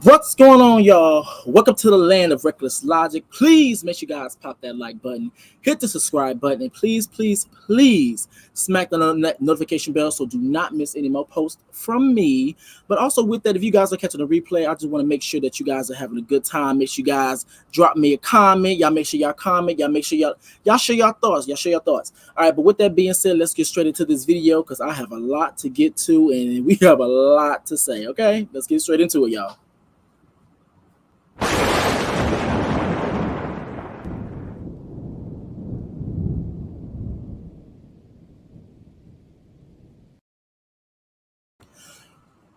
What's going on, y'all? Welcome to the land of reckless logic. Please make sure you guys pop that like button, hit the subscribe button, and please smack the notification bell so do not miss any more posts from me. But also with that, if you guys are catching the replay, I just want to make sure that you guys are having a good time. Make sure you guys drop me a comment. Y'all make sure y'all comment. Y'all make sure y'all share your thoughts. Y'all share your thoughts. All right, but with that being said, let's get straight into this video because I have a lot to get to and we have a lot to say. Okay, let's get straight into it, y'all.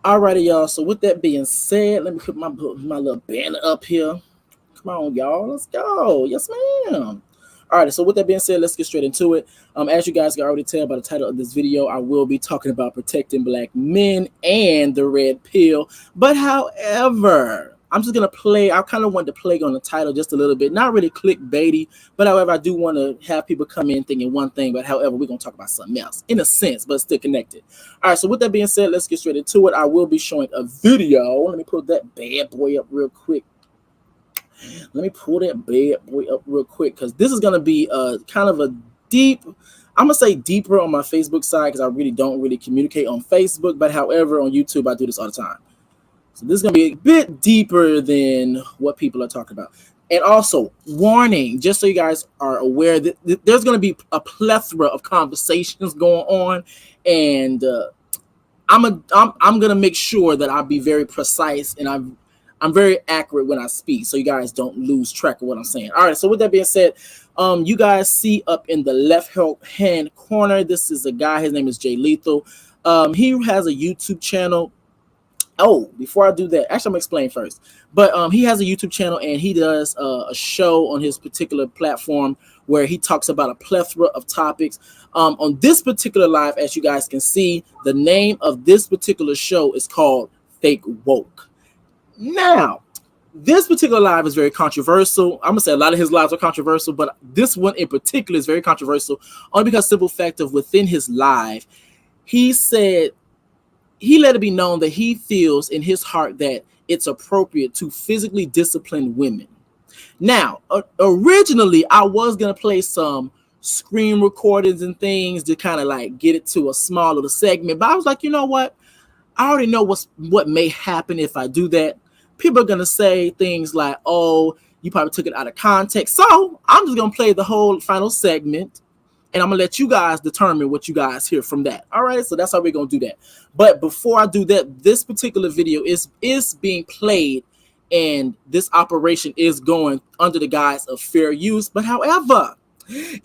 Alrighty, y'all. So with that being said, let me put my little banner up here. Come on, y'all. Let's go. Yes, ma'am. All right. So with that being said, let's get straight into it. As you guys can already tell by the title of this video, I will be talking about protecting black men and the red pill. But however, I'm just gonna play. I kind of wanted to play on the title just a little bit, not really clickbaity, but however, I do want to have people come in thinking one thing, but however, we're gonna talk about something else in a sense, but still connected. All right. So with that being said, let's get straight into it. I will be showing a video. Let me pull that bad boy up real quick. Because this is gonna be kind of a deep. I'm gonna say deeper on my Facebook side because I really don't communicate on Facebook, but however, on YouTube I do this all the time. So this is going to be a bit deeper than what people are talking about. And also, warning, just so you guys are aware, that there's going to be a plethora of conversations going on. And I'm going to make sure that I'll be very precise and I'm very accurate when I speak so you guys don't lose track of what I'm saying. All right, so with that being said, you guys see up in the left-hand corner, this is a guy. His name is J-Leethal. He has a YouTube channel. Oh, before I do that, actually, I'm gonna explain first. But he has a YouTube channel and he does a show on his particular platform where he talks about a plethora of topics. On this particular live, as you guys can see, the name of this particular show is called Fake Woke. Now, this particular live is very controversial. I'm gonna say a lot of his lives are controversial, but this one in particular is very controversial only because simple fact of within his live, he said. He let it be known that he feels in his heart that it's appropriate to physically discipline women. Now, originally, I was going to play some screen recordings and things to kind of like get it to a small little segment. But I was like, you know what? I already know what may happen if I do that. People are going to say things like, oh, you probably took it out of context. So I'm just going to play the whole final segment. And I'm going to let you guys determine what you guys hear from that. All right, so that's how we're going to do that. But before I do that, this particular video is being played and this operation is going under the guise of fair use. But however,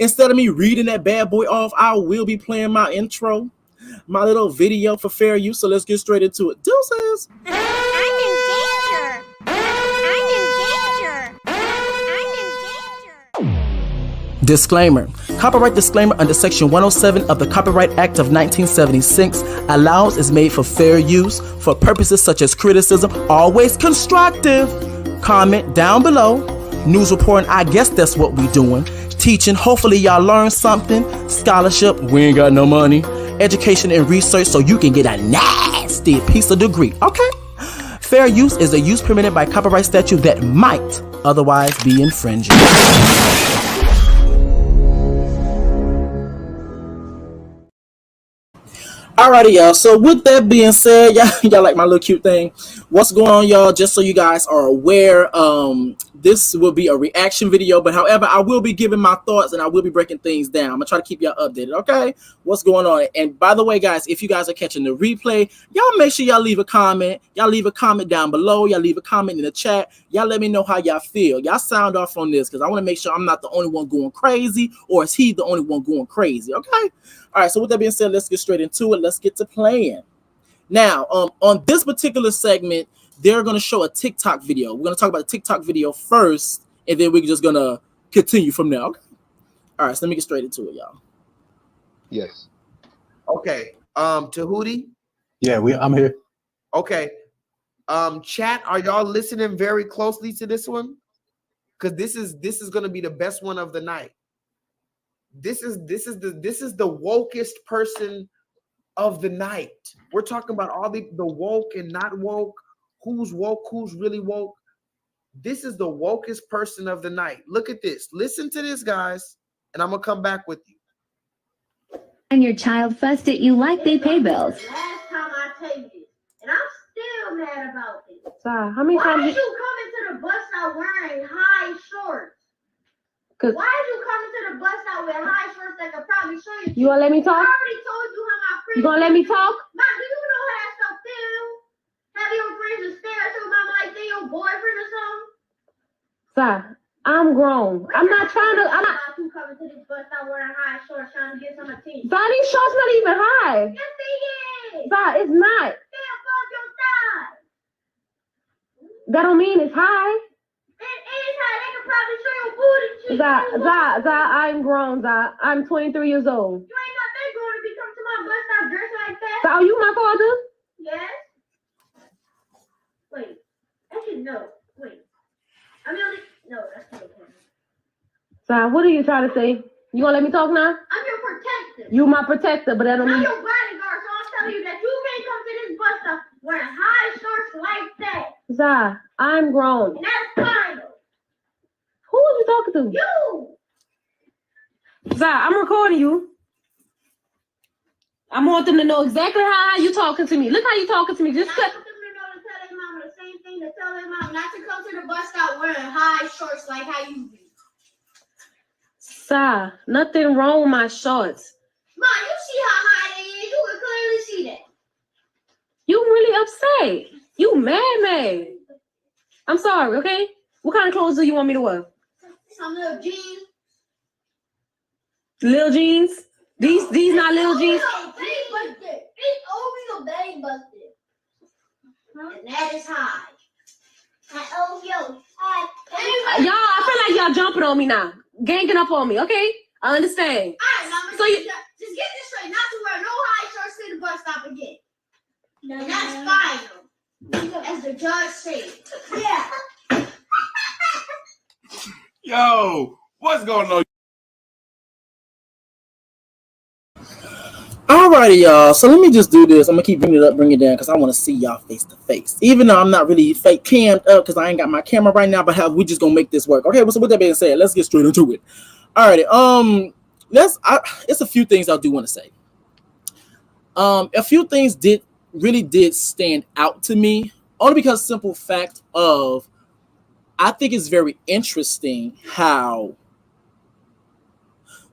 instead of me reading that bad boy off, I will be playing my intro, my little video for fair use. So let's get straight into it. Deuces. I'm in danger. I'm in danger. I'm in danger. Disclaimer. Copyright disclaimer under Section 107 of the Copyright Act of 1976 allows is made for fair use for purposes such as criticism, always constructive, comment down below, news reporting, I guess that's what we doing, teaching, hopefully y'all learn something, scholarship, we ain't got no money, education and research so you can get a nasty piece of degree, okay? Fair use is a use permitted by copyright statute that might otherwise be infringing. Alrighty, y'all. So with that being said, y'all like my little cute thing. What's going on, y'all? Just so you guys are aware, this will be a reaction video. But however, I will be giving my thoughts and I will be breaking things down. I'm gonna try to keep y'all updated. Okay, what's going on? And by the way, guys, if you guys are catching the replay, y'all make sure y'all leave a comment. Y'all leave a comment down below. Y'all leave a comment in the chat. Y'all let me know how y'all feel. Y'all sound off on this because I want to make sure I'm not the only one going crazy, or is he the only one going crazy? Okay. All right, so with that being said, let's get straight into it. Let's get to playing. Now, on this particular segment, they're going to show a TikTok video. We're going to talk about the TikTok video first, and then we're just going to continue from there. Okay? All right, so let me get straight into it, y'all. Yes. Okay. Tahuti? Yeah, I'm here. Okay. Chat, are y'all listening very closely to this one? Because this is going to be the best one of the night. This is the wokest person of the night. We're talking about all the woke and not woke who's woke, who's really woke. This is the wokest person of the night. Look at this. Listen to this, guys, and I'm gonna come back with you. And your child fussed at you like they pay bills. Last time I tell you this, and I'm still mad about this. Sorry, how many Why times? did you come into the bus out wearing high shorts? Why did you come into the bus out with high shorts that could probably show you? You gonna let me talk? I already told you how my friends. You gonna let me talk? Mom, do you know how that stuff feels? Have your friends to stare at your mama like they your boyfriend or something? Sorry, I'm grown. I'm not trying to. I'm not. You coming to this bus out wearing high shorts trying to get some attention. Sorry, these shorts not even high. Yes, they is. Sorry, it's not. Stay above your thighs. That don't mean it's high. Anytime they can probably show your booty cheeks. I'm grown. I'm 23 years old. You ain't not that grown to be coming to my bus stop dressing like that. So are you my father? Yes. Wait. Actually, no. Wait. I mean, no, that's not okay. So what are you trying to say? You gonna let me talk now? I'm your protector. You my protector, but that don't I'm mean. your bodyguard, so I'm telling you that you can't come to this bus stop wearing high shorts like that. Zah, I'm grown. And that's final. Who are you talking to? You. Zah, I'm recording you. I want them to know exactly how you talking to me. Look how you talking to me. Just cut. I want them to know to tell their mama the same thing to tell their mama not to come to the bus stop wearing high shorts like how you do. Zah, nothing wrong with my shorts. Mom, you see how high they is. You can clearly see that. You really upset. You mad. I'm sorry, okay? What kind of clothes do you want me to wear? Some little jeans. Little jeans? These not little jeans? It's OVO belly busted. And that is high. That OVO. Y'all, I feel like y'all jumping on me now. Ganging up on me, okay? I understand. Alright, mama, So just get this straight. Not to wear no high shorts to the bus stop again. And that's final. As the judge said. Yeah. Yo, what's going on? Alrighty, y'all. So let me just do this. I'm gonna keep bringing it up, bring it down, because I want to see y'all face to face. Even though I'm not really fake cammed up because I ain't got my camera right now, but we just gonna make this work. Okay. Well, so with that being said, let's get straight into it. Alrighty. It's a few things I do want to say. A few things really did stand out to me, only because simple fact of I think it's very interesting how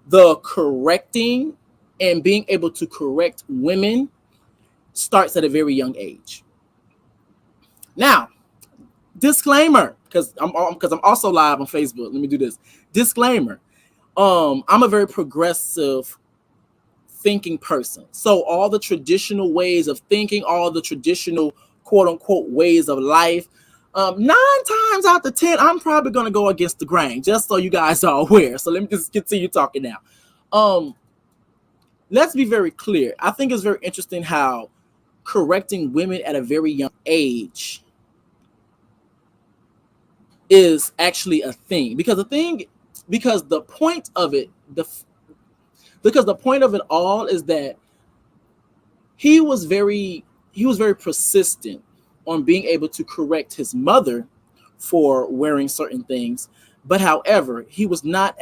the correcting and being able to correct women starts at a very young age. Now, disclaimer, because I'm also live on Facebook. Let me do this. Disclaimer. I'm a very progressive thinking person. So all the traditional ways of thinking, all the traditional quote unquote ways of life, 9 times out of 10, I'm probably gonna go against the grain, just so you guys are aware. So let me just continue talking now. Let's be very clear. I think it's very interesting how correcting women at a very young age is actually a thing. Because the point of it all is that he was very persistent on being able to correct his mother for wearing certain things. But however, he was not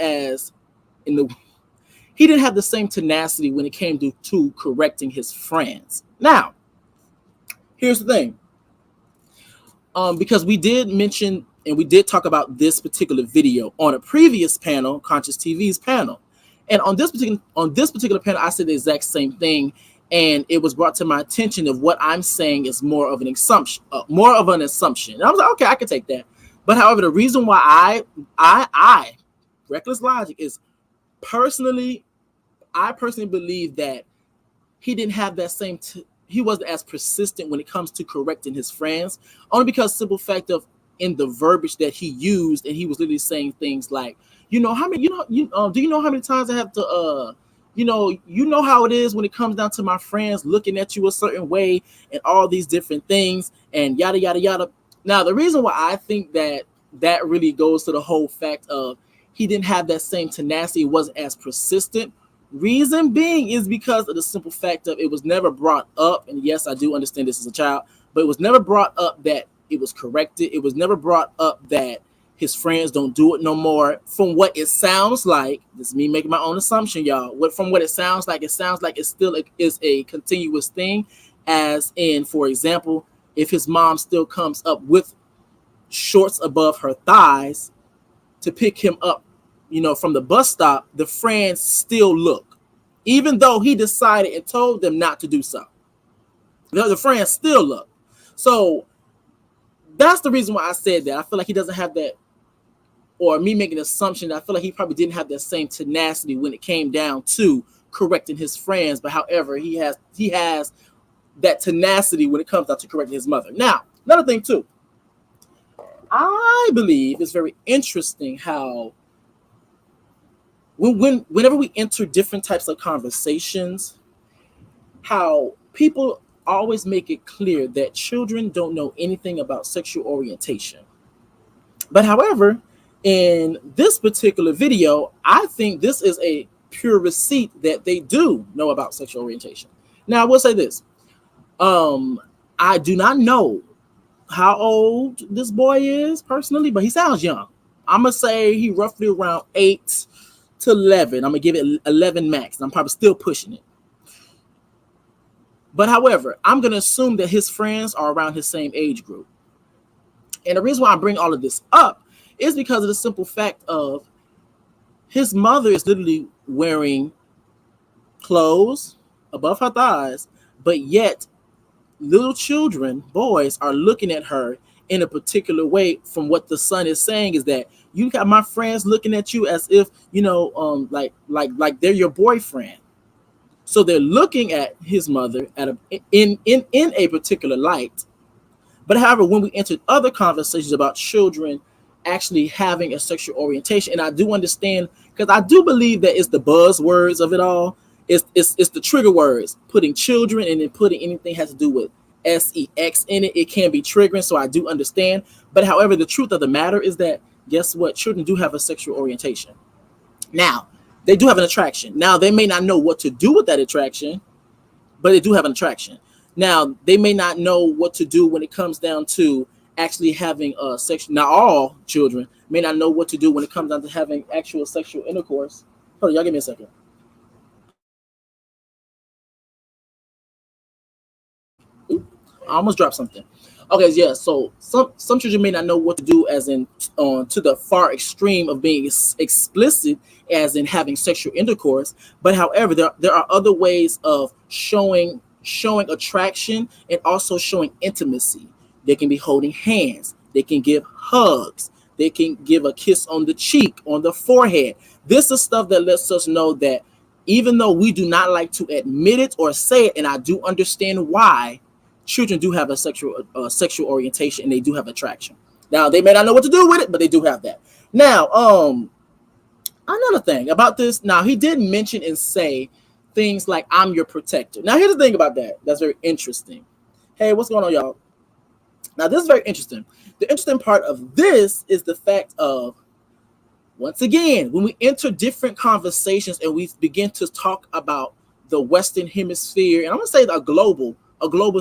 he didn't have the same tenacity when it came to correcting his friends. Now, here's the thing. Because we did mention and we did talk about this particular video on a previous panel, Consciouztv's panel. And on this particular panel, I said the exact same thing. And it was brought to my attention of what I'm saying is more of an assumption. And I was like, okay, I can take that. But however, the reason why I reckless logic is I personally believe that he didn't have that same, he wasn't as persistent when it comes to correcting his friends, only because simple fact of in the verbiage that he used, and he was literally saying things like, do you know how many times I have to, you know how it is when it comes down to my friends looking at you a certain way and all these different things and yada, yada, yada. Now, the reason why I think that really goes to the whole fact of he didn't have that same tenacity, wasn't as persistent. Reason being is because of the simple fact of it was never brought up. And yes, I do understand this as a child, but it was never brought up that it was corrected. It was never brought up that his friends don't do it no more. From what it sounds like, this is me making my own assumption, y'all. From what it sounds like it's still is a continuous thing. As in, for example, if his mom still comes up with shorts above her thighs to pick him up, from the bus stop, the friends still look, even though he decided and told them not to do so. The friends still look. So that's the reason why I said that. I feel like he doesn't have that, or me making an assumption, I feel like he probably didn't have that same tenacity when it came down to correcting his friends. But however, he has that tenacity when it comes down to correcting his mother. Now, another thing too, I believe it's very interesting how whenever we enter different types of conversations, how people always make it clear that children don't know anything about sexual orientation. But however, in this particular video, I think this is a pure receipt that they do know about sexual orientation. Now, I will say this. I do not know how old this boy is personally, but he sounds young. I'm going to say he roughly around 8 to 11. I'm going to give it 11 max. I'm probably still pushing it. But however, I'm going to assume that his friends are around his same age group. And the reason why I bring all of this up is because of the simple fact of his mother is literally wearing clothes above her thighs, but yet little children, boys, are looking at her in a particular way. From what the son is saying is that you got my friends looking at you as if, like they're your boyfriend. So they're looking at his mother in a particular light. But however, when we entered other conversations about children actually having a sexual orientation, and I do understand, because I do believe that it's the buzzwords of it all. It's the trigger words, putting children and then putting anything has to do with sex in it. It can be triggering, so I do understand. But however, the truth of the matter is that, guess what? Children do have a sexual orientation. Now, they do have an attraction. Now, they may not know what to do with that attraction, but they do have an attraction. Now, they may not know what to do when it comes down to actually having a sexual. Not all children may not know what to do when it comes down to having actual sexual intercourse. Hold on, y'all give me a second. I almost dropped something. Okay, yeah. So some children may not know what to do, as in to the far extreme of being explicit, as in having sexual intercourse. But however, there are other ways of showing attraction and also showing intimacy. They can be holding hands. They can give hugs. They can give a kiss on the cheek, on the forehead. This is stuff that lets us know that even though we do not like to admit it or say it, and I do understand why, children do have a sexual orientation and they do have attraction. Now, they may not know what to do with it, but they do have that. Now, another thing about this. Now, he did mention and say things like, I'm your protector. Now, here's the thing about that. That's very interesting. Hey, what's going on, y'all? Now, this is very interesting. The interesting part of this is the fact of, once again, when we enter different conversations and we begin to talk about the Western Hemisphere, and I'm going to say a global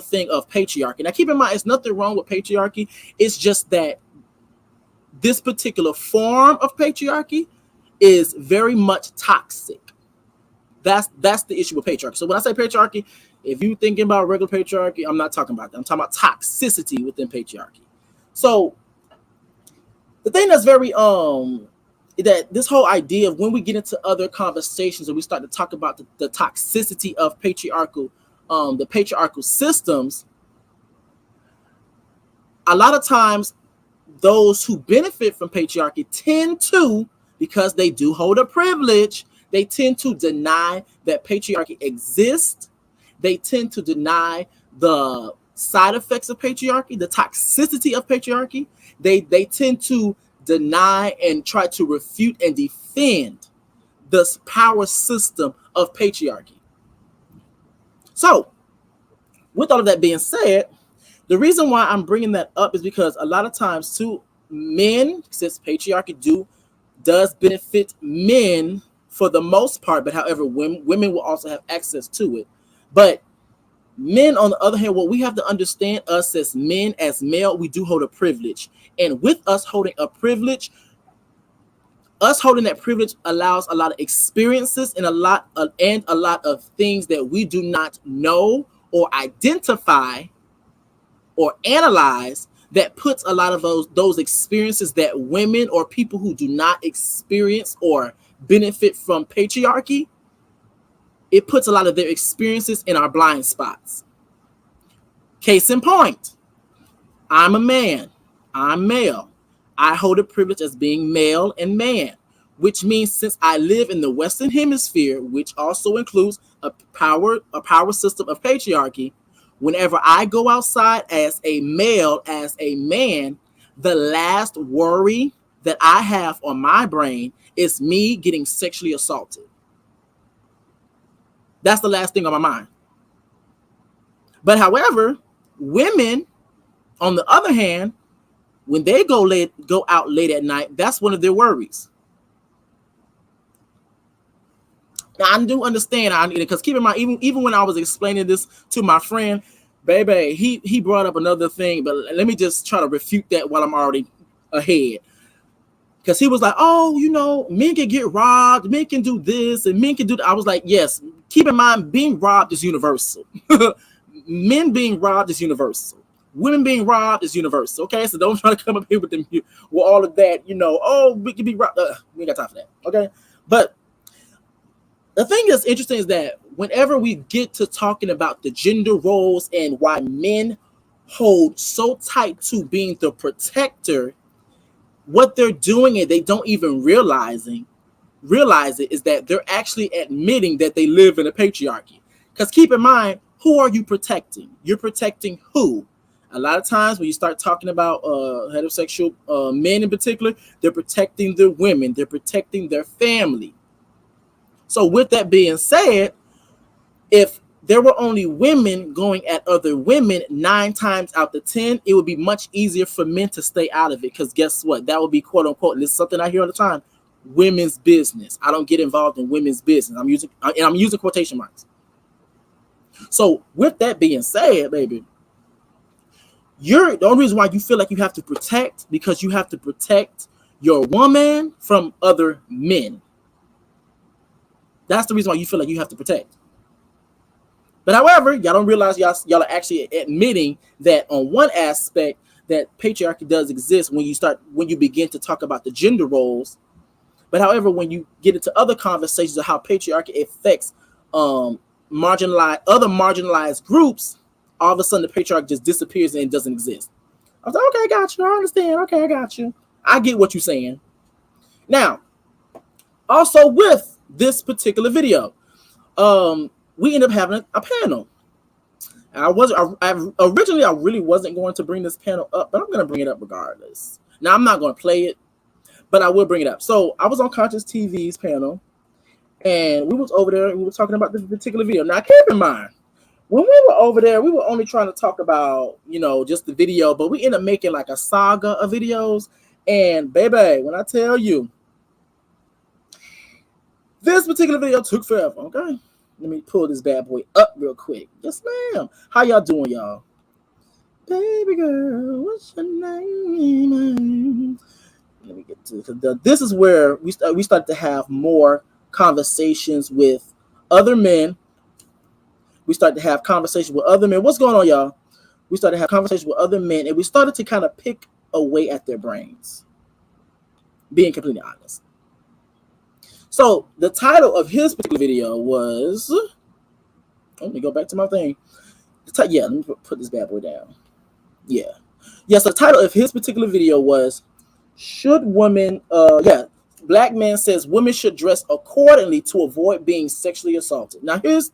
thing of patriarchy. Now, keep in mind, it's nothing wrong with patriarchy. It's just that this particular form of patriarchy is very much toxic. That's the issue with patriarchy. So when I say patriarchy, if you're thinking about regular patriarchy, I'm not talking about that. I'm talking about toxicity within patriarchy. So the thing that's very that this whole idea of when we get into other conversations and we start to talk about the toxicity of patriarchal the patriarchal systems, a lot of times those who benefit from patriarchy tend to, because they do hold a privilege, they tend to deny that patriarchy exists. They tend to deny the side effects of patriarchy, the toxicity of patriarchy. They tend to deny and try to refute and defend this power system of patriarchy. So, with all of that being said, the reason why I'm bringing that up is because a lot of times, too, men, since patriarchy does benefit men for the most part, but however, women will also have access to it. But Men, on the other hand, what we have to understand, us as men, as male, we do hold a privilege. And with us holding a privilege, us holding that privilege allows a lot of experiences and a lot of things that we do not know or identify or analyze, that puts a lot of those experiences that women or people who do not experience or benefit from patriarchy, it puts a lot of their experiences in our blind spots. Case in point, I'm a man, I'm male. I hold a privilege as being male and man, which means since I live in the Western Hemisphere, which also includes a power system of patriarchy, whenever I go outside as a male, as a man, the last worry that I have on my brain is me getting sexually assaulted. That's the last thing on my mind. But however, women, on the other hand, when they go out late at night, that's one of their worries. Now, I do understand, because keep in mind, even when I was explaining this to my friend, baby, he brought up another thing, but let me just try to refute that while I'm already ahead. Because he was like, oh, you know, men can get robbed, men can do this, and men can do that. I was like, yes, keep in mind, being robbed is universal. Men being robbed is universal. Women being robbed is universal. Okay, so don't try to come up here with all of that, you know, oh, we can be robbed. We ain't got time for that. Okay, but the thing that's interesting is that whenever we get to talking about the gender roles and why men hold so tight to being the protector, what they're doing and they don't even realize it is that they're actually admitting that they live in a patriarchy. Because keep in mind, who are you protecting? You're protecting who? A lot of times when you start talking about heterosexual men in particular, they're protecting their women, they're protecting their family. So with that being said, if there were only women going at other women 9 times out of 10, it would be much easier for men to stay out of it. Because guess what? That would be quote unquote, and this is something I hear all the time, women's business. I don't get involved in women's business. I'm using quotation marks. So with that being said, baby, the only reason why you feel like you have to protect, because you have to protect your woman from other men. That's the reason why you feel like you have to protect. But however, y'all don't realize y'all are actually admitting that on one aspect that patriarchy does exist when you begin to talk about the gender roles. But however, when you get into other conversations of how patriarchy affects marginalized groups, all of a sudden the patriarchy just disappears and it doesn't exist. I was like, okay, got you. I understand. Okay, I got you. I get what you're saying. Now, also with this particular video, we ended up having a panel. Originally I really wasn't going to bring this panel up, but I'm going to bring it up regardless. Now I'm not going to play it, but I will bring it up. So I was on Consciouztv's panel, and we was over there and we were talking about this particular video. Now keep in mind, when we were over there, we were only trying to talk about, you know, just the video, but we ended up making like a saga of videos. And baby, when I tell you, this particular video took forever. Okay. Let me pull this bad boy up real quick. Yes, ma'am. How y'all doing, y'all? Baby girl, what's your name? Let me get to this is where we start to have more conversations with other men. We start to have conversations with other men. What's going on, y'all? We started to have conversations with other men, and we started to kind of pick away at their brains, being completely honest. So the title of his particular video was, let me go back to my thing. Let me put this bad boy down. Yeah. So the title of his particular video was, should women, black man says women should dress accordingly to avoid being sexually assaulted. Now this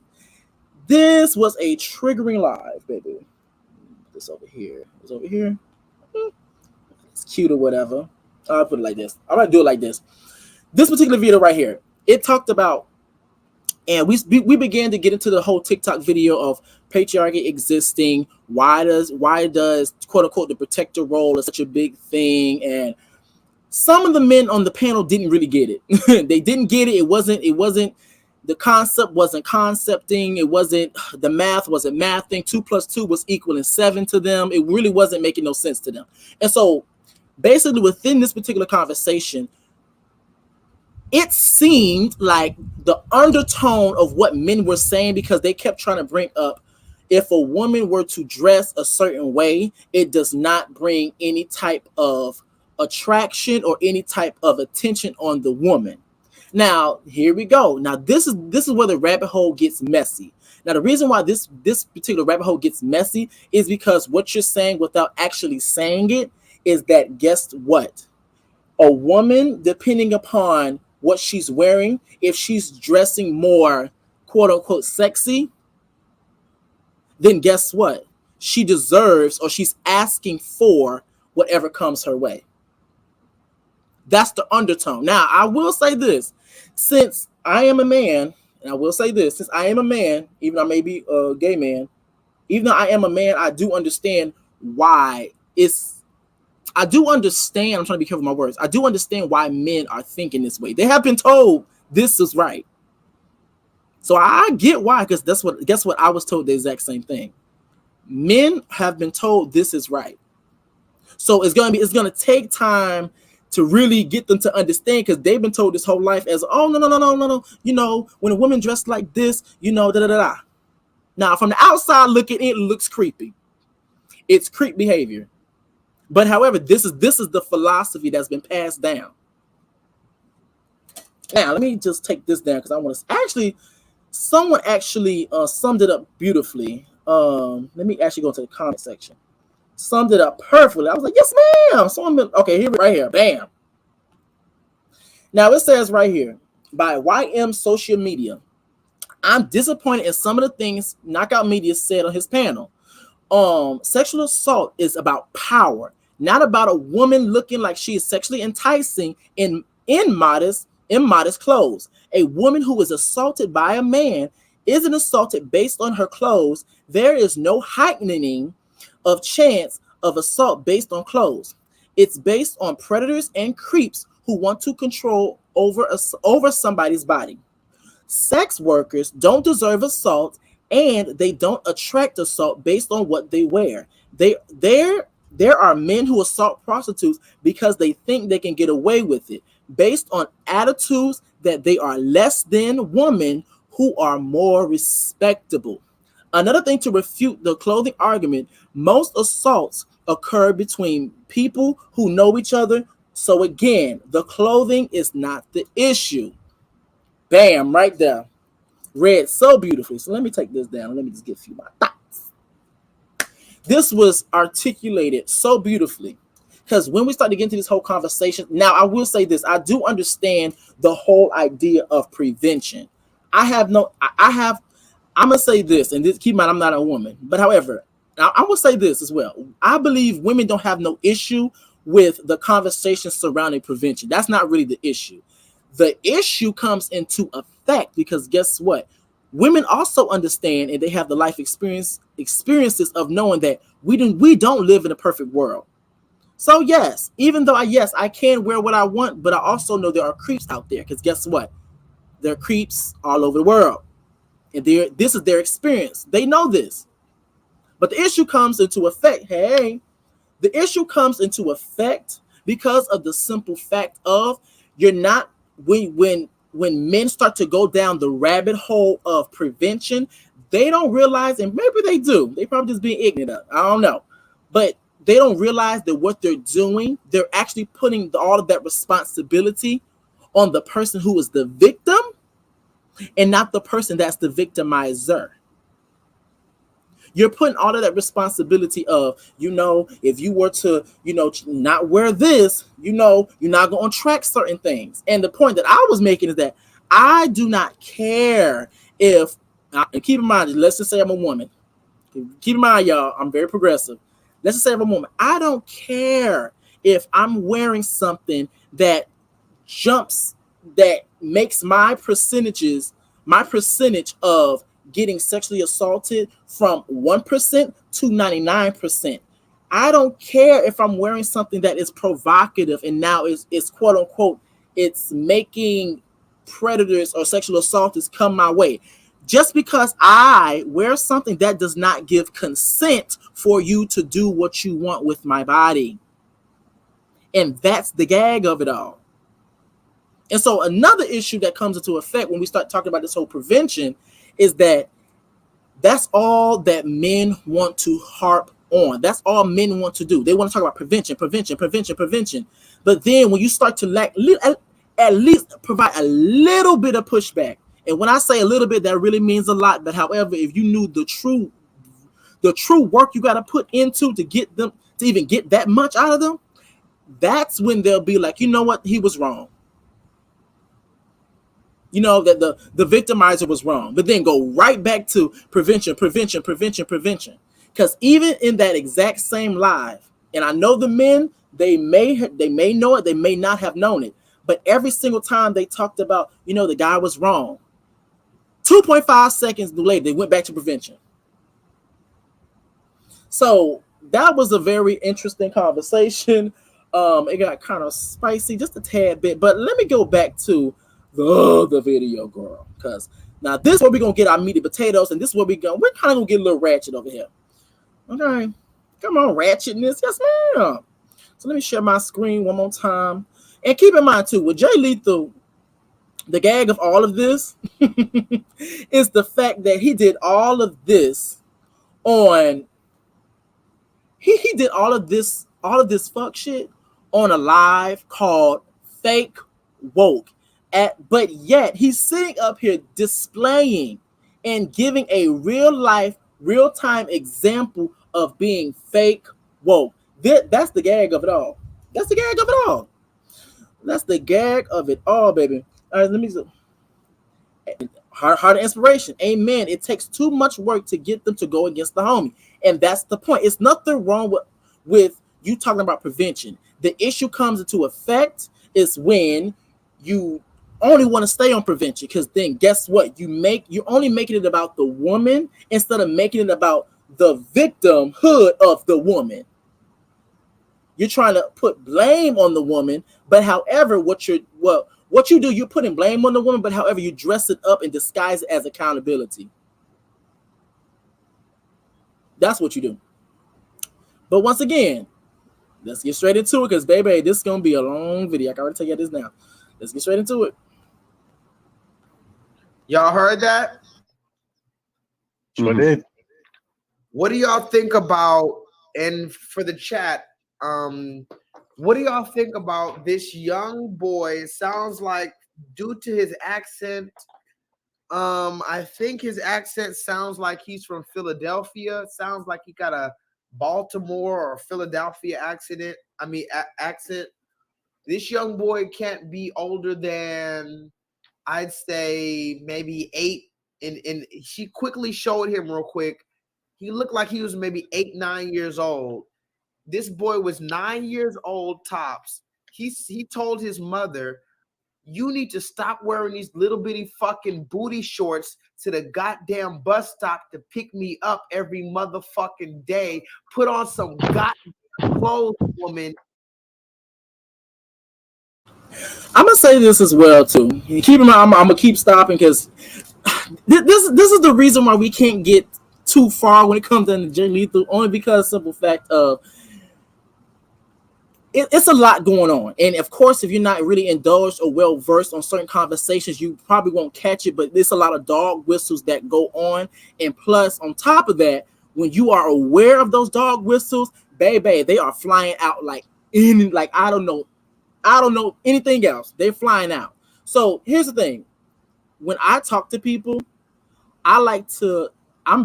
was a triggering live, baby. This over here. It's over here. It's cute or whatever. I'll put it like this. I'm going to do it like this. This particular video right here, it talked about, and we began to get into the whole TikTok video of patriarchy existing. Why does quote unquote the protector role is such a big thing? And some of the men on the panel didn't really get it. They didn't get it. It wasn't The concept wasn't concepting. It wasn't, the math wasn't mathing. 2 + 2 was equaling 7 to them. It really wasn't making no sense to them. And so basically within this particular conversation, it seemed like the undertone of what men were saying, because they kept trying to bring up, if a woman were to dress a certain way, it does not bring any type of attraction or any type of attention on the woman. Now, here we go. Now, this is where the rabbit hole gets messy. Now, the reason why this particular rabbit hole gets messy is because what you're saying without actually saying it is that, guess what? A woman, depending upon what she's wearing, if she's dressing more quote unquote sexy, then guess what? She deserves, or she's asking for, whatever comes her way. That's the undertone. Now, I will say this, since I am a man, and I will say this, since I am a man, even though I may be a gay man, even though I am a man, I do understand why I'm trying to be careful with my words. I do understand why men are thinking this way. They have been told this is right. So I get why, because guess what? I was told the exact same thing. Men have been told this is right. So it's gonna take time to really get them to understand, because they've been told this whole life as, oh, no. You know, when a woman dressed like this, you know, da. Now, from the outside looking, it looks creepy. It's creep behavior. But however, this is the philosophy that's been passed down. Now, let me just take this down, because I want to actually, someone actually summed it up beautifully. Let me actually go to the comment section. Summed it up perfectly. I was like, yes, ma'am. Someone, okay, here, right here, bam. Now it says right here, by YM Social Media, I'm disappointed in some of the things Knockout Media said on his panel. Sexual assault is about power, not about a woman looking like she is sexually enticing in modest clothes. A woman who is assaulted by a man isn't assaulted based on her clothes. There is no heightening of chance of assault based on clothes. It's based on predators and creeps who want to control over somebody's body. Sex workers don't deserve assault, and they don't attract assault based on what they wear. There are men who assault prostitutes because they think they can get away with it, based on attitudes that they are less than women who are more respectable. Another thing to refute the clothing argument, most assaults occur between people who know each other. So again, the clothing is not the issue. Bam, right there. Read so beautifully. So let me take this down. Let me just give you my thoughts. This was articulated so beautifully, because when we start to get into this whole conversation, now I will say this, I do understand the whole idea of prevention. I'm gonna say this, and this, keep in mind, I'm not a woman, but however, I will say this as well. I believe women don't have no issue with the conversation surrounding prevention. That's not really the issue. The issue comes into effect because guess what? Women also understand, and they have the life experiences of knowing that we don't live in a perfect world. So yes, even though I can wear what I want, but I also know there are creeps out there, because guess what? There are creeps all over the world. And this is their experience. They know this. But the issue comes into effect. The issue comes into effect because of the simple fact of you're not, when men start to go down the rabbit hole of prevention, they don't realize, and maybe they do, they probably just being ignorant, I don't know, but they don't realize that what they're doing, they're actually putting all of that responsibility on the person who is the victim and not the person that's the victimizer. You're putting all of that responsibility of, if you were to, not wear this, you're not going to attract certain things. And the point that I was making is that I do not care if, and keep in mind, let's just say I'm a woman. Keep in mind, y'all, I'm very progressive. Let's just say I'm a woman. I don't care if I'm wearing something that makes my percentage of getting sexually assaulted from 1% to 99%. I don't care if I'm wearing something that is provocative and now is quote unquote, it's making predators or sexual assaulters come my way. Just because I wear something, that does not give consent for you to do what you want with my body. And that's the gag of it all. And so another issue that comes into effect when we start talking about this whole prevention is that that's all that men want to harp on. That's all men want to do. They want to talk about prevention. But then when you start to at least provide a little bit of pushback, and when I say a little bit, that really means a lot. But however, if you knew the true work you got to put into to get them to even get that much out of them, that's when they'll be like, you know what, he was wrong. You know, that the victimizer was wrong, but then go right back to prevention. Because even in that exact same live, and I know the men, they may know it, they may not have known it, but every single time they talked about, you know, the guy was wrong, 2.5 seconds later, they went back to prevention. So that was a very interesting conversation. It got kind of spicy just a tad bit, but let me go back to the video, girl, because now this is where we're gonna get our meaty potatoes, and this is where we're kind of gonna get a little ratchet over here. Okay, come on, ratchetness, yes ma'am. So let me share my screen one more time, and keep in mind too, with J-Leethal, the gag of all of this is the fact that he did all of this on he did all of this fuck shit on a live called Fake Woke. But yet he's sitting up here displaying and giving a real-time example of being fake woke. That's the gag of it all. That's the gag of it all. That's the gag of it all, baby. All right, let me see. Heart of inspiration. Amen. It takes too much work to get them to go against the homie. And that's the point. It's nothing wrong with you talking about prevention. The issue comes into effect is when you only want to stay on prevention, because then guess what? You're only making it about the woman instead of making it about the victimhood of the woman. You're trying to put blame on the woman, but however, what you do, you're putting blame on the woman, but however, you dress it up and disguise it as accountability. That's what you do. But once again, let's get straight into it, because baby, this is gonna be a long video. I can already tell you this now. Let's get straight into it. Y'all heard that? Sure did. What do y'all think about, and for the chat, what do y'all think about this young boy? It sounds like, due to his accent, I think his accent sounds like he's from Philadelphia. It sounds like he got a Baltimore or Philadelphia accent. Accent. This young boy can't be older than, I'd say, maybe 8. And she quickly showed him real quick. He looked like he was maybe 8, 9 years old. This boy was 9 years old tops. He told his mother, you need to stop wearing these little bitty fucking booty shorts to the goddamn bus stop to pick me up every motherfucking day. Put on some goddamn clothes, woman. I'm gonna say this as well too. Keep in mind, I'm gonna keep stopping, because this is the reason why we can't get too far when it comes to J-Leethal, only because simple fact of it's a lot going on. And of course, if you're not really indulged or well versed on certain conversations, you probably won't catch it, but there's a lot of dog whistles that go on. And plus, on top of that, when you are aware of those dog whistles, baby, they are flying out like I don't know anything else. They're flying out. So here's the thing. When I talk to people, I'm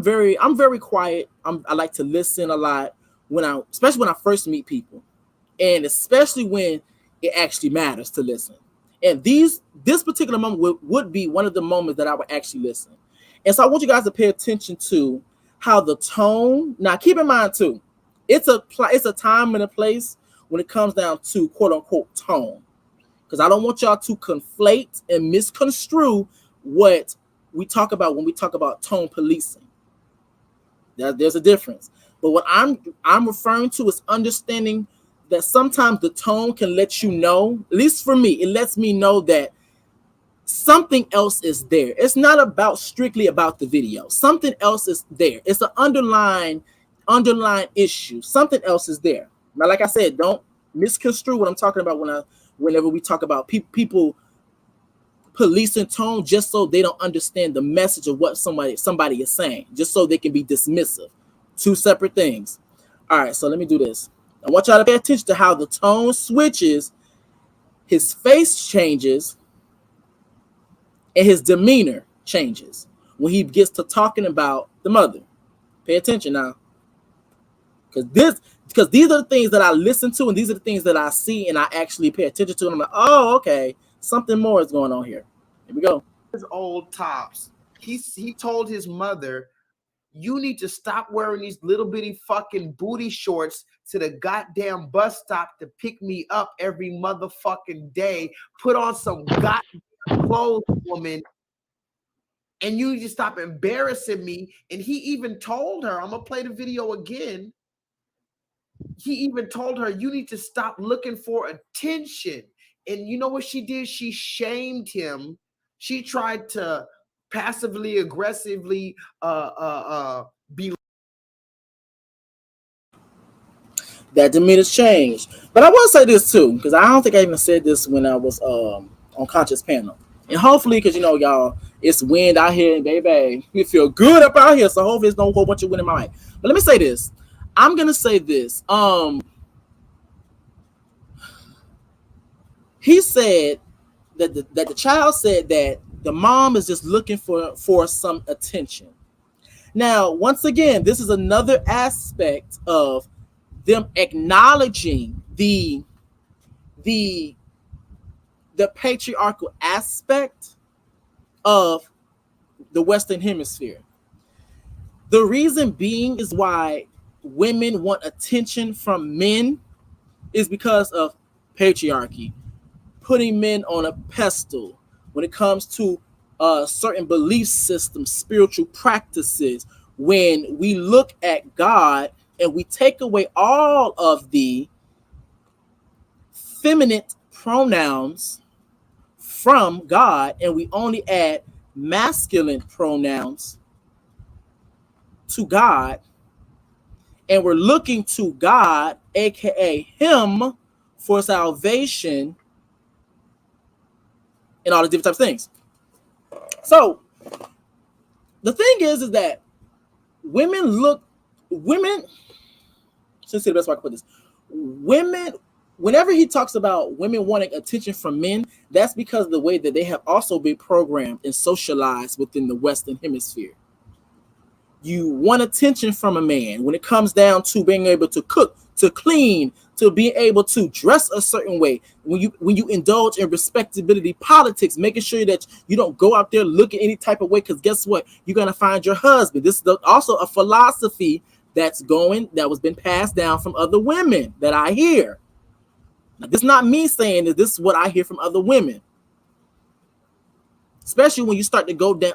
very quiet. I like to listen a lot especially when I first meet people. And especially when it actually matters to listen. And this particular moment would be one of the moments that I would actually listen. And so I want you guys to pay attention to how the tone. Now, keep in mind too, it's a time and a place when it comes down to quote unquote tone, because I don't want y'all to conflate and misconstrue what we talk about when we talk about tone policing. There's a difference. But what I'm referring to is understanding that sometimes the tone can let you know, at least for me, it lets me know that something else is there. It's not about strictly about the video. Something else is there. It's an underlying issue. Something else is there. Now, like I said, don't misconstrue what I'm talking about whenever we talk about people policing tone just so they don't understand the message of what somebody is saying, just so they can be dismissive. Two separate things. All right, so let me do this. I want y'all to pay attention to how the tone switches, his face changes, and his demeanor changes when he gets to talking about the mother. Pay attention now. Because these are the things that I listen to, and these are the things that I see and I actually pay attention to. And I'm like, oh, okay, something more is going on here. Here we go. His old tops. He told his mother, you need to stop wearing these little bitty fucking booty shorts to the goddamn bus stop to pick me up every motherfucking day. Put on some goddamn clothes, woman. And you need to stop embarrassing me. And he even told her, I'm going to play the video again. He even told her, you need to stop looking for attention. And you know what she did? She shamed him. She tried to passively, aggressively be. That demeanor's changed. But I will say this too, because I don't think I even said this when I was on Conscious panel. And hopefully, because you know, y'all, it's wind out here, and baby, we feel good up out here. So hopefully, it's no whole bunch of wind in my mic. But let me say this. I'm gonna say this. He said that the child said that the mom is just looking for some attention. Now, once again, this is another aspect of them acknowledging the patriarchal aspect of the Western Hemisphere. The reason being is why women want attention from men is because of patriarchy, putting men on a pedestal when it comes to certain belief systems, spiritual practices. When we look at God and we take away all of the feminine pronouns from God and we only add masculine pronouns to God, and we're looking to God, aka him, for salvation and all the different types of things. So the thing is that women, let's see the best way I can put this. Women, whenever he talks about women wanting attention from men, that's because of the way that they have also been programmed and socialized within the Western Hemisphere. You want attention from a man when it comes down to being able to cook, to clean, to being able to dress a certain way. When you indulge in respectability politics, making sure that you don't go out there looking any type of way, because guess what? You're gonna find your husband. This is also a philosophy that was been passed down from other women that I hear. Now, this is not me saying that, this is what I hear from other women. Especially when you start to go down,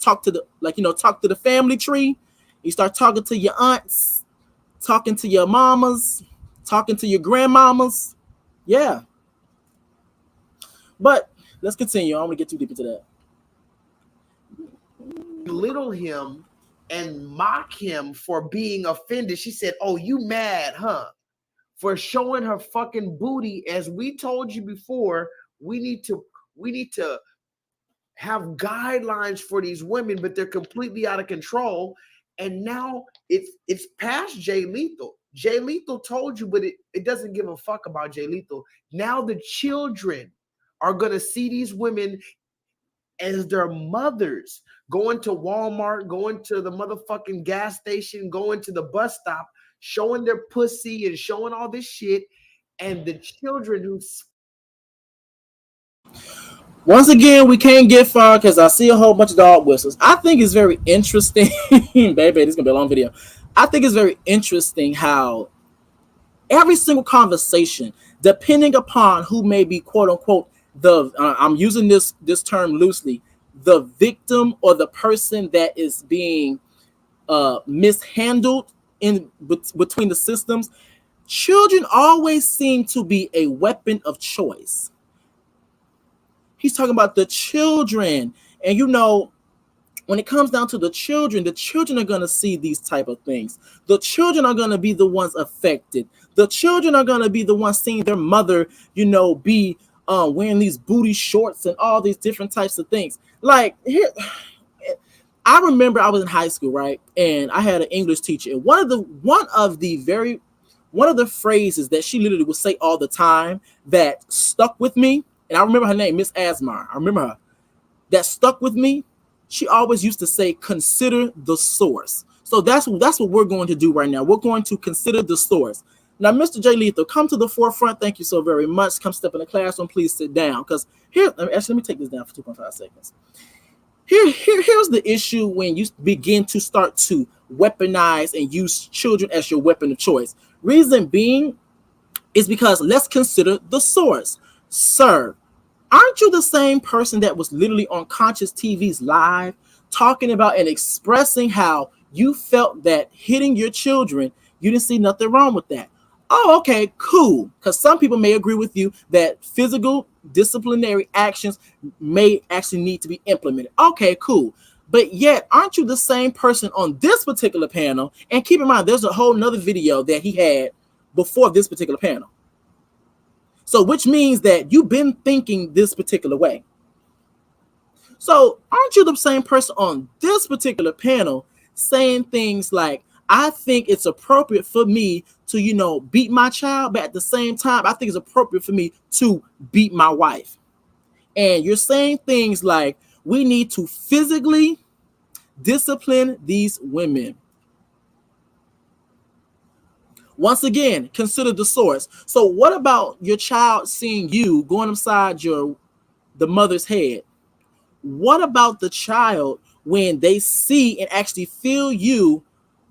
talk to the family tree. You start talking to your aunts, talking to your mamas, talking to your grandmamas. Yeah. But let's continue. I don't want to get too deep into that. Belittle him and mock him for being offended. She said, oh, you mad, huh? For showing her fucking booty. As we told you before, we need to have guidelines for these women, but they're completely out of control. And now it's past J-Leethal. J-Leethal told you, but it doesn't give a fuck about J-Leethal. Now the children are gonna see these women as their mothers, going to Walmart, going to the motherfucking gas station, going to the bus stop, showing their pussy and showing all this shit. And the children who... Once again, we can't get far because I see a whole bunch of dog whistles. I think it's very interesting. Baby, this is going to be a long video. I think it's very interesting how every single conversation, depending upon who may be, quote unquote, I'm using this term loosely, the victim or the person that is being mishandled between the systems, children always seem to be a weapon of choice. He's talking about the children. And you know, when it comes down to the children are going to see these type of things. The children are going to be the ones affected. The children are going to be the ones seeing their mother, you know, be wearing these booty shorts and all these different types of things. Like, here, I remember I was in high school, right? And I had an English teacher. And one of the phrases that she literally would say all the time that stuck with me, and I remember her name, Miss Asmar. I remember her. That stuck with me. She always used to say, consider the source. So that's what we're going to do right now. We're going to consider the source. Now, Mr. J-Leethal, come to the forefront. Thank you so very much. Come step in the classroom. Please sit down. Because here, let me take this down for 2.5 seconds. Here's the issue when you begin to start to weaponize and use children as your weapon of choice. Reason being is because let's consider the source. Sir, aren't you the same person that was literally on Consciouztv's live talking about and expressing how you felt that hitting your children, you didn't see nothing wrong with that? Oh, okay, cool. Because some people may agree with you that physical disciplinary actions may actually need to be implemented. Okay, cool. But yet, aren't you the same person on this particular panel? And keep in mind, there's a whole nother video that he had before this particular panel. So which means that you've been thinking this particular way. So aren't you the same person on this particular panel saying things like, I think it's appropriate for me to, you know, beat my child, but at the same time, I think it's appropriate for me to beat my wife. And you're saying things like, we need to physically discipline these women. Once again, consider the source. So what about your child seeing you going upside the mother's head? What about the child when they see and actually feel you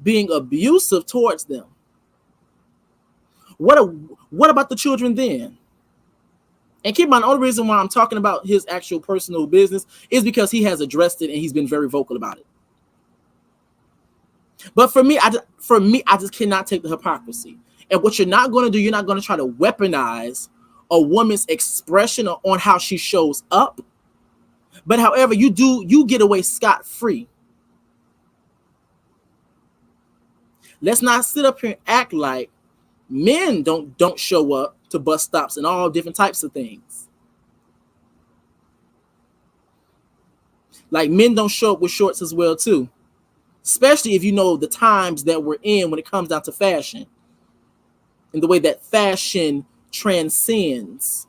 being abusive towards them? What about the children then? And keep in mind, the only reason why I'm talking about his actual personal business is because he has addressed it and he's been very vocal about it. But for me, I just cannot take the hypocrisy. And what you're not going to do, you're not going to try to weaponize a woman's expression on how she shows up. But however, you get away scot-free. Let's not sit up here and act like men don't show up to bus stops and all different types of things. Like men don't show up with shorts as well too. Especially if you know the times that we're in when it comes down to fashion and the way that fashion transcends.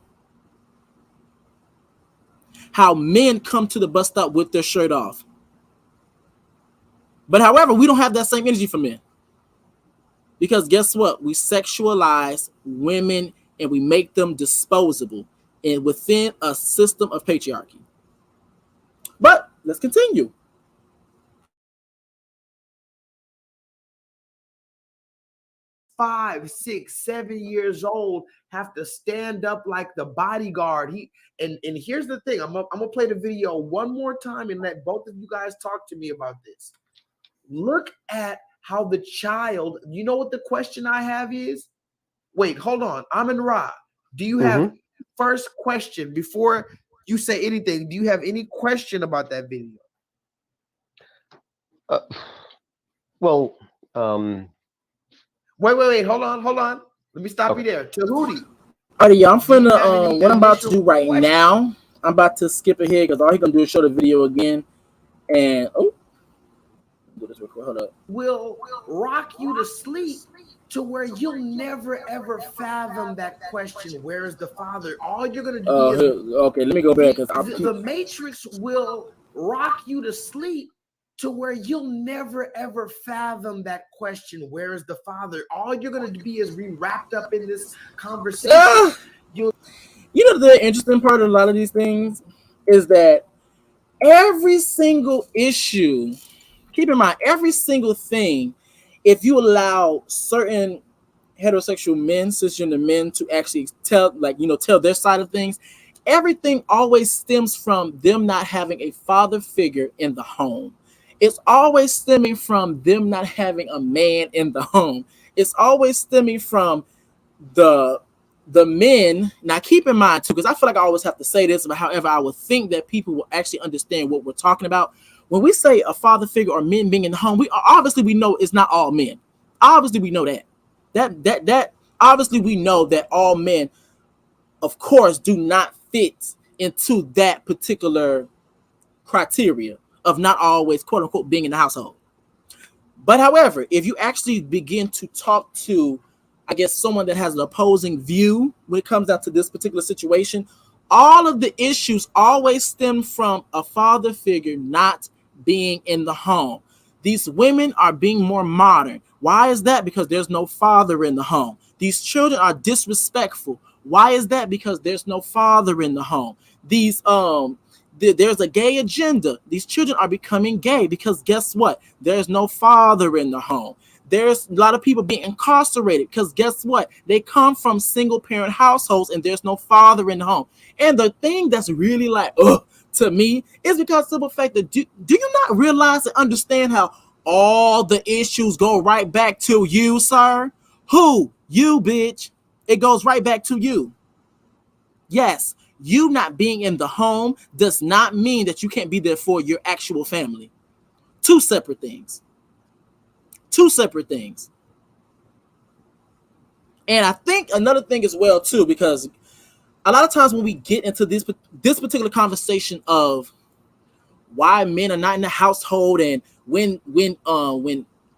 How men come to the bus stop with their shirt off. But however, we don't have that same energy for men. Because guess what? We sexualize women and we make them disposable and within a system of patriarchy. But let's continue. Five, 6, 7 years old have to stand up like the bodyguard. And here's the thing. I'm gonna play the video one more time and let both of you guys talk to me about this. Look at how the child, you know what the question I have is? Wait, hold on. Amin Ra, do you have first question before you say anything? Do you have any question about that video? Wait, hold on. Let me stop you there. Tahuti. All right, y'all, I'm finna, what I'm about to do right now, I'm about to skip ahead because all he's gonna do is show the video again. And, do this real quick, hold up. Will rock you to sleep to where you'll never ever fathom that question, where is the father? All you're gonna do is okay, let me go back because the Matrix will rock you to sleep to where you'll never ever fathom that question, where is the father? All you're gonna be is be wrapped up in this conversation. You know, the interesting part of a lot of these things is that every single issue, keep in mind, every single thing, if you allow certain heterosexual men, cisgender men to actually tell their side of things, everything always stems from them not having a father figure in the home. It's always stemming from them not having a man in the home. It's always stemming from the the men, now keep in mind too, because I feel like I always have to say this, but however, I would think that people will actually understand what we're talking about. When we say a father figure or men being in the home, we know it's not all men. Obviously, we know that obviously we know that all men, of course, do not fit into that particular criteria of not always, quote unquote, being in the household. But however, if you actually begin to talk to, I guess, someone that has an opposing view when it comes down to this particular situation, all of the issues always stem from a father figure not being in the home. These women are being more modern. Why is that? Because there's no father in the home. These children are disrespectful. Why is that? Because there's no father in the home. There's a gay agenda. These children are becoming gay because guess what? There's no father in the home. There's a lot of people being incarcerated because guess what? They come from single parent households and there's no father in the home. And the thing that's really like, to me is because simple fact that do you not realize and understand how all the issues go right back to you, sir? Who? You, bitch. It goes right back to you. Yes, you not being in the home does not mean that you can't be there for your actual family. Two separate things. And I think another thing as well too, because a lot of times when we get into this particular conversation of why men are not in the household and when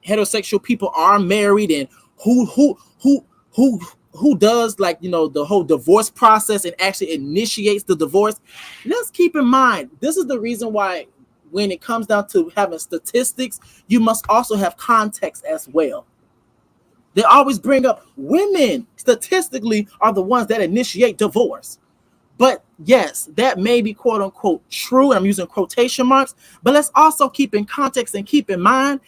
heterosexual people are married and who does, like, you know, the whole divorce process and actually initiates the divorce, let's keep in mind this is the reason why when it comes down to having statistics, you must also have context as well. They always bring up women statistically are the ones that initiate divorce. But yes, that may be quote unquote true. I'm using quotation marks, but let's also keep in context and keep in mind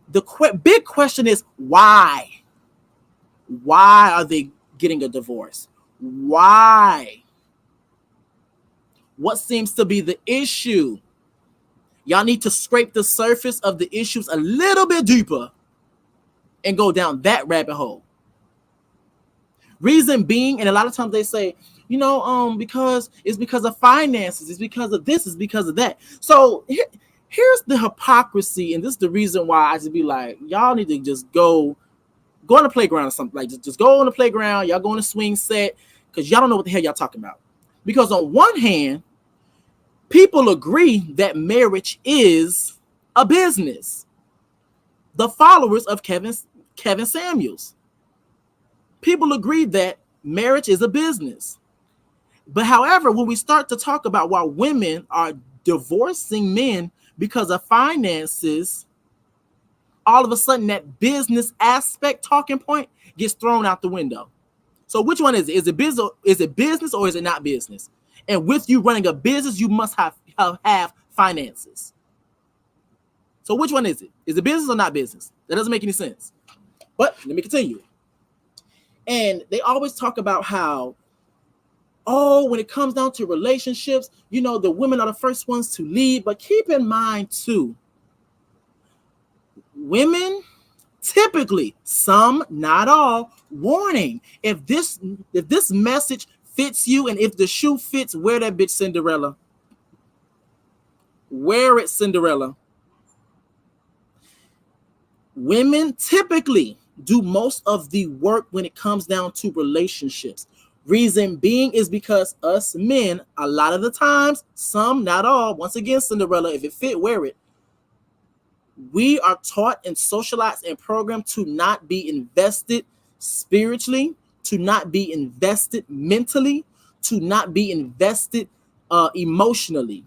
the big question is why? Why are they getting a divorce? Why? What seems to be the issue? Y'all need to scrape the surface of the issues a little bit deeper and go down that rabbit hole. Reason being, and a lot of times they say, you know, because it's because of finances, it's because of this, it's because of that. So here's the hypocrisy, and this is the reason why I just be like, y'all need to just go on the playground or something. Like just go on the playground, y'all go on a swing set, because y'all don't know what the hell y'all talking about. Because on one hand, people agree that marriage is a business. The followers of Kevin Samuels. People agree that marriage is a business. But however, when we start to talk about why women are divorcing men because of finances, all of a sudden that business aspect talking point gets thrown out the window. So which one is it? Is it business or is it not business? And with you running a business, you must have finances. So which one is it? Is it business or not business? That doesn't make any sense. But let me continue. And they always talk about how, when it comes down to relationships, you know, the women are the first ones to lead. But keep in mind too, women typically, some, not all, warning. If this message fits you and if the shoe fits, wear that bitch, Cinderella. Wear it, Cinderella. Women typically do most of the work when it comes down to relationships. Reason being is because us men, a lot of the times, some, not all, once again, Cinderella, if it fit, wear it. We are taught and socialized and programmed to not be invested spiritually, to not be invested mentally, to not be invested emotionally.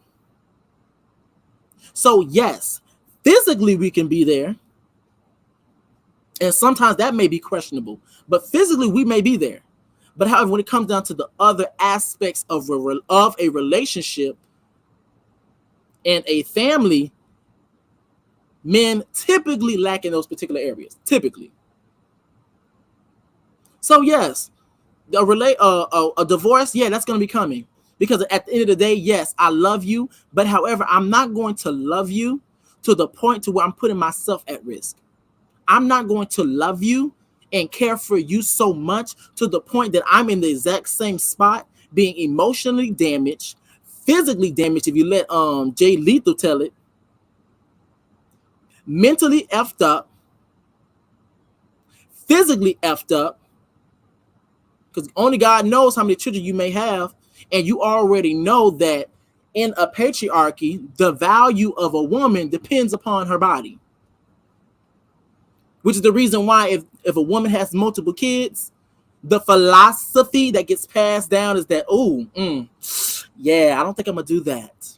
So yes, physically we can be there. And sometimes that may be questionable, but physically we may be there. But however, when it comes down to the other aspects of a relationship and a family, men typically lack in those particular areas. Typically. So yes, a divorce, yeah, that's going to be coming. Because at the end of the day, yes, I love you. But however, I'm not going to love you to the point to where I'm putting myself at risk. I'm not going to love you and care for you so much to the point that I'm in the exact same spot, being emotionally damaged, physically damaged, if you let J-Leethal tell it, mentally effed up, physically effed up, because only God knows how many children you may have, and you already know that in a patriarchy, the value of a woman depends upon her body, which is the reason why if a woman has multiple kids, the philosophy that gets passed down is that, yeah, I don't think I'm gonna do that.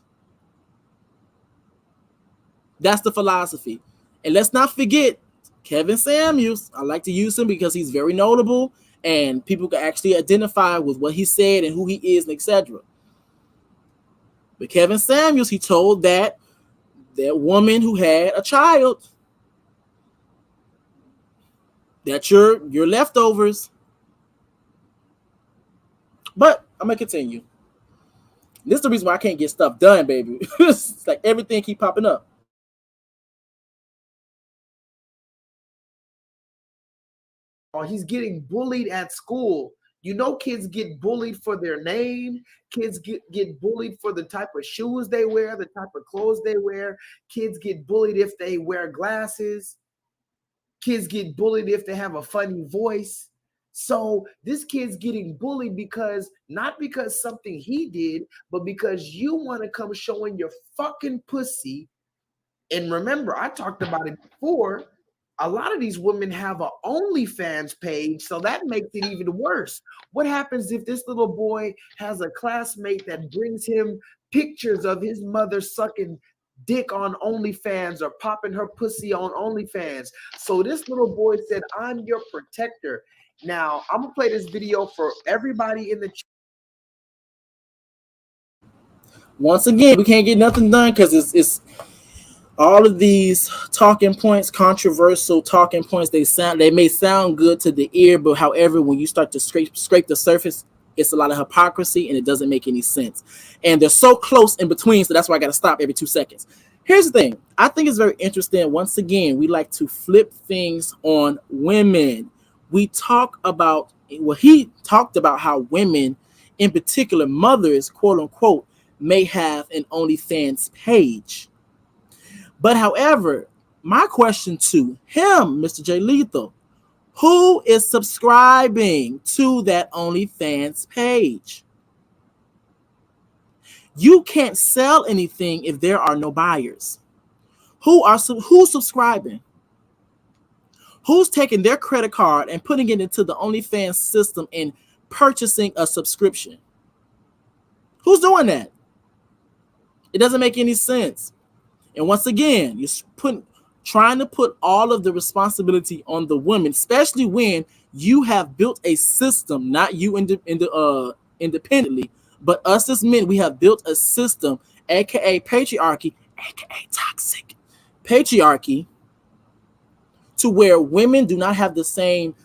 That's the philosophy. And let's not forget Kevin Samuels. I like to use him because he's very notable and people can actually identify with what he said and who he is, and etc. But Kevin Samuels, he told that woman who had a child that you're leftovers. But I'm gonna continue. This is the reason why I can't get stuff done, baby. It's like everything keep popping up. He's getting bullied at school. You know, kids get bullied for their name. Kids get bullied for the type of shoes they wear, the type of clothes they wear. Kids get bullied if they wear glasses. Kids get bullied if they have a funny voice. So this kid's getting bullied because, not because something he did, but because you want to come showing your fucking pussy. And remember, I talked about it before. A lot of these women have an OnlyFans page, so that makes it even worse. What happens if this little boy has a classmate that brings him pictures of his mother sucking dick on OnlyFans or popping her pussy on OnlyFans? So this little boy said, "I'm your protector." Now, I'm going to play this video for everybody in the chat. Once again, we can't get nothing done because it's all of these talking points, controversial talking points. They may sound good to the ear, but however, when you start to scrape the surface, it's a lot of hypocrisy and it doesn't make any sense. And they're so close in between, so that's why I got to stop every 2 seconds. Here's the thing. I think it's very interesting. Once again, we like to flip things on women. We talk about, well, he talked about how women, in particular mothers, quote unquote, may have an OnlyFans page. But however, my question to him, Mr. J-Leethal, who is subscribing to that OnlyFans page? You can't sell anything if there are no buyers. Who's subscribing? Who's taking their credit card and putting it into the OnlyFans system and purchasing a subscription? Who's doing that? It doesn't make any sense. And once again, you're trying to put all of the responsibility on the women, especially when you have built a system, not you independently, but us as men, we have built a system, aka patriarchy, aka toxic patriarchy, to where women do not have the same.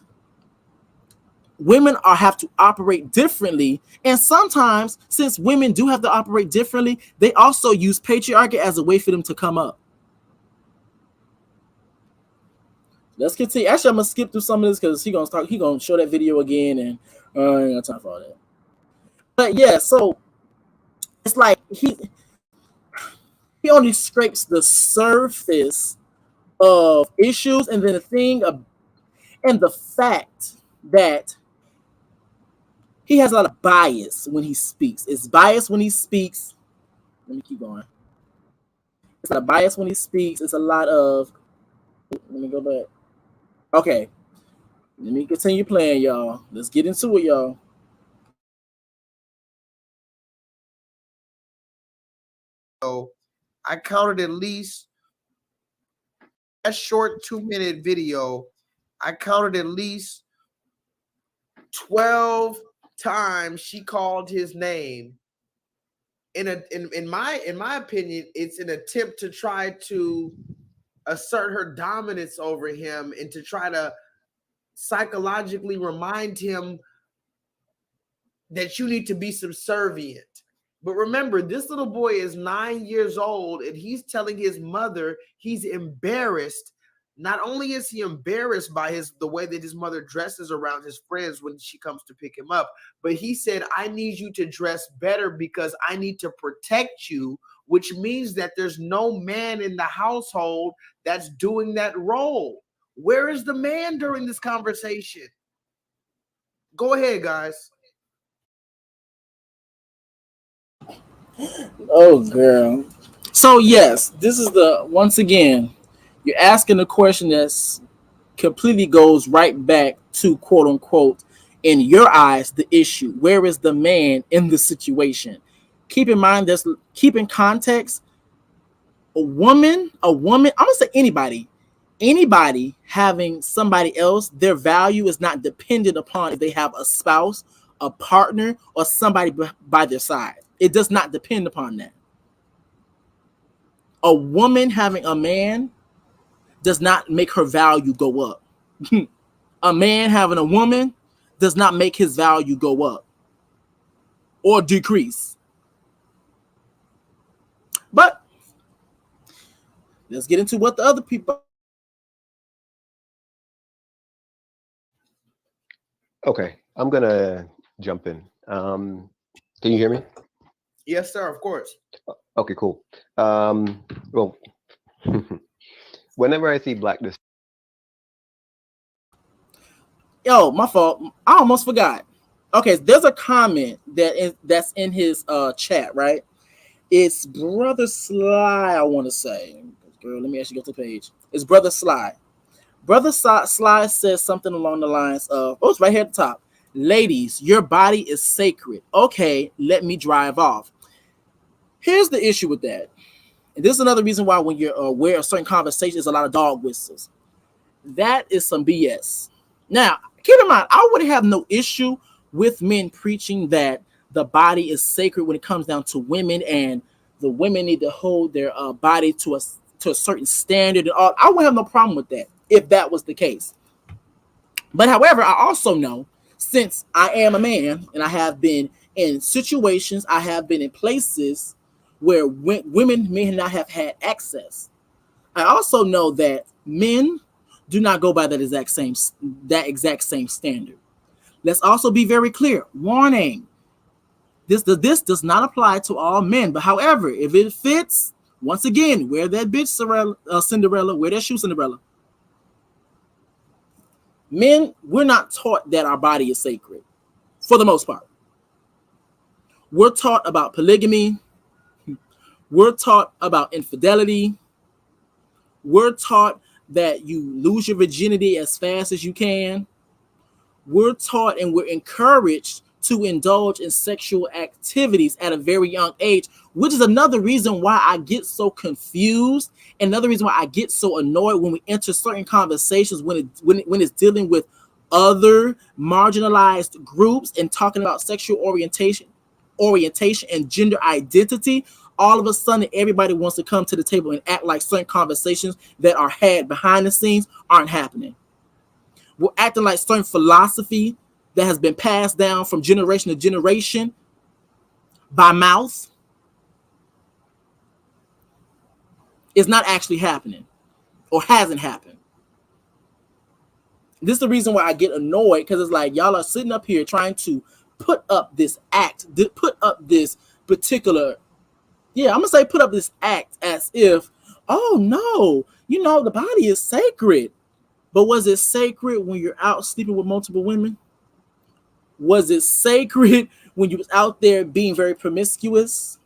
Women have to operate differently. And sometimes, since women do have to operate differently, they also use patriarchy as a way for them to come up. Let's continue. Actually, I'm going to skip through some of this because he's going to show that video again, and I ain't got time for all that. But yeah, so it's like he only scrapes the surface of issues, and then the fact that he has a lot of bias when he speaks. It's bias when he speaks. Let me keep going. It's a lot of bias when he speaks. It's a lot of. Let me go back. Okay. Let me continue playing, y'all. Let's get into it, y'all. So I counted at least a short 2-minute video. I counted at least 12 times she called his name. In my opinion, it's an attempt to try to assert her dominance over him and to try to psychologically remind him that you need to be subservient. But remember, this little boy is 9 years old and he's telling his mother he's embarrassed Not only is he embarrassed by the way that his mother dresses around his friends when she comes to pick him up, but he said, I need you to dress better because I need to protect you, which means that there's no man in the household that's doing that role. Where is the man during this conversation? Go ahead, guys. Oh, girl. So yes, this is once again, you're asking a question that's completely goes right back to quote unquote, in your eyes, the issue. Where is the man in the situation? Keep in mind, keep in context, a woman, I'm gonna say anybody having somebody else, their value is not dependent upon if they have a spouse, a partner, or somebody by their side. It does not depend upon that. A woman having a man does not make her value go up. A man having a woman does not make his value go up or decrease. But let's get into what the other people. Okay, I'm gonna jump in. Can you hear me? Yes, sir, of course. Okay, cool. Well, whenever I see blackness, Yo, my fault. I almost forgot. Okay, there's a comment that's in his chat, right? It's Brother Sly, I want to say. Girl, let me actually go to the page. It's Brother Sly. Brother Sly says something along the lines of, oh, it's right here at the top. Ladies, your body is sacred. Okay, let me drive off. Here's the issue with that. And this is another reason why when you're aware of certain conversations, there's a lot of dog whistles. That is some BS. Now, keep in mind, I would have no issue with men preaching that the body is sacred when it comes down to women, and the women need to hold their body to a certain standard and all. I would have no problem with that if that was the case. But however, I also know, since I am a man and I have been in situations, I have been in places where women may not have had access. I also know that men do not go by that exact same standard. Let's also be very clear. Warning. This does not apply to all men. But however, if it fits, once again, wear that bitch Cinderella, wear that shoe Cinderella. Men, we're not taught that our body is sacred, for the most part. We're taught about polygamy. We're taught about infidelity. We're taught that you lose your virginity as fast as you can. We're taught and we're encouraged to indulge in sexual activities at a very young age, which is another reason why I get so confused, another reason why I get so annoyed when we enter certain conversations when it's dealing with other marginalized groups and talking about sexual orientation and gender identity. All of a sudden, everybody wants to come to the table and act like certain conversations that are had behind the scenes aren't happening. We're acting like certain philosophy that has been passed down from generation to generation by mouth is not actually happening or hasn't happened. This is the reason why I get annoyed, because it's like y'all are sitting up here trying to put up this act, put up this particular, I'm gonna say put up this act as if, oh no, the body is sacred. But was it sacred when you're out sleeping with multiple women? Was it sacred when you was out there being very promiscuous?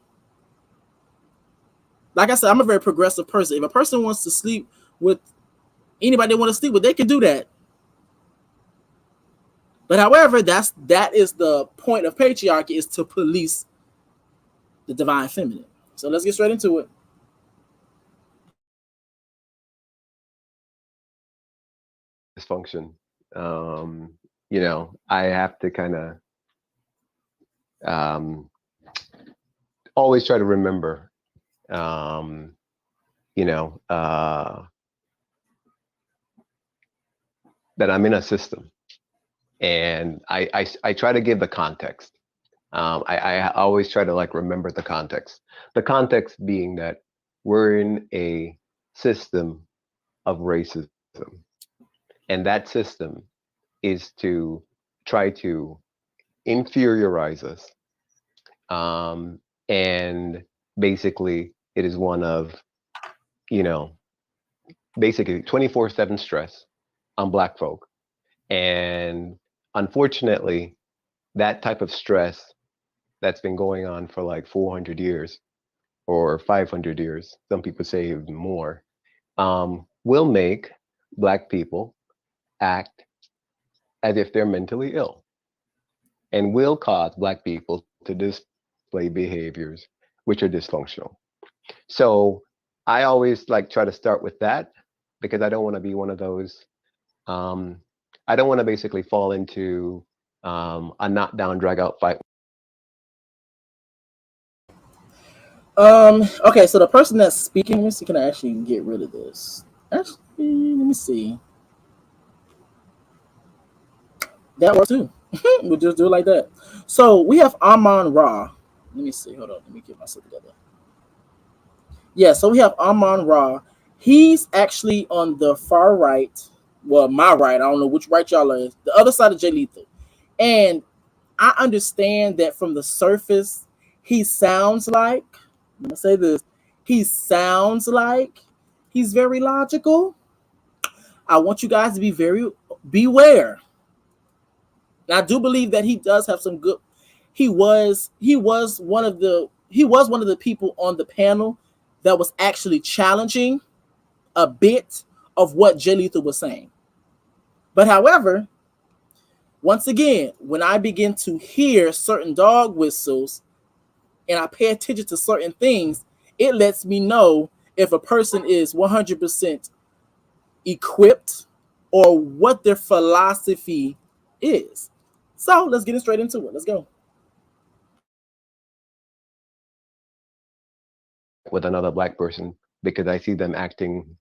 Like I said, I'm a very progressive person. If a person wants to sleep with anybody they want to sleep with, they can do that. But however, that is the point of patriarchy, is to police the divine feminine. So let's get straight into it. dysfunction. I have to kind of always try to remember, that I'm in a system, and I try to give the context. I always try to remember the context. The context being that we're in a system of racism. And that system is to try to inferiorize us. And basically, it is one of, basically 24/7 stress on Black folk. And unfortunately, that type of stress that's been going on for like 400 years or 500 years, some people say even more, will make Black people act as if they're mentally ill, and will cause Black people to display behaviors which are dysfunctional. So I always like try to start with that, because I don't want to be one of those. I don't want to basically fall into a knockdown, drag out fight. Okay, so the person that's speaking, let me see, can I actually get rid of this? Actually, let me see. That works too. We'll just do it like that. So we have Amon Ra. Let me see. Hold on. Let me get myself together. Yeah, so we have Amon Ra. He's actually on the far right. Well, my right. I don't know which right y'all are. The other side of J-Leethal. And I understand that from the surface, he sounds like, I'm going to say this, he sounds like he's very logical. I want you guys to be beware. And I do believe that he does have some good. He was one of the people on the panel that was actually challenging a bit of what J-Leethal was saying. But however, once again, when I begin to hear certain dog whistles and I pay attention to certain things, it lets me know if a person is 100% equipped or what their philosophy is. So let's get straight into it. Let's go. With another Black person, because I see them acting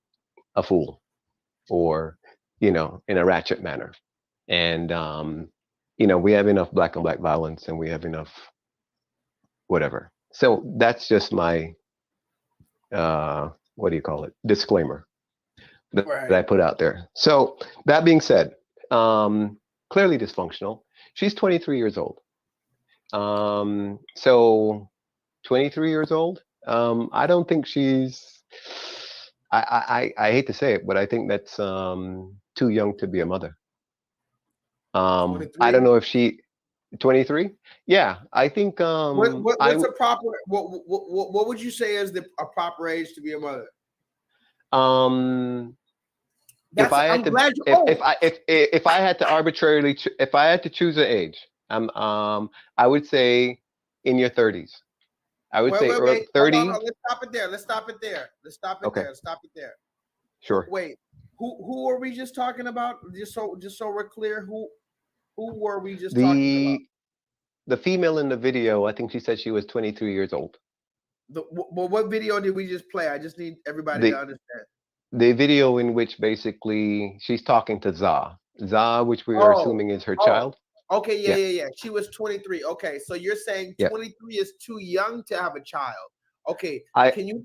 a fool, or in a ratchet manner. And we have enough Black on Black violence, and we have enough whatever. So that's just my disclaimer that I put out there. So that being said, clearly dysfunctional. She's 23 years old. So 23 years old. I don't think she's. I hate to say it, but I think that's too young to be a mother. I don't know if she 23. Yeah, I think. What's a proper? What would you say is a proper age to be a mother? If I had to arbitrarily, if I had to choose an age, I would say in your 30s. I would say 30. Hold on. Let's stop it there. Let's stop it there. Sure. Wait, who are we just talking about? Just so we're clear, who were we just talking about? The female in the video, I think she said she was 23 years old. Well, what video did we just play? I just need everybody to understand. The video in which basically she's talking to Za, which we are assuming is her child. Okay, yeah. She was 23. Okay, so you're saying 23 is too young to have a child. Okay, can you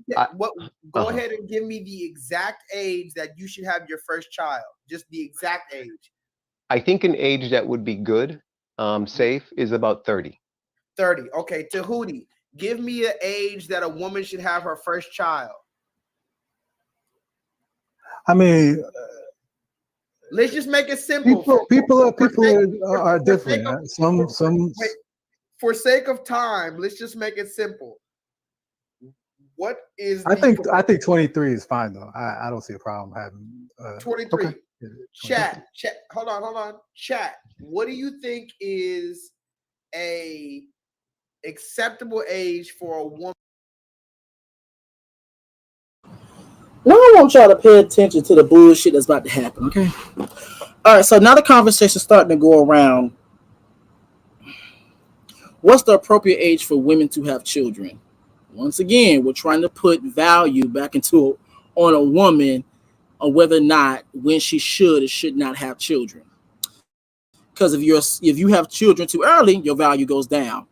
go ahead and give me the exact age that you should have your first child? Just the exact age. I think an age that would be good, safe, is about 30. 30. Okay, Tahuti, give me an age that a woman should have her first child. I mean, let's just make it simple. People are different. For sake of time, let's just make it simple. What is? I think 23 is fine though. I don't see a problem having 23. Okay. Chat. Hold on. Chat. What do you think is a acceptable age for a woman? Now I want y'all to pay attention to the bullshit that's about to happen, okay? All right, so now the conversation's starting to go around. What's the appropriate age for women to have children? Once again, we're trying to put value back on a woman on whether or not when she should or should not have children. Because if you have children too early, your value goes down.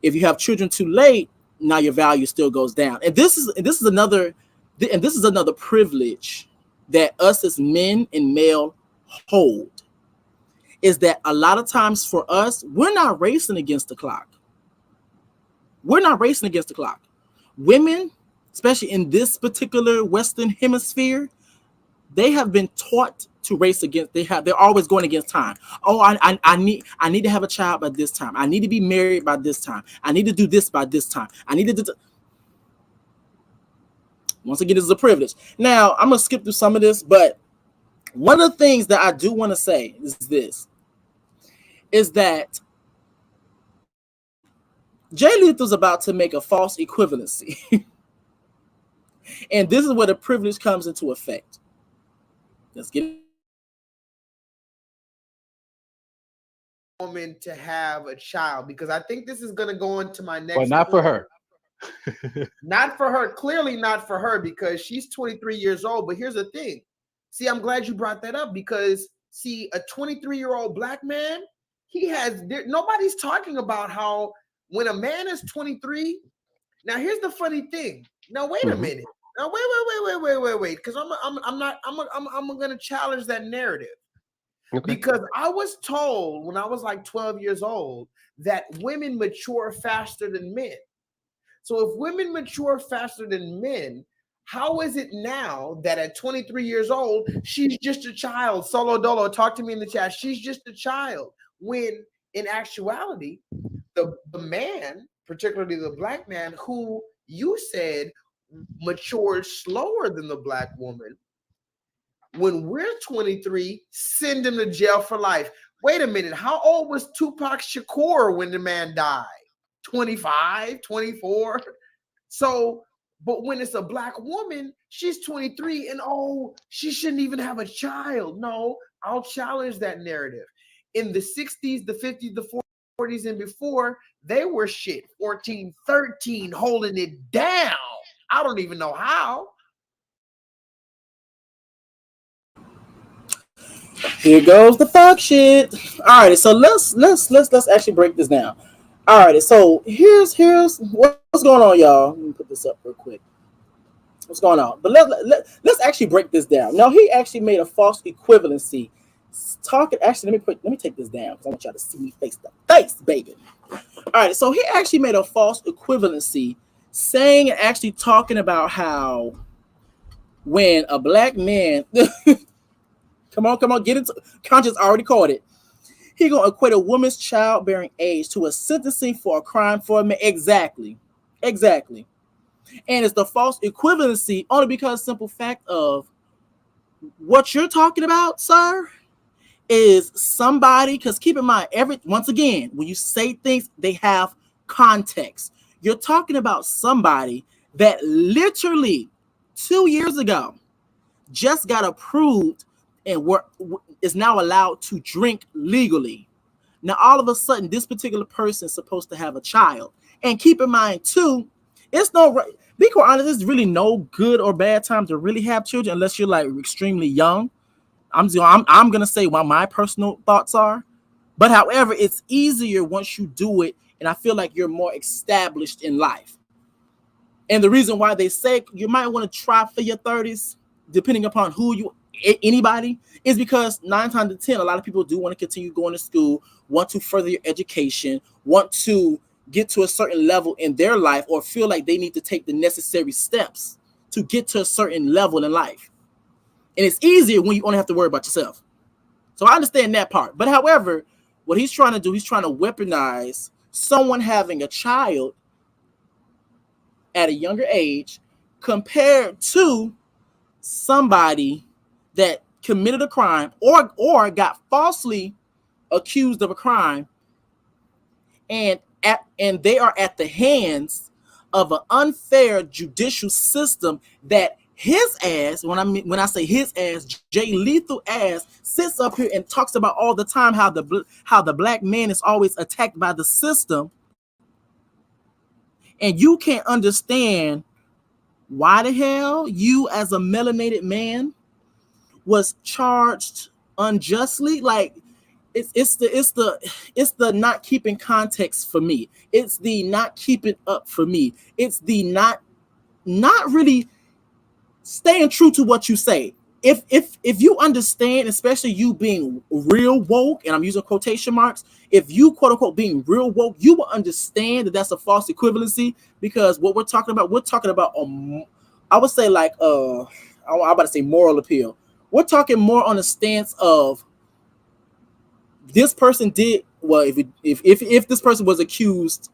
If you have children too late, now your value still goes down. And this is another privilege that us as men and male hold is that a lot of times for us, we're not racing against the clock. We're not racing against the clock. Women, especially in this particular Western hemisphere, they have been taught to race against. They're always going against time. Oh, I need to have a child by this time. I need to be married by this time. I need to do this by this time. I need to do. Once again, this is a privilege. Now I'm gonna skip through some of this, but one of the things that I do want to say is that J-Leethal's about to make a false equivalency. And this is where the privilege comes into effect. Let's get it. Woman to have a child, because I think this is going to go into my next. But not for her. Not for her. Clearly not for her, because she's 23 years old. But here's the thing. See, I'm glad you brought that up, because see, a 23-year-old black man, nobody's talking about how when a man is 23. Now, here's the funny thing. Now, wait a minute. Now, wait, because I'm gonna challenge that narrative. Okay. Because I was told when I was like 12 years old that women mature faster than men. So if women mature faster than men, how is it now that at 23 years old, she's just a child? Solo Dolo, talk to me in the chat. She's just a child. When in actuality, the man, particularly the black man, who you said matured slower than the black woman, when we're 23, send him to jail for life. Wait a minute. How old was Tupac Shakur when the man died? 25, 24? So, but when it's a black woman, she's 23 and she shouldn't even have a child. No, I'll challenge that narrative. In the 60s, the 50s, the 40s, and before, they were 14, 13, holding it down. I don't even know how. Here goes the fuck shit. All right, so let's actually break this down. All right, so here's what's going on, y'all. Let me put this up real quick. What's going on? But let's actually break this down. Now, he actually made a false equivalency. Actually, let me take this down because I want y'all to see me face to face, baby. All right, so he actually made a false equivalency, saying and actually talking about how when a black man, come on, get it. Conscious already caught it. He gonna equate a woman's childbearing age to a sentencing for a crime for a man. Exactly. And it's the false equivalency only because simple fact of what you're talking about, sir, is somebody, because keep in mind, once again, when you say things, they have context. You're talking about somebody that literally 2 years ago just got approved and is now allowed to drink legally. Now, all of a sudden, this particular person is supposed to have a child. And keep in mind, too, be quite honest, there's really no good or bad time to really have children unless you're like extremely young. I'm going to say what my personal thoughts are. But however, it's easier once you do it, and I feel like you're more established in life. And the reason why they say you might want to try for your 30s, depending upon anybody, is because 9 times out of 10, a lot of people do want to continue going to school, want to further your education, want to get to a certain level in their life, or feel like they need to take the necessary steps to get to a certain level in life. And it's easier when you only have to worry about yourself. So I understand that part. But however, what he's trying to do, he's trying to weaponize someone having a child at a younger age compared to somebody that committed a crime or got falsely accused of a crime, and they are at the hands of an unfair judicial system that his ass, when I say his ass, J-Leethal ass, sits up here and talks about all the time how the black man is always attacked by the system, and you can't understand why the hell you as a melanated man was charged unjustly. Like it's the not keeping context for me. It's the not keeping up for me. It's the not really staying true to what you say. if you understand, especially you being real woke, and I'm using quotation marks, if you quote unquote being real woke, you will understand that that's a false equivalency, because what we're talking about I would say like I'm about to say moral appeal. We're talking more on the stance of this person did well. If this person was accused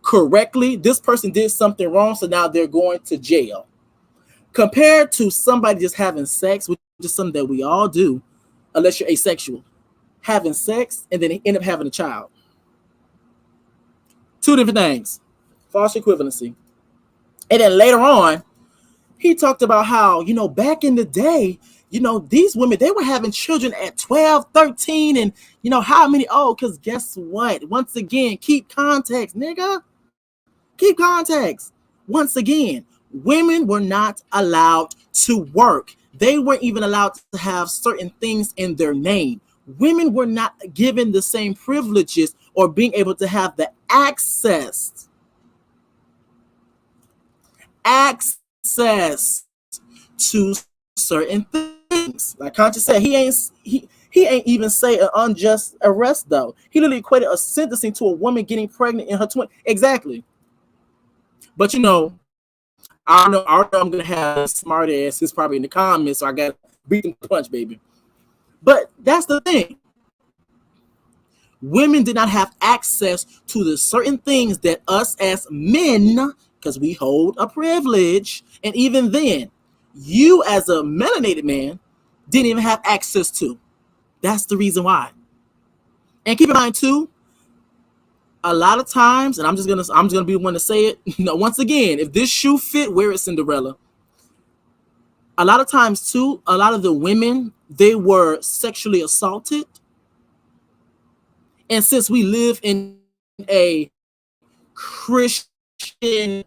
correctly, this person did something wrong, so now they're going to jail. Compared to somebody just having sex, which is something that we all do, unless you're asexual, having sex and then they end up having a child. Two different things, false equivalency. And then later on, he talked about how, back in the day, these women, they were having children at 12, 13, and how many? Oh, because guess what? Once again, keep context, nigga. Keep context. Once again, women were not allowed to work. They weren't even allowed to have certain things in their name. Women were not given the same privileges or being able to have the access to certain things. Like Conscious said, he ain't even say an unjust arrest though. He literally equated a sentencing to a woman getting pregnant in her 20s. Exactly. But I know I'm gonna have a smart ass who's probably in the comments, so I gotta beat them punch, baby. But that's the thing. Women did not have access to the certain things that us as men, because we hold a privilege, and even then, you as a melanated man didn't even have access to. That's the reason why. And keep in mind too, a lot of times, and I'm just gonna be the one to say it. Once again, if this shoe fit, wear it, Cinderella. A lot of times too, a lot of the women, they were sexually assaulted. And since we live in a Christian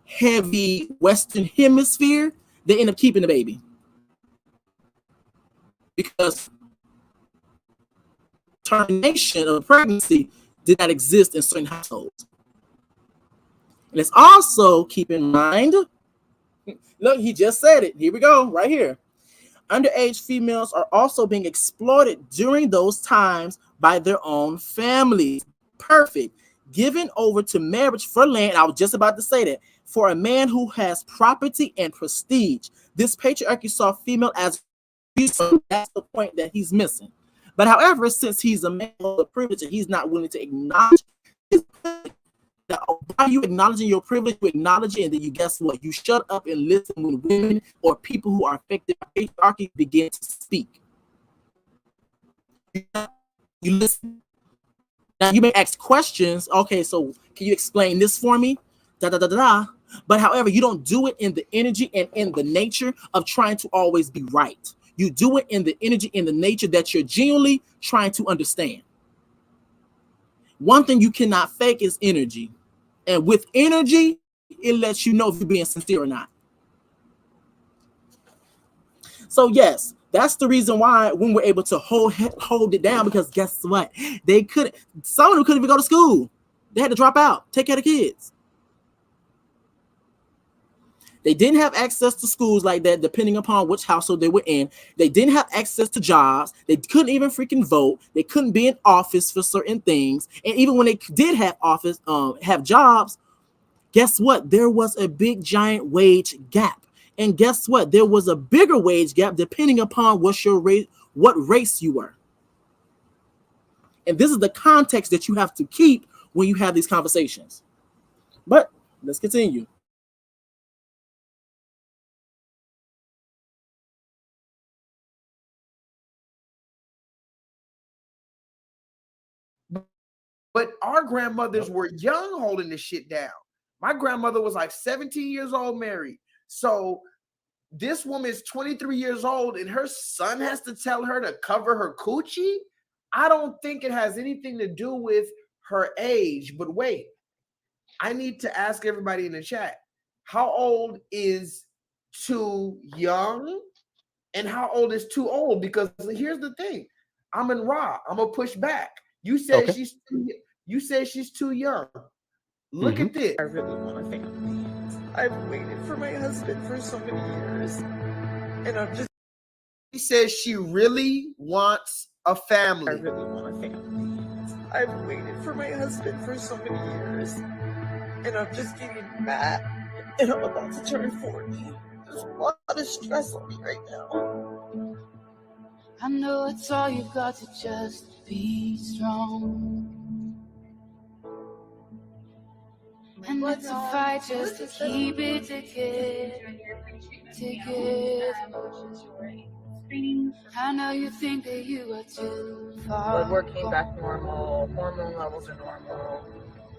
heavy Western hemisphere, they end up keeping the baby. Because termination of pregnancy did not exist in certain households. And let's also keep in mind, look, he just said it. Here we go, right here. Underage females are also being exploited during those times by their own families. Perfect. Given over to marriage for land. I was just about to say that. For a man who has property and prestige. This patriarchy saw female as resource. That's the point that he's missing. But however, since he's a man with a privilege and he's not willing to acknowledge his privilege, by you acknowledging your privilege, you acknowledge it, and then you guess what? You shut up and listen when women or people who are affected by patriarchy begin to speak. You listen. Now you may ask questions. Okay, so can you explain this for me? Da da da da da. But however, you don't do it in the energy and in the nature of trying to always be right. You do it in the energy and the nature that you're genuinely trying to understand. One thing you cannot fake is energy. And with energy, it lets you know if you're being sincere or not. So yes, that's the reason why when we're able to hold it down, because guess what? They couldn't, some of them couldn't even go to school. They had to drop out, take care of kids. They didn't have access to schools like that, depending upon which household they were in. They didn't have access to jobs. They couldn't even freaking vote. They couldn't be in office for certain things. And even when they did have office, have jobs, guess what? There was a big giant wage gap. And guess what? There was a bigger wage gap depending upon what race you were. And this is the context that you have to keep when you have these conversations. But let's continue. But our grandmothers were young holding this shit down. My grandmother was like 17 years old, married. So this woman is 23 years old and her son has to tell her to cover her coochie. I don't think it has anything to do with her age. But wait, I need to ask everybody in the chat, how old is too young and how old is too old? Because here's the thing. I'm in Ra. I'm going to push back. You said she's too young. Look at this. I really want a family. I've waited for my husband for so many years. And I'm just. She says she really wants a family. I really want a family. I've waited for my husband for so many years, and I'm just getting mad, and I'm about to turn 40. There's a lot of stress on me right now. I know it's all you've got to just be strong. And it's a fight just to keep it together. I know you think that you are too far. Blood work came back normal, hormone levels are normal.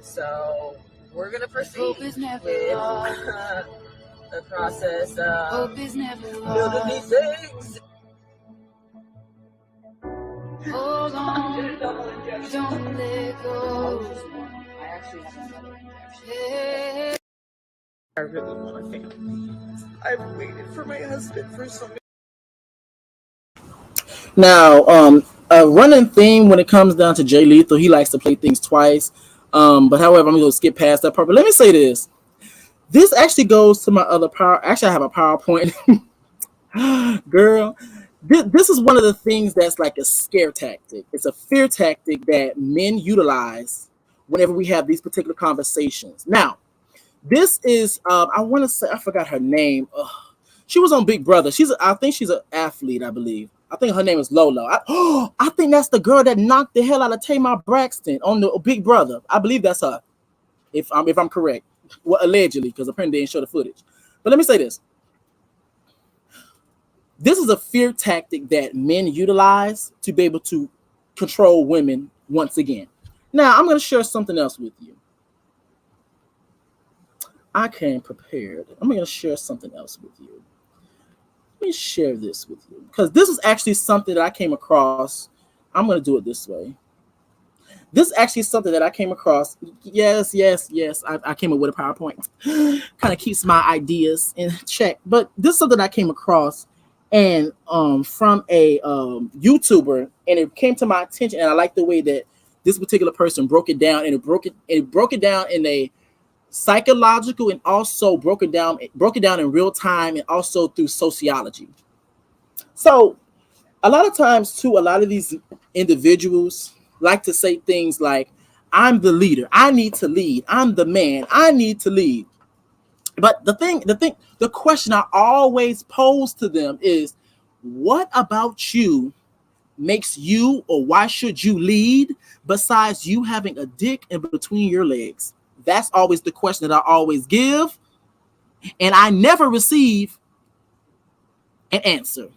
So we're gonna proceed with the process of building these things. Hold on, don't let go. I really want a family. I've waited for my husband for so many. Now, a running theme when it comes down to J-Leethal, he likes to play things twice. But however, I'm gonna skip past that part. But let me say this. This actually goes to my other power. Actually, I have a PowerPoint. Girl, this is one of the things that's like a scare tactic. It's a fear tactic that men utilize whenever we have these particular conversations. Now, this is, I want to say, I forgot her name. She was on Big Brother. I think she's an athlete, I believe. I think her name is Lolo. I think that's the girl that knocked the hell out of Tamar Braxton on the Big Brother. I believe that's her, if I'm correct. Well, allegedly, because apparently they didn't show the footage. But let me say this. This is a fear tactic that men utilize to be able to control women once again. Now, I'm going to share something else with you. I came prepared. I'm going to share something else with you. Let me share this with you, because this is actually something that I came across. I'm going to do it this way. This is actually something that I came across. Yes. I came up with a PowerPoint. Kind of keeps my ideas in check. But this is something I came across and from a YouTuber, and it came to my attention, and I like the way that this particular person broke it down, and it broke it down in a psychological, and also broke it down in real time, and also through sociology. So a lot of times too, a lot of these individuals like to say things like, I'm the leader, I need to lead, I'm the man, I need to lead. But the question I always pose to them is, what about you makes you, or why should you lead besides you having a dick in between your legs? That's always the question that I always give, and I never receive an answer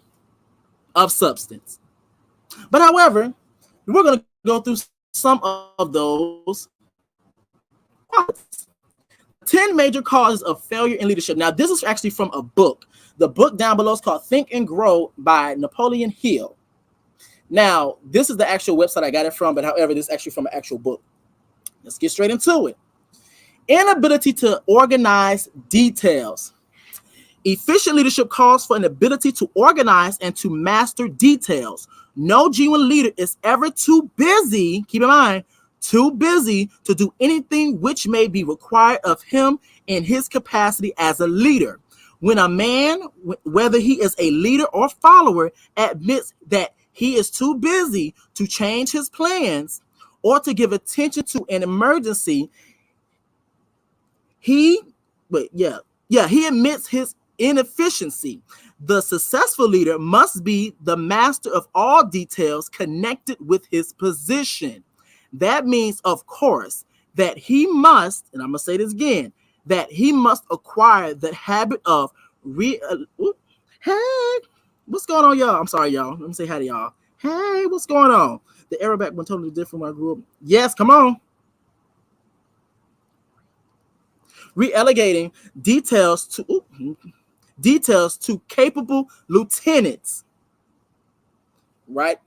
of substance. But however, we're going to go through some of those 10 major causes of failure in leadership. Now, this is actually from a book. The book down below is called Think and Grow by Napoleon Hill. Now, this is the actual website I got it from, but however, this is actually from an actual book. Let's get straight into it. Inability to organize details. Efficient leadership calls for an ability to organize and to master details. No genuine leader is ever too busy, keep in mind, too busy to do anything which may be required of him in his capacity as a leader. When a man, whether he is a leader or follower, admits that he is too busy to change his plans or to give attention to an emergency, he admits his inefficiency. The successful leader must be the master of all details connected with his position. That means, of course, that he must, and I'm going to say this again, that he must acquire the habit of hey, what's going on, y'all? I'm sorry, y'all. Let me say hi to y'all. Hey, what's going on? The era back when totally different when I grew up. Yes, come on. Relegating details to capable lieutenants, right?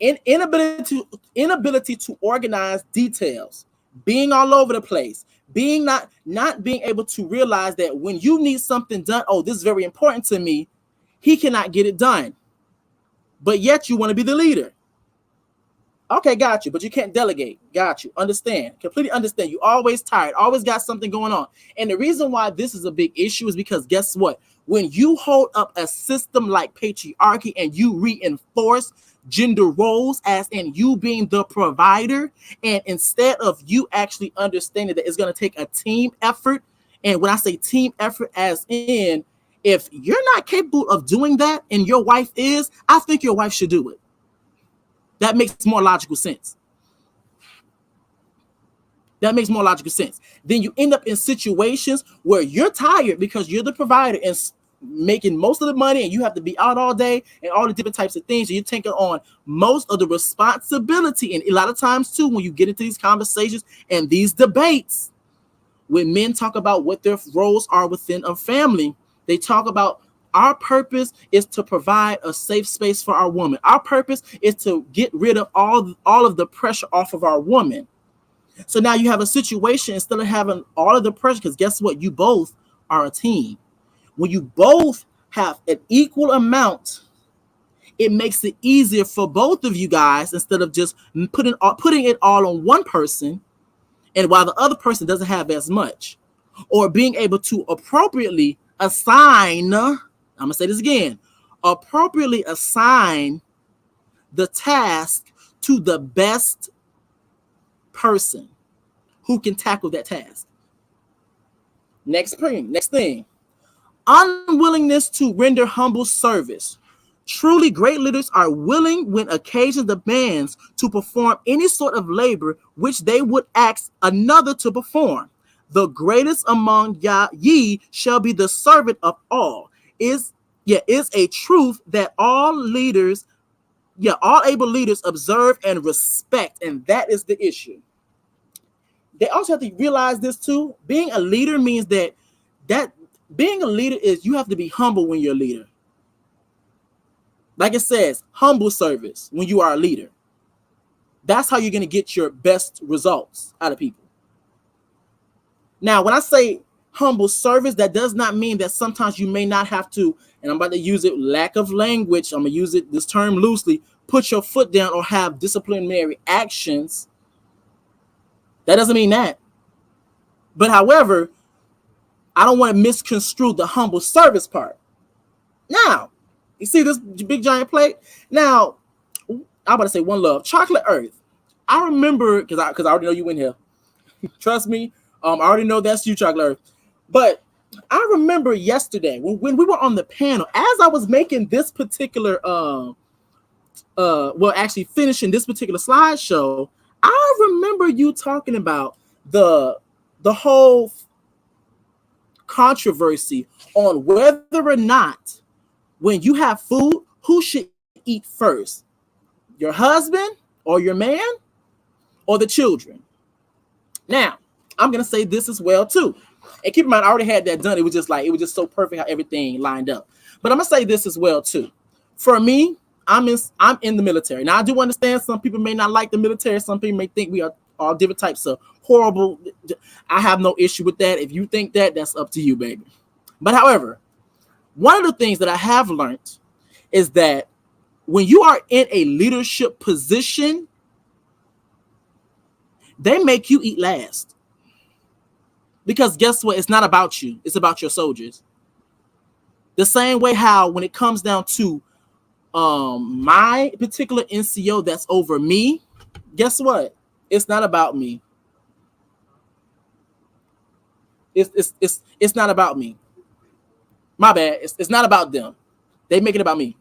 Inability to organize details, being all over the place, being not being able to realize that when you need something done, oh, this is very important to me, he cannot get it done, but yet you want to be the leader. Okay, got you, but you can't delegate. Got you. Understand. Completely understand. You always tired, always got something going on. And the reason why this is a big issue is because guess what? When you hold up a system like patriarchy and you reinforce gender roles as in you being the provider, and instead of you actually understanding that it's going to take a team effort, and when I say team effort as in if you're not capable of doing that and your wife is, I think your wife should do it. That makes more logical sense. That makes more logical sense. Then you end up in situations where you're tired because you're the provider and making most of the money and you have to be out all day and all the different types of things. And you're taking on most of the responsibility. And a lot of times too, when you get into these conversations and these debates, when men talk about what their roles are within a family, they talk about our purpose is to provide a safe space for our woman. Our purpose is to get rid of all of the pressure off of our woman. So now you have a situation instead of having all of the pressure, because guess what? You both are a team. When you both have an equal amount, it makes it easier for both of you guys instead of just putting it all on one person, and while the other person doesn't have as much, or being able to appropriately assign. I'm going to say this again, appropriately assign the task to the best person who can tackle that task. Next thing, unwillingness to render humble service. Truly great leaders are willing when occasion demands to perform any sort of labor which they would ask another to perform. The greatest among ye shall be the servant of all. Is a truth that all able leaders observe and respect, and that is the issue. They also have to realize this too. Being a leader means that being a leader is you have to be humble when you're a leader. Like it says, humble service when you are a leader. That's how you're going to get your best results out of people. Now, when I say humble service, that does not mean that sometimes you may not have to, and I'm about to use it, lack of language, I'm going to use this term loosely, put your foot down or have disciplinary actions. That doesn't mean that. But however, I don't want to misconstrue the humble service part. Now, you see this big giant plate? Now, I'm about to say one love, Chocolate Earth. I remember, because I already know you in here. Trust me, I already know that's you, Chocolate Earth. But I remember yesterday when we were on the panel, as I was making this particular, actually finishing this particular slideshow, I remember you talking about the whole controversy on whether or not when you have food, who should eat first? Your husband or your man or the children? Now, I'm going to say this as well too. And keep in mind, I already had that done. It was just so perfect how everything lined up. But I'm going to say this as well too. For me, I'm in the military. Now, I do understand some people may not like the military. Some people may think we are all different types of horrible. I have no issue with that. If you think that, that's up to you, baby. But however, one of the things that I have learned is that when you are in a leadership position, they make you eat last. Because guess what? It's not about you. It's about your soldiers. The same way how when it comes down to my particular NCO that's over me, guess what? It's not about me. It's not about me. My bad. It's not about them. They make it about me.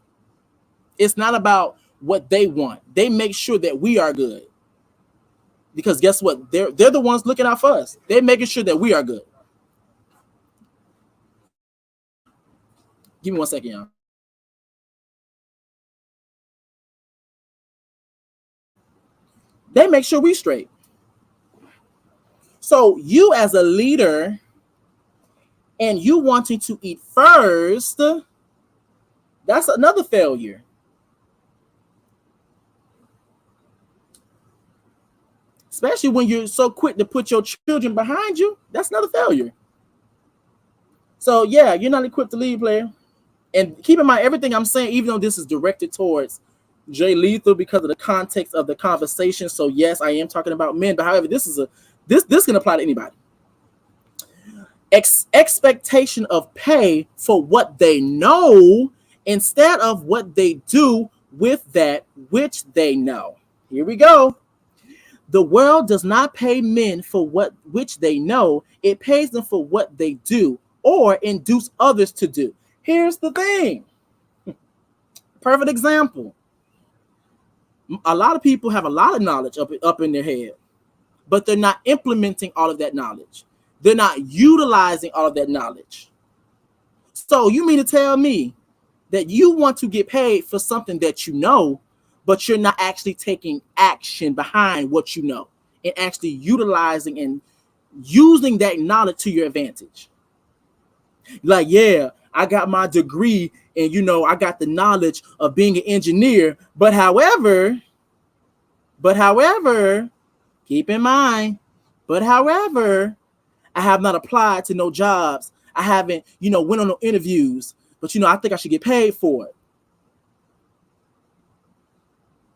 It's not about what they want. They make sure that we are good. Because guess what? They're the ones looking out for us. They're making sure that we are good. Give me 1 second, y'all. They make sure we straight. So you as a leader and you wanting to eat first, that's another failure. Especially when you're so quick to put your children behind you, that's another failure. So yeah, you're not equipped to lead, player. And keep in mind everything I'm saying, even though this is directed towards J-Leethal because of the context of the conversation. So yes, I am talking about men, but however, this can apply to anybody. Expectation of pay for what they know instead of what they do with that which they know. Here we go. The world does not pay men for what which they know. It pays them for what they do or induce others to do. Here's the thing. Perfect example. A lot of people have a lot of knowledge up in their head, but they're not implementing all of that knowledge. They're not utilizing all of that knowledge. So you mean to tell me that you want to get paid for something that you know, but you're not actually taking action behind what you know and actually utilizing and using that knowledge to your advantage? Like, yeah, I got my degree and, you know, I got the knowledge of being an engineer. But however, keep in mind, I have not applied to no jobs. I haven't, you know, went on no interviews, but, you know, I think I should get paid for it.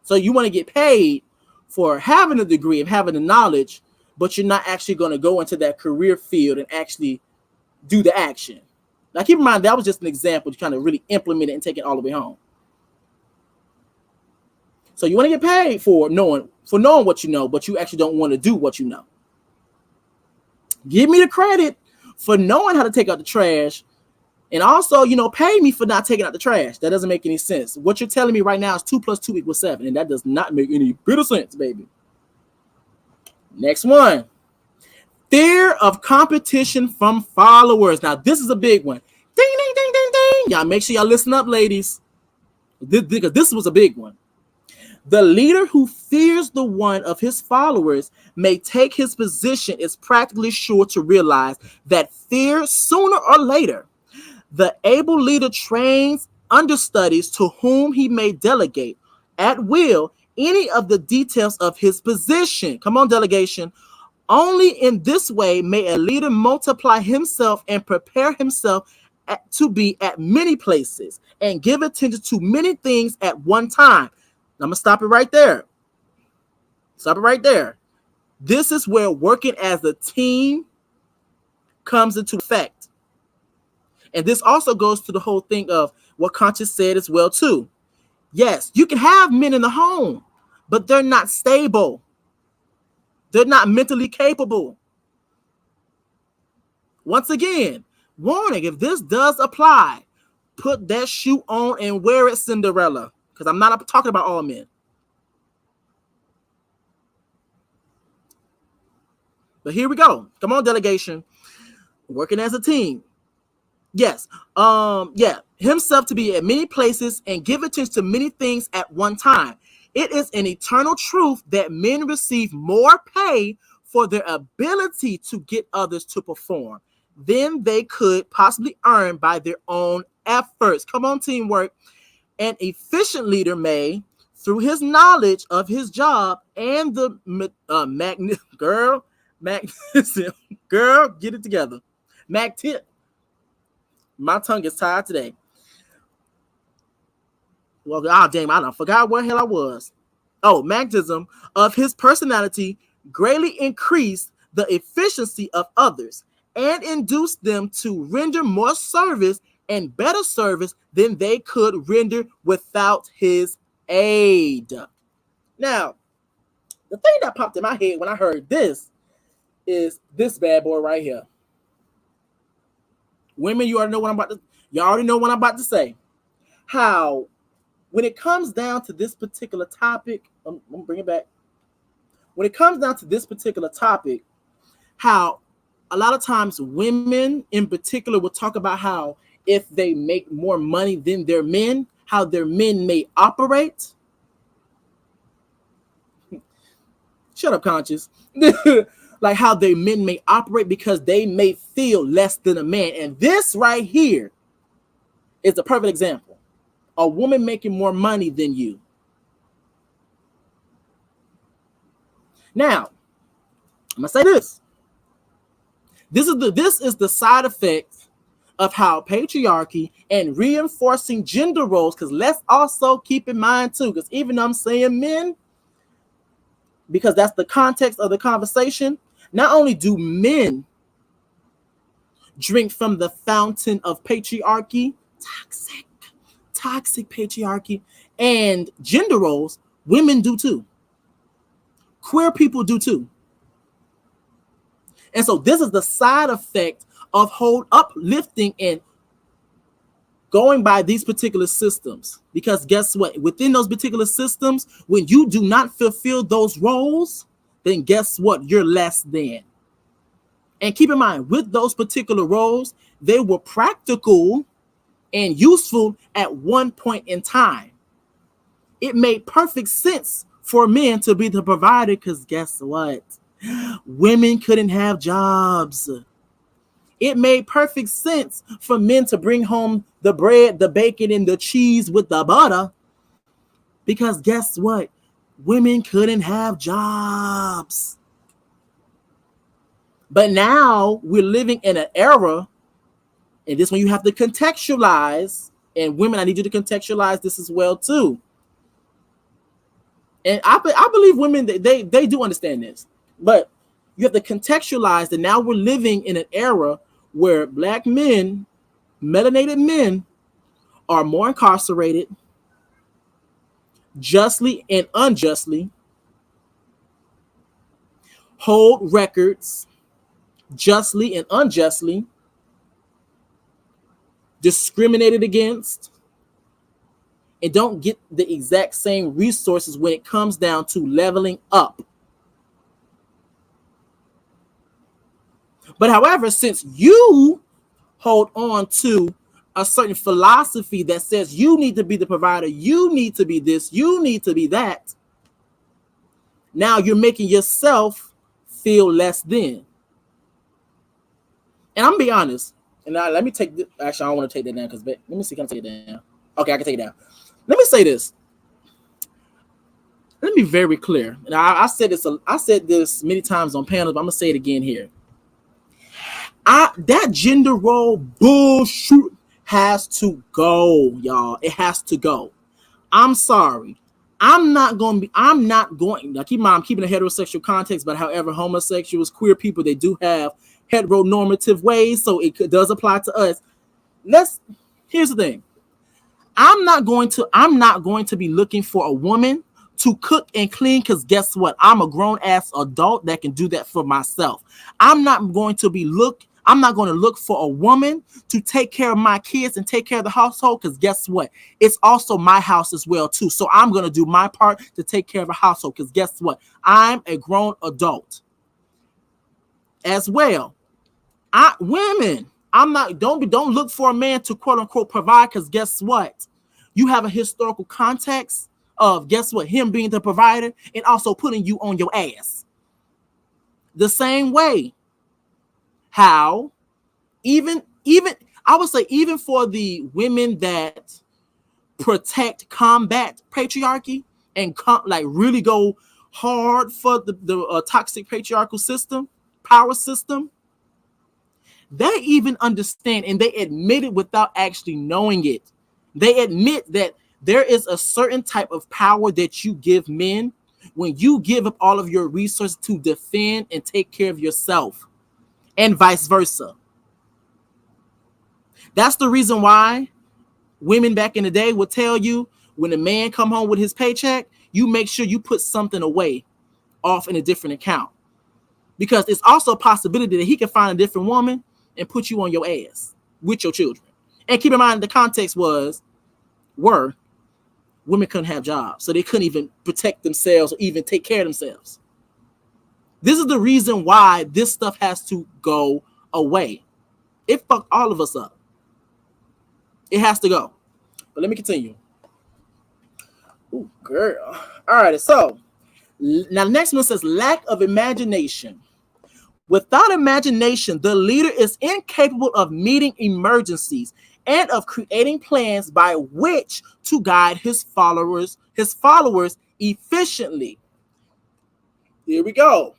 So you want to get paid for having a degree and having the knowledge, but you're not actually going to go into that career field and actually do the action. Now, keep in mind, that was just an example to kind of really implement it and take it all the way home. So you want to get paid for knowing what you know, but you actually don't want to do what you know. Give me the credit for knowing how to take out the trash, and also, you know, pay me for not taking out the trash. That doesn't make any sense. What you're telling me right now is 2 + 2 = 7, and that does not make any bit of sense, baby. Next one. Fear of competition from followers. Now, this is a big one. Ding, ding, ding, ding, ding. Y'all make sure y'all listen up, ladies. Because this was a big one. The leader who fears the one of his followers may take his position is practically sure to realize that fear sooner or later. The able leader trains understudies to whom he may delegate at will any of the details of his position. Come on, delegation. Only in this way may a leader multiply himself and prepare himself to be at many places and give attention to many things at one time. I'm going to stop it right there. Stop it right there. This is where working as a team comes into effect. And this also goes to the whole thing of what Conscious said as well, too. Yes, you can have men in the home, but they're not stable. They're not mentally capable. Once again, warning, if this does apply, put that shoe on and wear it, Cinderella. Because I'm not talking about all men. But here we go. Come on, delegation. Working as a team. Yes. Himself to be at many places and give attention to many things at one time. It is an eternal truth that men receive more pay for their ability to get others to perform than they could possibly earn by their own efforts. Come on, teamwork. An efficient leader may, through his knowledge of his job and the girl, get it together. My tongue is tired today. Well, damn, I forgot where the hell I was. Oh, magnetism of his personality greatly increased the efficiency of others and induced them to render more service and better service than they could render without his aid. Now, the thing that popped in my head when I heard this is this bad boy right here. Women, you already know what I'm about to say. How, when it comes down to this particular topic, I'm gonna bring it back. When it comes down to this particular topic, how a lot of times women in particular will talk about how if they make more money than their men, how their men may operate. Shut up, Conscious. Like how their men may operate because they may feel less than a man. And this right here is a perfect example. A woman making more money than you. Now, I'm gonna say this. This is the side effect of how patriarchy and reinforcing gender roles, because let's also keep in mind too, because even though I'm saying men, because that's the context of the conversation, not only do men drink from the fountain of patriarchy, toxic patriarchy, and gender roles, women do too. Queer people do too. And so this is the side effect of uplifting and going by these particular systems. Because guess what? Within those particular systems, when you do not fulfill those roles, then guess what? You're less than. And keep in mind, with those particular roles, they were practical and useful at one point in time. It made perfect sense for men to be the provider, because guess what? Women couldn't have jobs. It made perfect sense for men to bring home the bread, the bacon, and the cheese with the butter, because guess what? Women couldn't have jobs. But now we're living in an era, and this one you have to contextualize, and women, I need you to contextualize this as well too. And I believe women, they do understand this, but you have to contextualize that now we're living in an era where Black men, melanated men, are more incarcerated, justly and unjustly, hold records, justly and unjustly, discriminated against, and don't get the exact same resources when it comes down to leveling up. But however, since you hold on to a certain philosophy that says you need to be the provider, you need to be this, you need to be that, now you're making yourself feel less than. And I'm gonna be honest, and now let me take this. Actually, I don't want to take that down, because let me see, can I take it down? Okay, I can take it down. Let me say this. Let me be very clear. And I said this many times on panels, but I'm gonna say it again here. That gender role bullshit has to go, y'all. It has to go. I'm sorry. Now keep in mind, I'm keeping a heterosexual context, but however, homosexuals, queer people, they do have heteronormative ways, so it does apply to us. Here's the thing. I'm not going to be looking for a woman to cook and clean, because guess what? I'm a grown-ass adult that can do that for myself. I'm not going to look for a woman to take care of my kids and take care of the household, because guess what? It's also my house as well too. So I'm going to do my part to take care of the household, because guess what? I'm a grown adult as well. Don't look for a man to quote unquote provide, because guess what? You have a historical context of, guess what, him being the provider and also putting you on your ass. The same way how even I would say, even for the women that combat patriarchy and really go hard for the toxic patriarchal system, power system, they even understand, and they admit it without actually knowing it. They admit that there is a certain type of power that you give men when you give up all of your resources to defend and take care of yourself, and vice versa. That's the reason why women back in the day would tell you, when a man come home with his paycheck, you make sure you put something away off in a different account, because it's also a possibility that he can find a different woman and put you on your ass with your children. And keep in mind, the context were women couldn't have jobs, so they couldn't even protect themselves or even take care of themselves. This is the reason why this stuff has to go away. It fucked all of us up. It has to go. But let me continue. Ooh, girl. All right, so now the next one says lack of imagination. Without imagination, the leader is incapable of meeting emergencies and of creating plans by which to guide his followers efficiently. Here we go.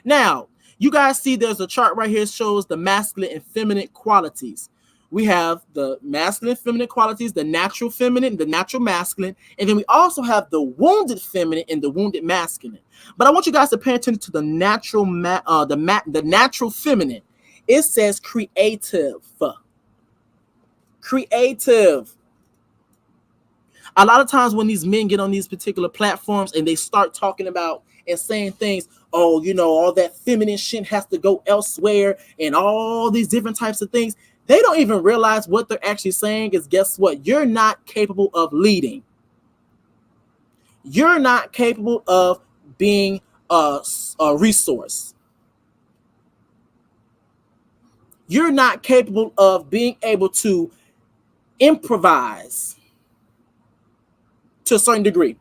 Now, you guys see there's a chart right here that shows the masculine and feminine qualities. we have the masculine, feminine qualities, the natural feminine, the natural masculine, and then we also have the wounded feminine and the wounded masculine. But I want you guys to pay attention to the natural, the natural feminine. It says creative. Creative. A lot of times when these men get on these particular platforms and they start talking about and saying things, oh, you know, all that feminine shit has to go elsewhere and all these different types of things, they don't even realize what they're actually saying is, guess what? You're not capable of leading. You're not capable of being a resource. You're not capable of being able to improvise to a certain degree.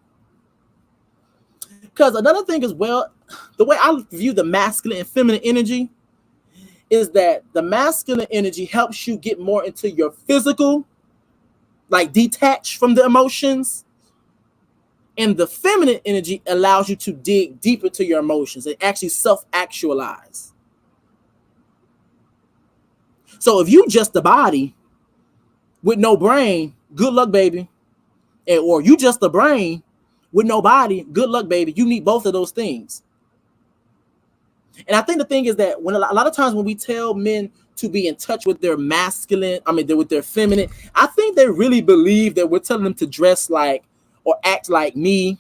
Because another thing as well, the way I view the masculine and feminine energy is that the masculine energy helps you get more into your physical, like detach from the emotions. And the feminine energy allows you to dig deeper to your emotions and actually self-actualize. So if you just a body with no brain, good luck, baby. Or you just a brain with no body, good luck, baby. You need both of those things. And I think the thing is that when a lot of times when we tell men to be in touch with their masculine, with their feminine, I think they really believe that we're telling them to dress like or act like me,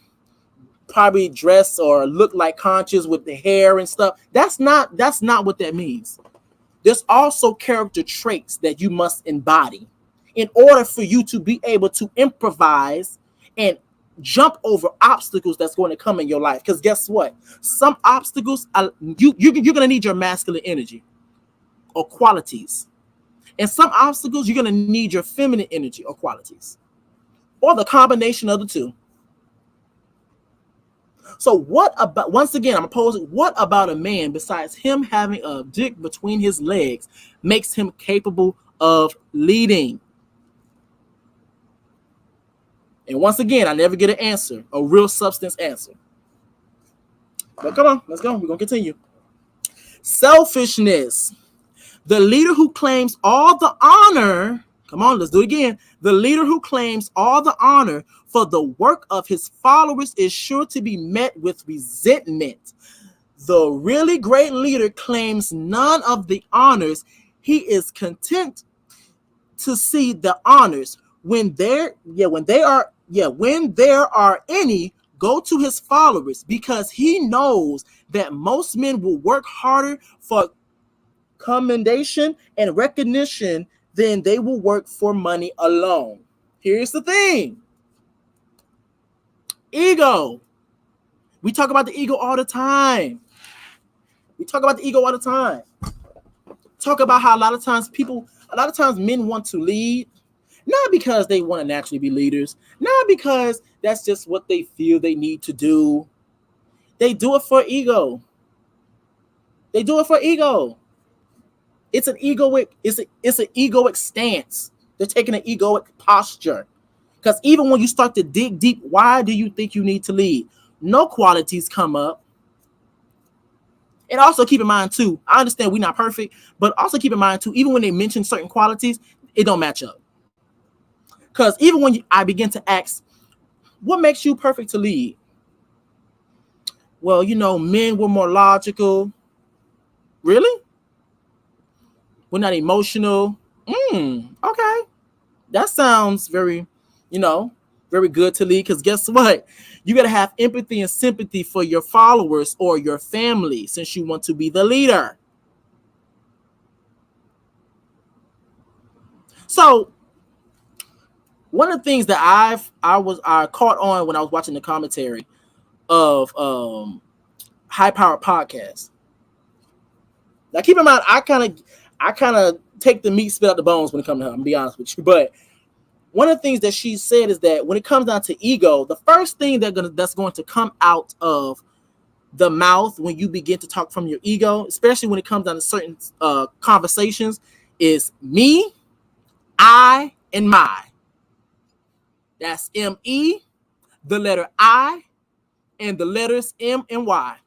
probably dress or look like Conscious with the hair and stuff. That's not what that means. There's also character traits that you must embody in order for you to be able to improvise and jump over obstacles that's going to come in your life. Because guess what? Some obstacles, you're going to need your masculine energy or qualities. And some obstacles, you're going to need your feminine energy or qualities. Or the combination of the two. So what about, once again, I'm posing, what about a man besides him having a dick between his legs makes him capable of leading? And once again, I never get an answer, a real substance answer. But come on, let's go. We're going to continue. Selfishness. The leader who claims all the honor, come on, let's do it again. The leader who claims all the honor for the work of his followers is sure to be met with resentment. The really great leader claims none of the honors. He is content to see the honors when there are any, go to his followers, because he knows that most men will work harder for commendation and recognition than they will work for money alone. Here's the thing. Ego. We talk about the ego all the time. Talk about how a lot of times men want to lead, not because they want to naturally be leaders, not because that's just what they feel they need to do. They do it for ego. It's an egoic stance. They're taking an egoic posture. Because even when you start to dig deep, why do you think you need to lead? No qualities come up. And also keep in mind too, I understand we're not perfect, but also keep in mind too, even when they mention certain qualities, it don't match up. Because even when I begin to ask, what makes you perfect to lead? Well, men were more logical. Really? We're not emotional. Okay. That sounds very, very good to lead. Because guess what? You got to have empathy and sympathy for your followers or your family since you want to be the leader. So one of the things that I caught on when I was watching the commentary of High Power Podcast. Now keep in mind, I kind of take the meat, spit out the bones when it comes to her. I'm gonna be honest with you. But one of the things that she said is that when it comes down to ego, the first thing that's going to come out of the mouth when you begin to talk from your ego, especially when it comes down to certain conversations, is me, I, and my. That's M-E, the letter I, and the letters M and Y.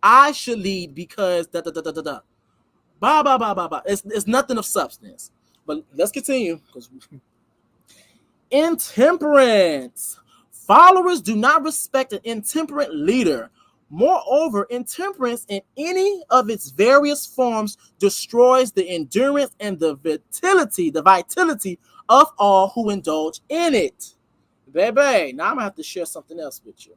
I should lead because da da da da da da. Blah, blah, blah, blah, blah. It's nothing of substance. But let's continue. Intemperance. Followers do not respect an intemperate leader. Moreover, intemperance in any of its various forms destroys the endurance and the vitality of all who indulge in it. Baby, now I'm gonna have to share something else with you.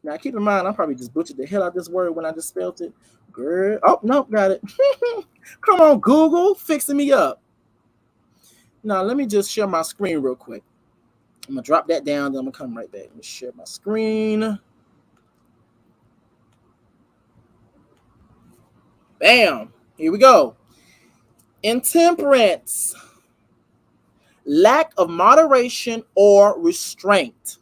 Now keep in mind, I probably just butchered the hell out of this word when I just spelled it. Girl. Oh, nope, got it. Come on, Google, fixing me up. Now let me just share my screen real quick. I'm gonna drop that down, then I'm gonna come right back. Let me share my screen. Bam. Here we go. Intemperance. Lack of moderation or restraint.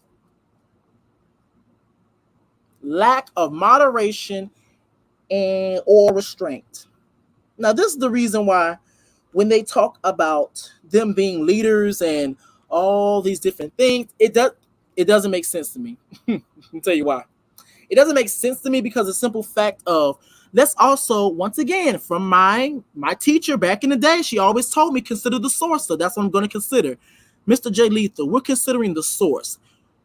Lack of moderation or restraint. Now, this is the reason why when they talk about them being leaders and all these different things, it doesn't make sense to me. I'll tell you why. It doesn't make sense to me because the simple fact of, let's also, once again, from my teacher back in the day, she always told me, consider the source. So that's what I'm going to consider. Mr. J-Leethal, we're considering the source.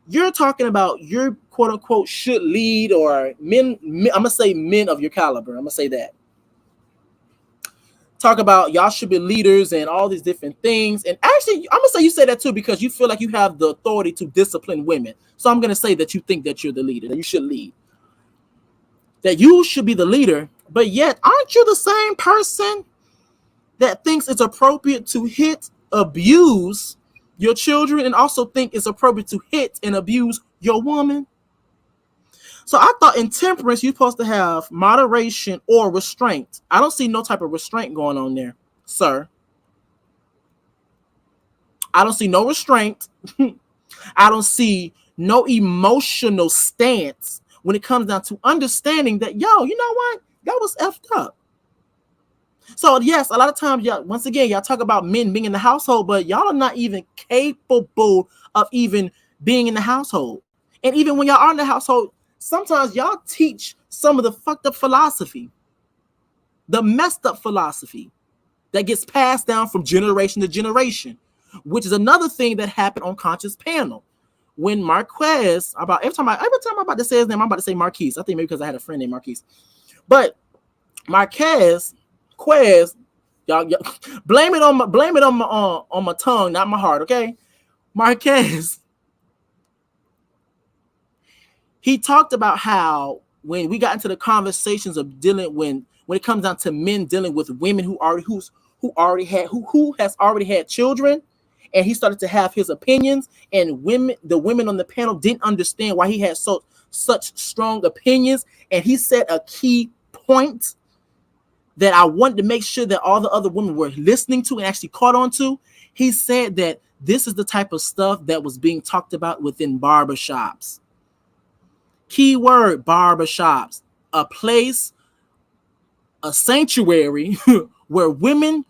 You're talking about your quote unquote should lead, or men, I'm going to say men of your caliber. I'm going to say that. Talk about y'all should be leaders and all these different things. And actually, I'm going to say you say that too because you feel like you have the authority to discipline women. So I'm going to say that you think that you're the leader, that you should lead. That you should be the leader, but yet aren't you the same person that thinks it's appropriate to hit, abuse your children, and also think it's appropriate to hit and abuse your woman? So I thought intemperance, you're supposed to have moderation or restraint. I don't see no type of restraint going on there, sir. I don't see no restraint. I don't see no emotional stance when it comes down to understanding that, yo, you know what? Y'all was effed up. So yes, a lot of times, y'all, once again, y'all talk about men being in the household, but y'all are not even capable of even being in the household. And even when y'all are in the household, sometimes y'all teach some of the fucked up philosophy, the messed up philosophy that gets passed down from generation to generation, which is another thing that happened on Conscious panel. When Marquez, every time I'm about to say his name, I'm about to say Marquise. I think maybe because I had a friend named Marquise. But Quez, y'all blame it on my tongue, not my heart, okay? Marquez, he talked about how when we got into the conversations of dealing when it comes down to men dealing with women who has already had children, and he started to have his opinions, and the women on the panel didn't understand why he had such strong opinions. And he said a key point that I wanted to make sure that all the other women were listening to and actually caught on to. He said that this is the type of stuff that was being talked about within barbershops. Keyword barbershops, a place, a sanctuary where women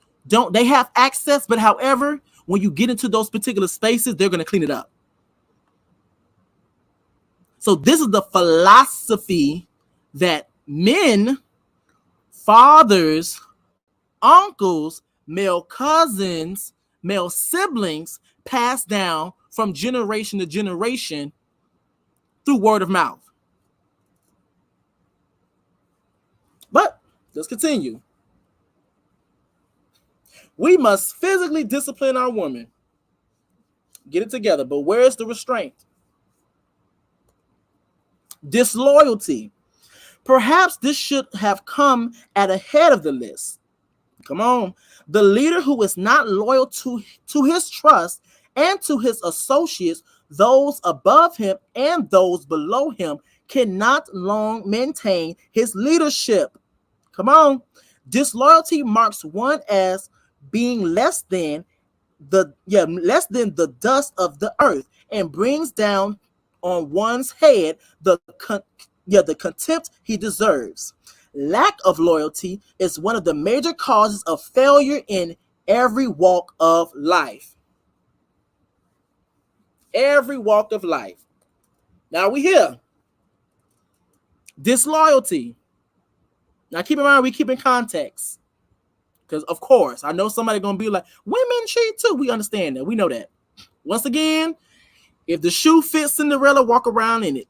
they have access, but however, when you get into those particular spaces, they're going to clean it up. So this is the philosophy that men, fathers, uncles, male cousins, male siblings pass down from generation to generation through word of mouth. But let's continue. We must physically discipline our women. Get it together. But where's the restraint? Disloyalty. Perhaps this should have come at a head of the list. Come on. The leader who is not loyal to his trust and to his associates, those above him and those below him, cannot long maintain his leadership. Come on. Disloyalty marks one as being less than the dust of the earth, and brings down on one's head the contempt he deserves. Lack of loyalty is one of the major causes of failure in every walk of life. Every walk of life. Now we hear disloyalty. Now keep in mind, we keep in context. Because of course, I know somebody gonna be like, women cheat too. We understand that. We know that. Once again, if the shoe fits Cinderella, walk around in it.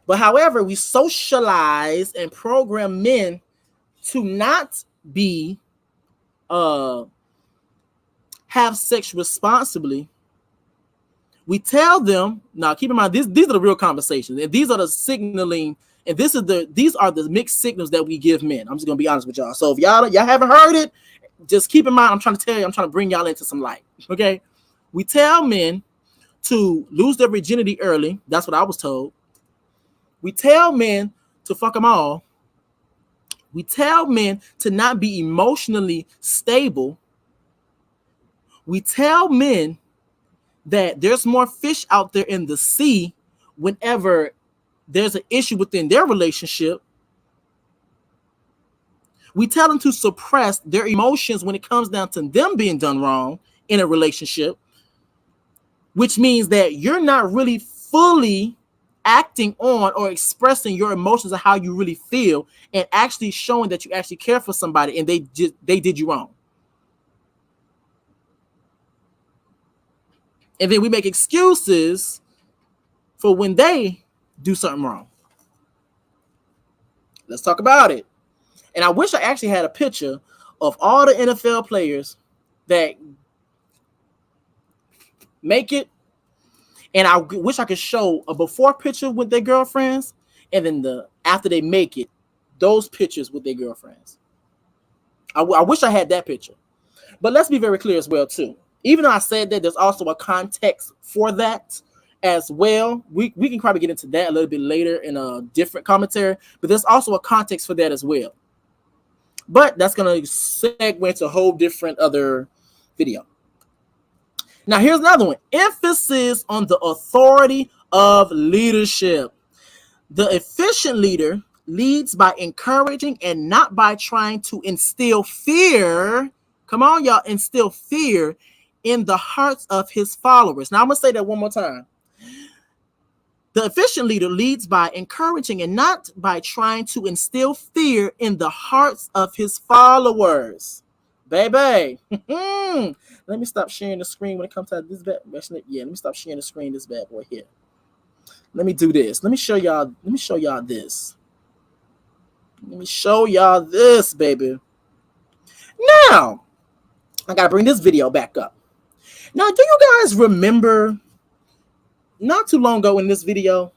But however, we socialize and program men to not be have sex responsibly. We tell them, now keep in mind, these are the real conversations, and these are the signaling, and these are the mixed signals that we give men. I'm just gonna be honest with y'all. So if y'all haven't heard it, just keep in mind, I'm trying to tell you, I'm trying to bring y'all into some light. Okay. We tell men to lose their virginity early. That's what I was told. We tell men to fuck them all. We tell men to not be emotionally stable. We tell men that there's more fish out there in the sea whenever there's an issue within their relationship. We tell them to suppress their emotions when it comes down to them being done wrong in a relationship, which means that you're not really fully acting on or expressing your emotions of how you really feel and actually showing that you actually care for somebody, and they did you wrong. And then we make excuses for when they do something wrong. Let's talk about it. And I wish I actually had a picture of all the NFL players that make it. And I wish I could show a before picture with their girlfriends, and then the after they make it, those pictures with their girlfriends. I wish I had that picture. But let's be very clear as well, too. Even though I said that, there's also a context for that as well. We can probably get into that a little bit later in a different commentary, but there's also a context for that as well. But that's going to segue into a whole different other video. Now, here's another one. Emphasis on the authority of leadership. The efficient leader leads by encouraging and not by trying to instill fear. Come on, y'all, instill fear in the hearts of his followers. Now, I'm going to say that one more time. The efficient leader leads by encouraging and not by trying to instill fear in the hearts of his followers. Baby. Let me stop sharing the screen when it comes to this bad. Yeah, let me stop sharing the screen, this bad boy here. Let me do this. Let me show y'all this. Let me show y'all this, baby. Now, I gotta bring this video back up. Now, do you guys remember not too long ago in this video,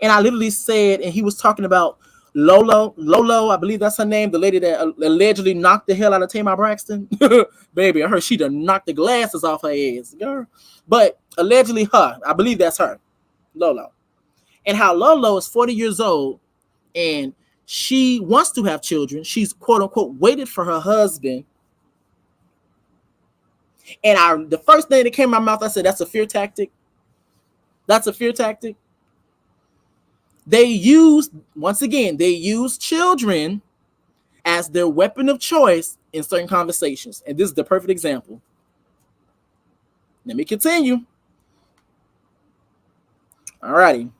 and I literally said, and he was talking about Lolo, I believe that's her name, the lady that allegedly knocked the hell out of Tamar Braxton. Baby, I heard she done knocked the glasses off her ass, girl. But allegedly her, I believe that's her, Lolo. And how Lolo is 40 years old, and she wants to have children. She's quote unquote waited for her husband. And the first thing that came in my mouth, I said, that's a fear tactic. That's a fear tactic. They use children as their weapon of choice in certain conversations. And this is the perfect example. Let me continue. All righty.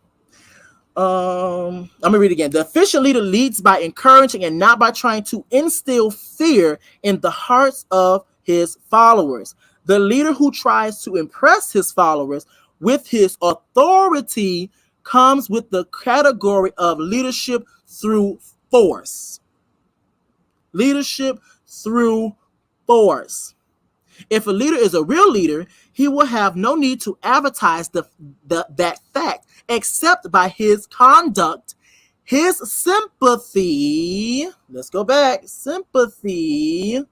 I'm gonna read it again. The efficient leader leads by encouraging and not by trying to instill fear in the hearts of his followers. The leader who tries to impress his followers with his authority comes with the category of leadership through force. Leadership through force. If a leader is a real leader, he will have no need to advertise that fact, except by his conduct, his sympathy. Let's go back. Sympathy.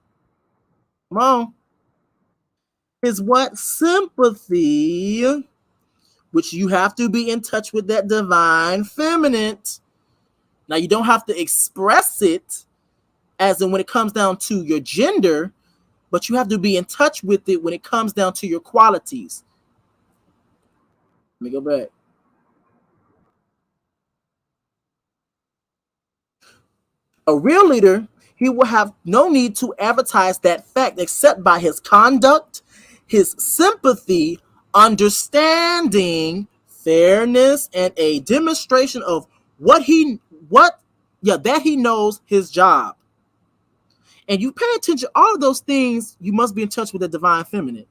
Come on. Is what? Sympathy, which you have to be in touch with that divine feminine. Now, you don't have to express it as in when it comes down to your gender, but you have to be in touch with it when it comes down to your qualities. Let me go back. A real leader, he will have no need to advertise that fact except by his conduct, his sympathy, understanding, fairness, and a demonstration of that he knows his job. And you pay attention, all of those things, you must be in touch with the divine feminine.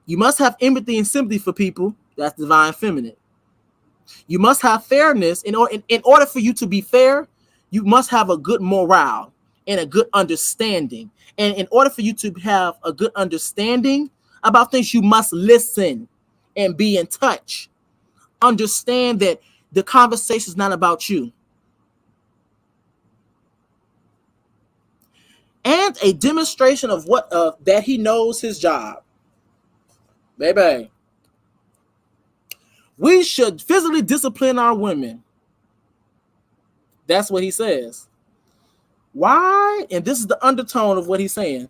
You must have empathy and sympathy for people. That's divine feminine. You must have fairness. In order for you to be fair, you must have a good morale and a good understanding. And in order for you to have a good understanding about things, you must listen and be in touch. Understand that the conversation is not about you. And a demonstration of that he knows his job. Baby, we should physically discipline our women. That's what he says. Why? And this is the undertone of what he's saying.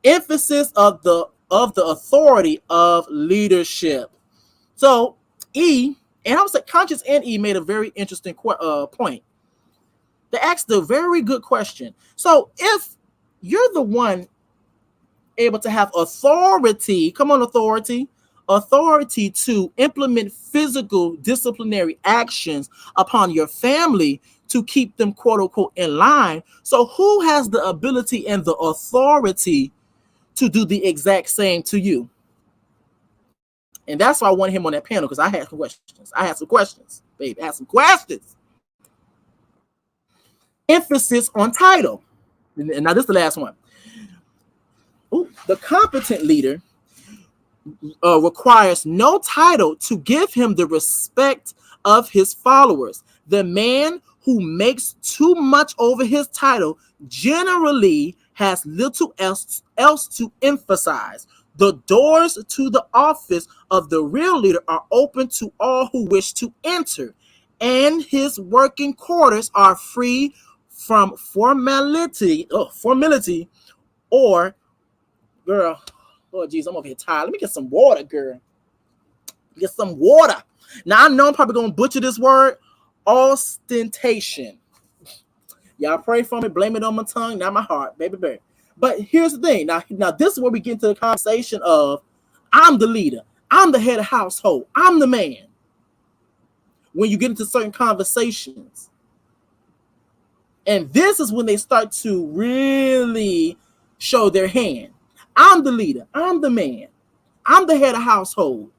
Emphasis of the authority of leadership. So E, and I would say Conscious and E made a very interesting point. They asked a very good question. So if you're the one able to have authority, come on, authority to implement physical disciplinary actions upon your family to keep them, quote unquote, in line. So who has the ability and the authority to do the exact same to you? And that's why I wanted him on that panel, because I had some questions. Babe, I had some questions. Emphasis on title. And now this is the last one. Ooh, the competent leader requires no title to give him the respect of his followers. The man who makes too much over his title generally has little else to emphasize. The doors to the office of the real leader are open to all who wish to enter, and his working quarters are free from formality or, girl, oh geez, I'm over here tired. Let me get some water, girl. Get some water. Now I know I'm probably gonna butcher this word, ostentation. Y'all pray for me, blame it on my tongue, not my heart, baby bear. But here's the thing. Now this is where we get into the conversation of I'm the leader, I'm the head of household, I'm the man. When you get into certain conversations. And this is when they start to really show their hand. I'm the leader, I'm the man, I'm the head of household.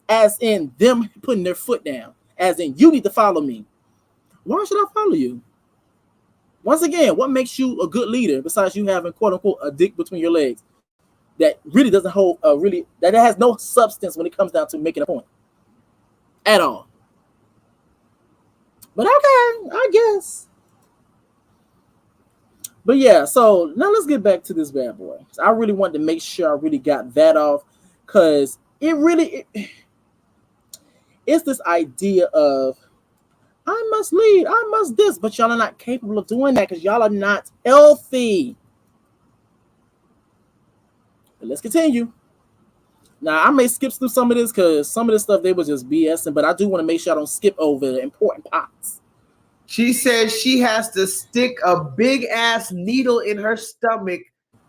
As in them putting their foot down. As in you need to follow me. Why should I follow you? Once again, what makes you a good leader besides you having, quote unquote, a dick between your legs that really doesn't hold that has no substance when it comes down to making a point at all? But okay, I guess. But yeah, so now let's get back to this bad boy. I really wanted to make sure I really got that off, because it's this idea of I must lead, I must this, but y'all are not capable of doing that because y'all are not healthy. But let's continue. Now, I may skip through some of this because some of this stuff they was just BSing, but I do want to make sure I don't skip over the important parts. She says she has to stick a big ass needle in her stomach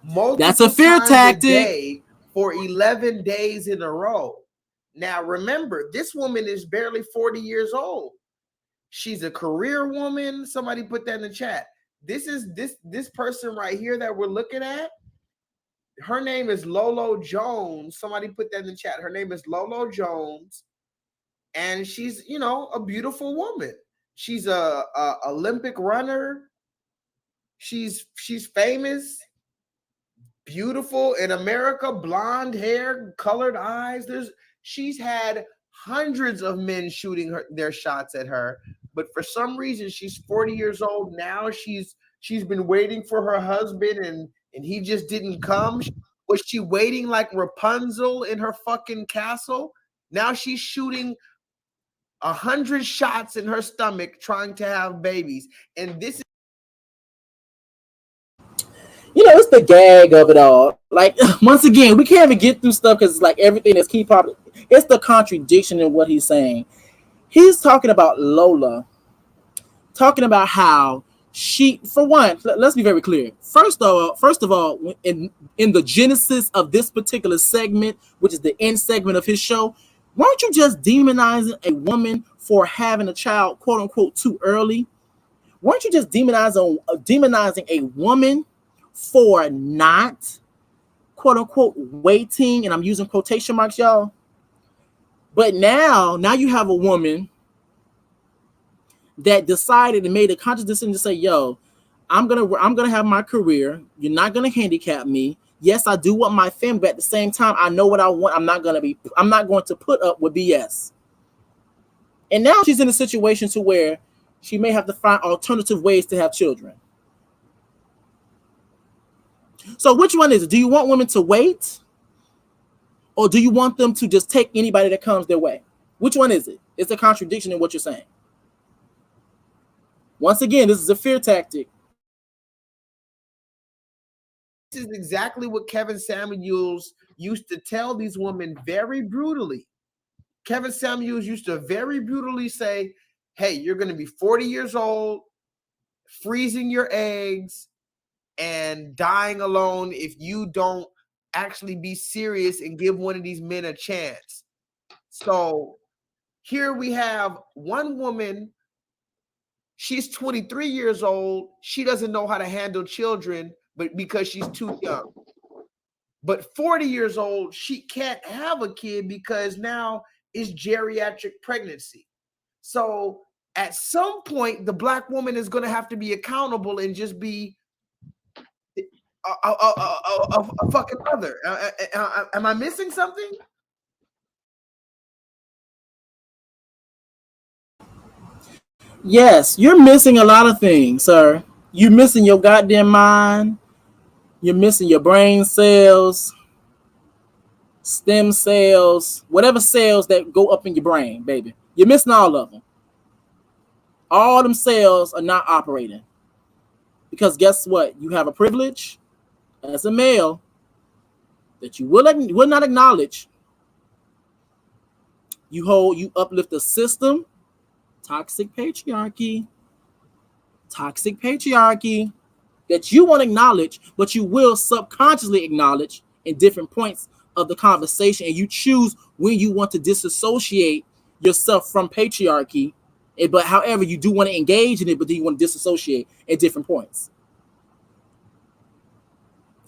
multiple That's a fear times tactic. a day for 11 days in a row. Now, remember, this woman is barely 40 years old. She's a career woman. Somebody put that in the chat. This person right here that we're looking at. Her name is Lolo Jones. Somebody put that in the chat. Her name is Lolo Jones, and she's, a beautiful woman. She's a Olympic runner. She's famous, beautiful in America, blonde hair, colored eyes. She's had hundreds of men shooting their shots at her, but for some reason she's 40 years old now. She's been waiting for her husband, and he just didn't come. Was she waiting like Rapunzel in her fucking castle? Now she's shooting 100 shots in her stomach trying to have babies. And this is, it's the gag of it all. Like, once again, we can't even get through stuff because it's like everything that's key pop. It's the contradiction in what he's saying. He's talking about Lola, talking about how she, for one, let's be very clear. First of all, in the genesis of this particular segment, which is the end segment of his show, weren't you just demonizing a woman for having a child, quote unquote, too early? Weren't you just demonizing a woman for not, quote unquote, waiting? And I'm using quotation marks, y'all. But now you have a woman that decided and made a conscious decision to say, yo, I'm gonna have my career. You're not gonna handicap me. Yes, I do want my family, but at the same time, I know what I want. I'm not going to put up with BS. And now she's in a situation to where she may have to find alternative ways to have children. So which one is it? Do you want women to wait? Or do you want them to just take anybody that comes their way? Which one is it? It's a contradiction in what you're saying. Once again, this is a fear tactic. This is exactly what Kevin Samuels used to tell these women very brutally. Kevin Samuels used to very brutally say, hey, you're going to be 40 years old, freezing your eggs, and dying alone if you don't actually be serious and give one of these men a chance. So here we have one woman. She's 23 years old. She doesn't know how to handle children, but because she's too young. But 40 years old, she can't have a kid because now it's geriatric pregnancy. So at some point, the Black woman is going to have to be accountable and just be a fucking mother. Am I missing something? Yes, you're missing a lot of things, sir. You're missing your goddamn mind. You're missing your brain cells, stem cells, whatever cells that go up in your brain, baby. You're missing all of them. All them cells are not operating. Because guess what? You have a privilege as a male that you will not acknowledge. You uplift the system, toxic patriarchy, that you won't acknowledge, but you will subconsciously acknowledge in different points of the conversation, and you choose when you want to disassociate yourself from patriarchy. But however, you do want to engage in it, but then you want to disassociate at different points.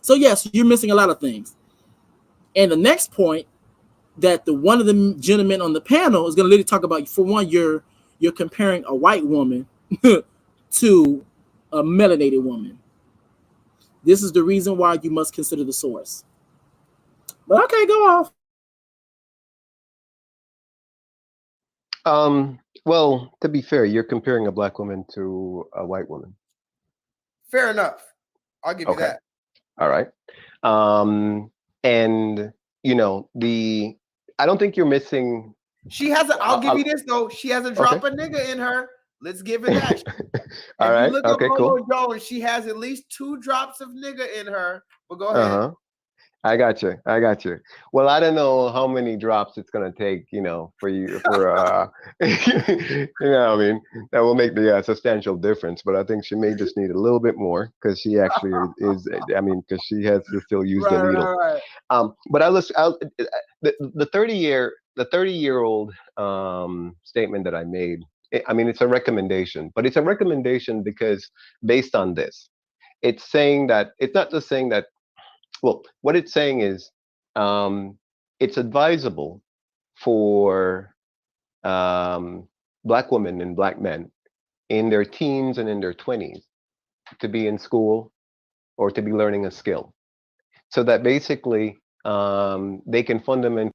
So yes, you're missing a lot of things. And the next point that one of the gentlemen on the panel is going to literally talk about, for one, you're comparing a white woman to a melanated woman. This is the reason why you must consider the source. But okay, go off. Well, to be fair, you're comparing a Black woman to a white woman. Fair enough. I'll give you that. All right. And you know, I don't think you're missing. She has I'll give you this though. She has a drop of nigga in her. Let's give her that. All right. Look up cool. Jones, she has at least 2 drops of nigga in her. But go ahead. I got you. Well, I don't know how many drops it's gonna take, you know, for you, you know what I mean? That will make the substantial difference. But I think she may just need a little bit more because she actually is. I mean, because she has to still use the needle. Right. But the 30-year-old statement that I made. I mean, it's a recommendation, but it's a recommendation because based on this, it's saying that it's not just saying that. Well, what it's saying is it's advisable for Black women and Black men in their teens and in their 20s to be in school or to be learning a skill so that basically they can fundamentally.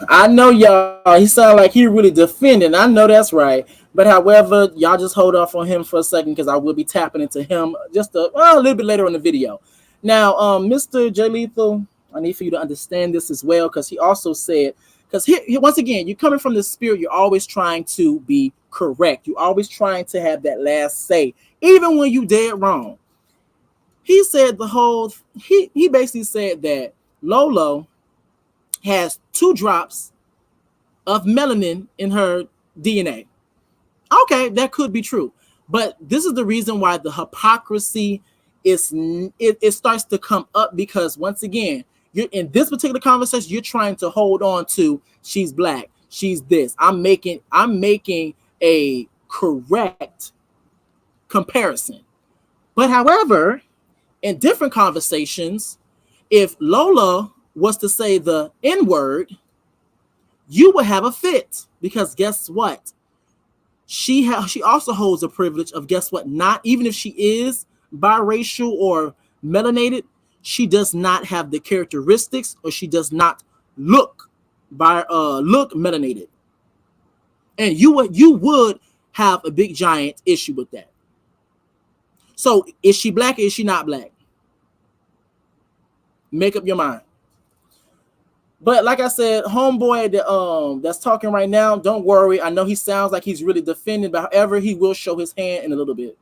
I know y'all, he sounded like he really defending. I know that's right. But however, y'all just hold off on him for a second because I will be tapping into him just a little bit later in the video. Now, Mr. J-Leethal, I need for you to understand this as well because he also said, because once again, you're coming from the spirit, you're always trying to be correct. You're always trying to have that last say, even when you dead wrong. He said he basically said that Lolo has 2 drops of melanin in her DNA. Okay, that could be true. But this is the reason why the hypocrisy it starts to come up because once again, You're in this particular conversation, you're trying to hold on to she's black, she's this. I'm making a correct comparison. But however, in different conversations, if Lola was to say the N-word, you would have a fit, because guess what? She also holds the privilege of, guess what? Not even if she is biracial or melanated, she does not have the characteristics, or she does not look melanated. And you would have a big giant issue with that. So is she black or is she not black? Make up your mind. But like I said, homeboy that's talking right now, don't worry. I know he sounds like he's really defending, but however, he will show his hand in a little bit.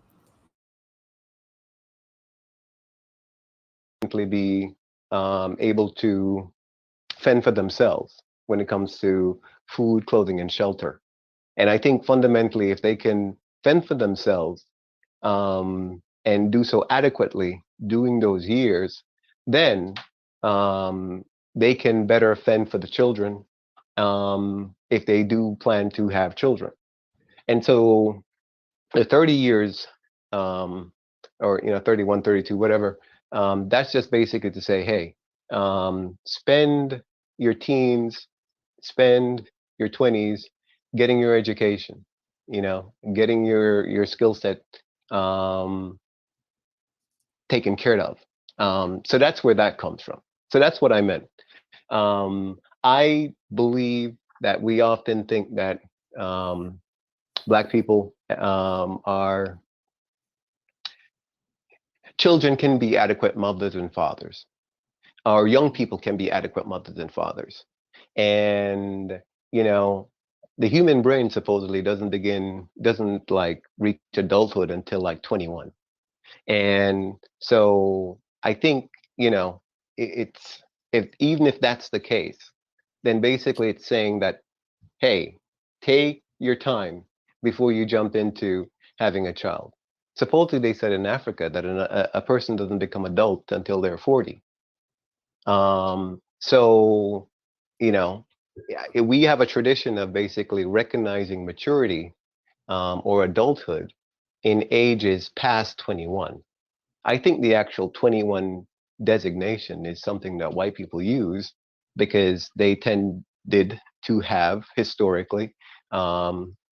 Be able to fend for themselves when it comes to food, clothing, and shelter. And I think fundamentally, if they can fend for themselves and do so adequately during those years, then they can better fend for the children if they do plan to have children. And so the 30 years, or 31, 32, whatever, that's just basically to say, hey, spend your teens, spend your 20s getting your education, getting your skill set taken care of. So that's where that comes from. So that's what I meant. I believe that we often think that Black people children can be adequate mothers and fathers, or young people can be adequate mothers and fathers. And, the human brain supposedly doesn't like reach adulthood until like 21. And so I think, even if that's the case, then basically it's saying that, hey, take your time before you jump into having a child. Supposedly they said in Africa that a person doesn't become adult until they're 40. So, we have a tradition of basically recognizing maturity or adulthood in ages past 21. I think the actual 21 designation is something that white people use because they tended to have historically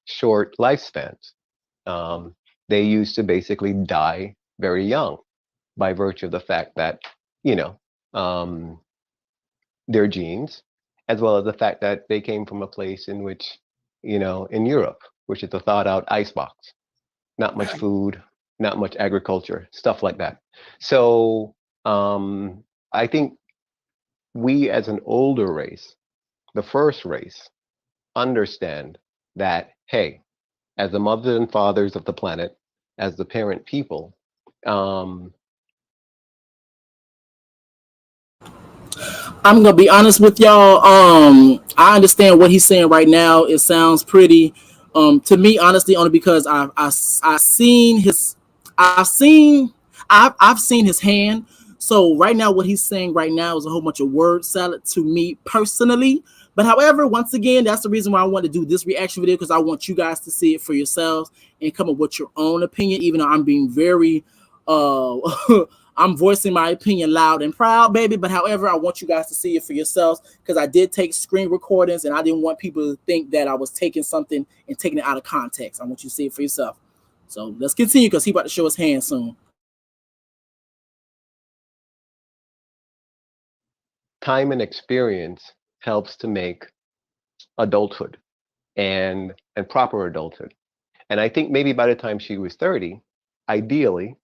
short lifespans. They used to basically die very young by virtue of the fact that, their genes, as well as the fact that they came from a place in which, in Europe, which is a thawed out icebox, not much food, not much agriculture, stuff like that. So I think we as an older race, the first race, understand that, hey, as the mothers and fathers of the planet, as the parent people, I'm gonna be honest with y'all. I understand what he's saying right now. It sounds pretty, to me, honestly, only because I've seen his hand. So right now, what he's saying right now is a whole bunch of word salad to me personally. But however, once again, that's the reason why I want to do this reaction video, because I want you guys to see it for yourselves and come up with your own opinion. Even though I'm being very I'm voicing my opinion loud and proud, baby. But however, I want you guys to see it for yourselves, because I did take screen recordings and I didn't want people to think that I was taking something and taking it out of context. I want you to see it for yourself. So let's continue, because he's about to show his hand soon. time and experience helps to make adulthood and proper adulthood. And I think maybe by the time she was 30, ideally,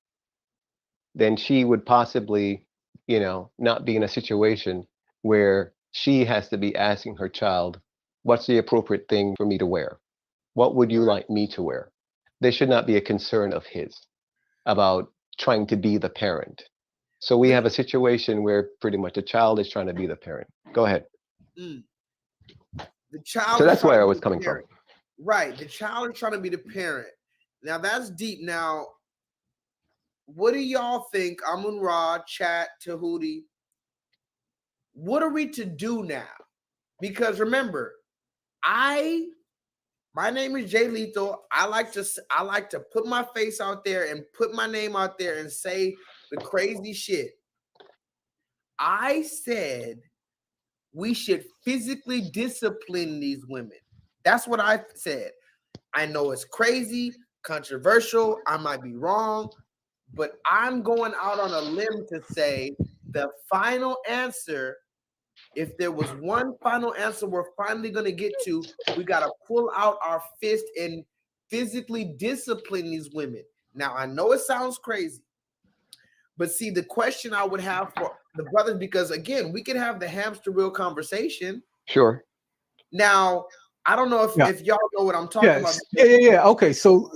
then she would possibly, not be in a situation where she has to be asking her child, what's the appropriate thing for me to wear? What would you like me to wear? There should not be a concern of his about trying to be the parent. So we have a situation where pretty much the child is trying to be the parent. Go ahead. The child. So that's where I was coming from. Right. The child is trying to be the parent. Now that's deep. Now, what do y'all think? Amun Ra, Chat, Tahuti. what are we to do now? Because remember, my name is J-Leethal. I like to put my face out there and put my name out there and say the crazy shit. I said we should physically discipline these women. That's what I said. I know it's crazy, controversial. I might be wrong, but I'm going out on a limb to say the final answer. If there was one final answer we're finally going to get to, we got to pull out our fist and physically discipline these women. Now, I know it sounds crazy, but see, the question I would have for the brothers, because again, we could have the hamster wheel conversation. Sure. Now, I don't know if y'all know what I'm talking about. Yeah. Okay, so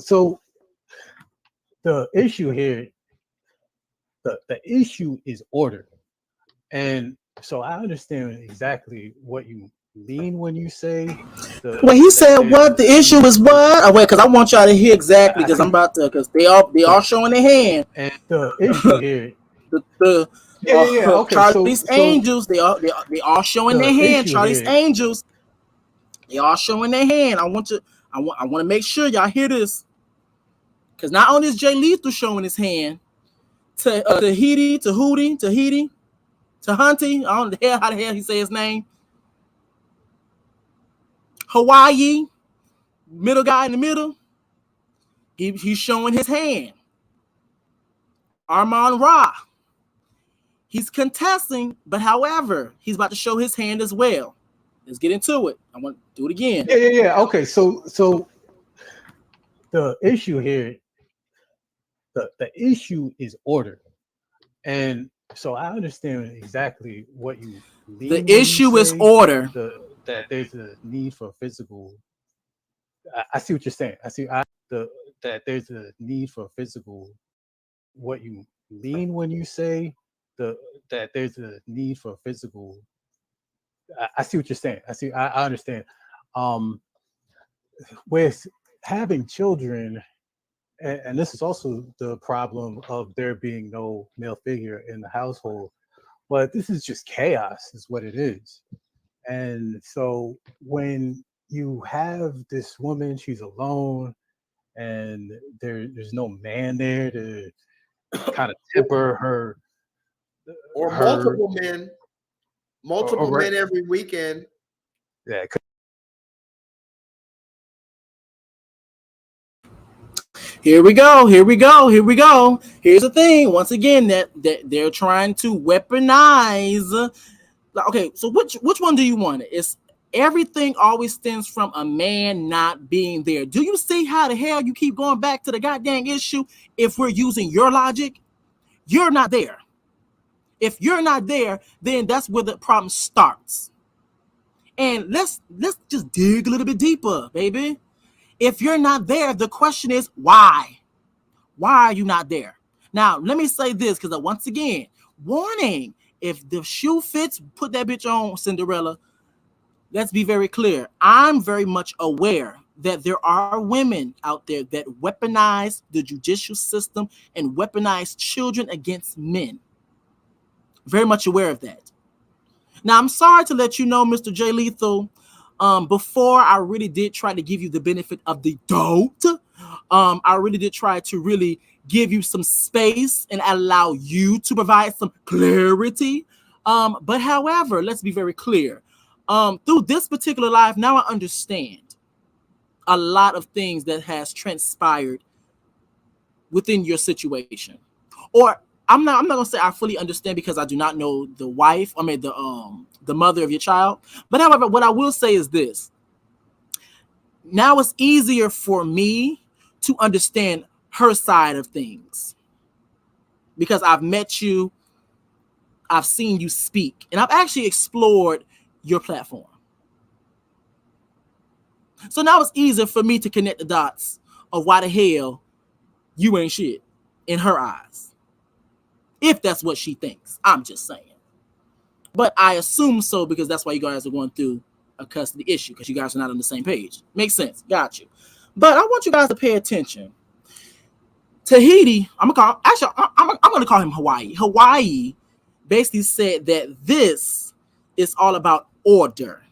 the issue here, the issue is order, and so I understand exactly what you mean when you say. When he said what the issue is, what? Oh wait, because I want y'all to hear exactly, because I'm about to, because they all showing their hand. And the issue here, okay, Charlie's Angels, they all showing their hand. Charlie's Angels, they all showing their hand. I want to make sure y'all hear this, because not only is J-Leethal showing his hand to Tahiti, to Hunty, I don't know how the hell he say his name. Hawaii, middle guy in the middle, he's showing his hand. Armand Ra, he's contesting, but however, he's about to show his hand as well. Let's get into it. I want to do it again. Yeah. Okay, so the issue here, the issue is order, and so I understand exactly what you mean. The issue is order. That there's a need for physical. I see what you're saying. That there's a need for physical. What you mean when you say that there's a need for physical. I see what you're saying. I understand. With having children, and this is also the problem of there being no male figure in the household, but this is just chaos, is what it is. And so when you have this woman, she's alone, and there's no man there to kind of temper her, or multiple men every weekend. Yeah. Here we go. Here's the thing. Once again, that they're trying to weaponize. Okay, so which one do you want? It's everything always stems from a man not being there. Do you see how the hell you keep going back to the goddamn issue? If we're using your logic, you're not there. If you're not there, then that's where the problem starts. And let's just dig a little bit deeper, baby. If you're not there, the question is why? Why are you not there? Now, let me say this, because once again, warning, if the shoe fits, put that bitch on, Cinderella. Let's be very clear. I'm very much aware that there are women out there that weaponize the judicial system and weaponize children against men. Very much aware of that. Now, I'm sorry to let you know, Mr. J-Leethal, before I really did try to give you the benefit of the doubt, I really did try to really give you some space and allow you to provide some clarity. But however, let's be very clear. Through this particular live, now I understand a lot of things that has transpired within your situation. Or I'm not gonna say I fully understand, because I do not know the wife, the mother of your child. But however, what I will say is this. Now it's easier for me to understand her side of things, because I've met you, I've seen you speak, and I've actually explored your platform. So now it's easier for me to connect the dots of why the hell you ain't shit in her eyes. If that's what she thinks. I'm just saying. But I assume so, because that's why you guys are going through a custody issue, because you guys are not on the same page. Makes sense. Got you. But I want you guys to pay attention. Tahiti, I'm going to call him Hawaii. Hawaii basically said that this it's all about order.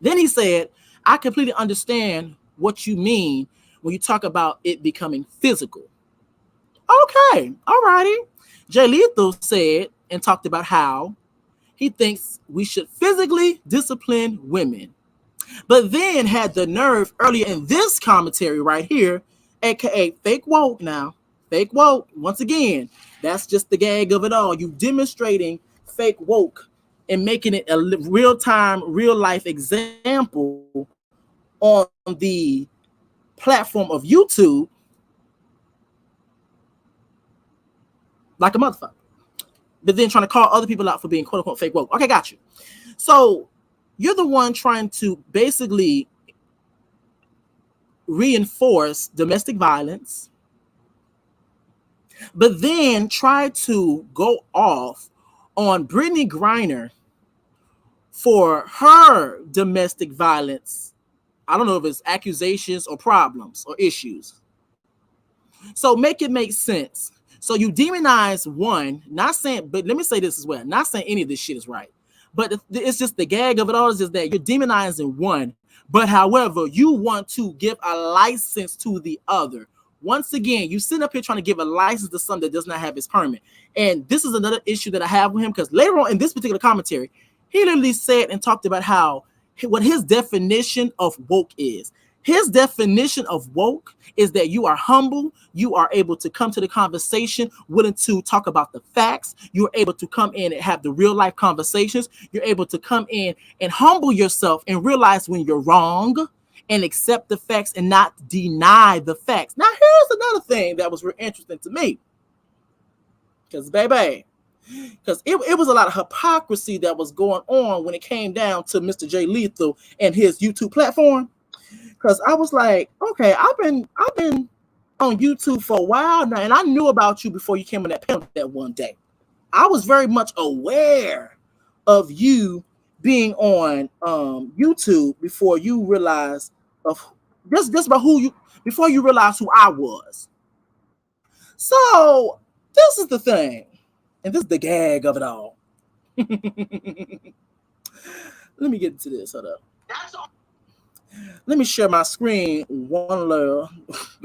Then he said, I completely understand what you mean when you talk about it becoming physical. Okay, all righty. J-Leethal said and talked about how he thinks we should physically discipline women, but then had the nerve earlier in this commentary right here, aka fake woke now, fake woke, once again, that's just the gag of it all. You demonstrating fake woke and making it a real-time, real-life example on the platform of YouTube like a motherfucker, but then trying to call other people out for being quote-unquote fake woke. Okay, got you. So you're the one trying to basically reinforce domestic violence, but then try to go off on Brittany Griner for her domestic violence. I don't know if it's accusations or problems or issues. So make it make sense. So you demonize one, not saying, but let me say this as well, not saying any of this shit is right, but it's just the gag of it all is just that you're demonizing one, but however, you want to give a license to the other. Once again, you sit up here trying to give a license to something that does not have its permit. And this is another issue that I have with him, because later on in this particular commentary, he literally said and talked about how what his definition of woke is. His definition of woke is that you are humble, you are able to come to the conversation, willing to talk about the facts, you're able to come in and have the real life conversations, you're able to come in and humble yourself and realize when you're wrong and accept the facts and not deny the facts. Now, here's another thing that was real interesting to me. Because, baby, because it was a lot of hypocrisy that was going on when it came down to Mr. J-Leethal and his YouTube platform. Because I was like, okay, I've been on YouTube for a while now, and I knew about you before you came on that panel that one day. I was very much aware of you being on YouTube before you realized of just about who you, before you realized who I was. So this is the thing, and this is the gag of it all. Let me get into this. Hold up. That's all. Let me share my screen one little.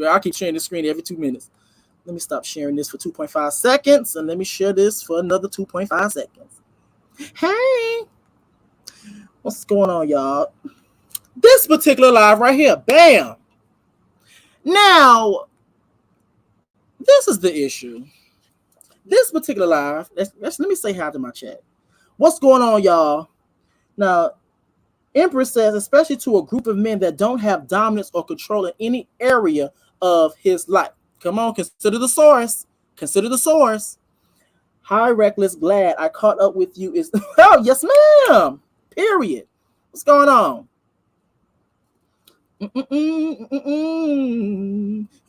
I keep sharing the screen every 2 minutes. Let me stop sharing this for 2.5 seconds, and let me share this for another 2.5 seconds. Hey, what's going on, y'all? This particular live right here, bam. Now, this is the issue. This particular live, let me say hi to my chat. What's going on, y'all? Now, Empress says, especially to a group of men that don't have dominance or control in any area of his life. Come on, consider the source. Consider the source. Hi, Reckless. Glad I caught up with you. Is oh, yes, ma'am. Period. What's going on? Who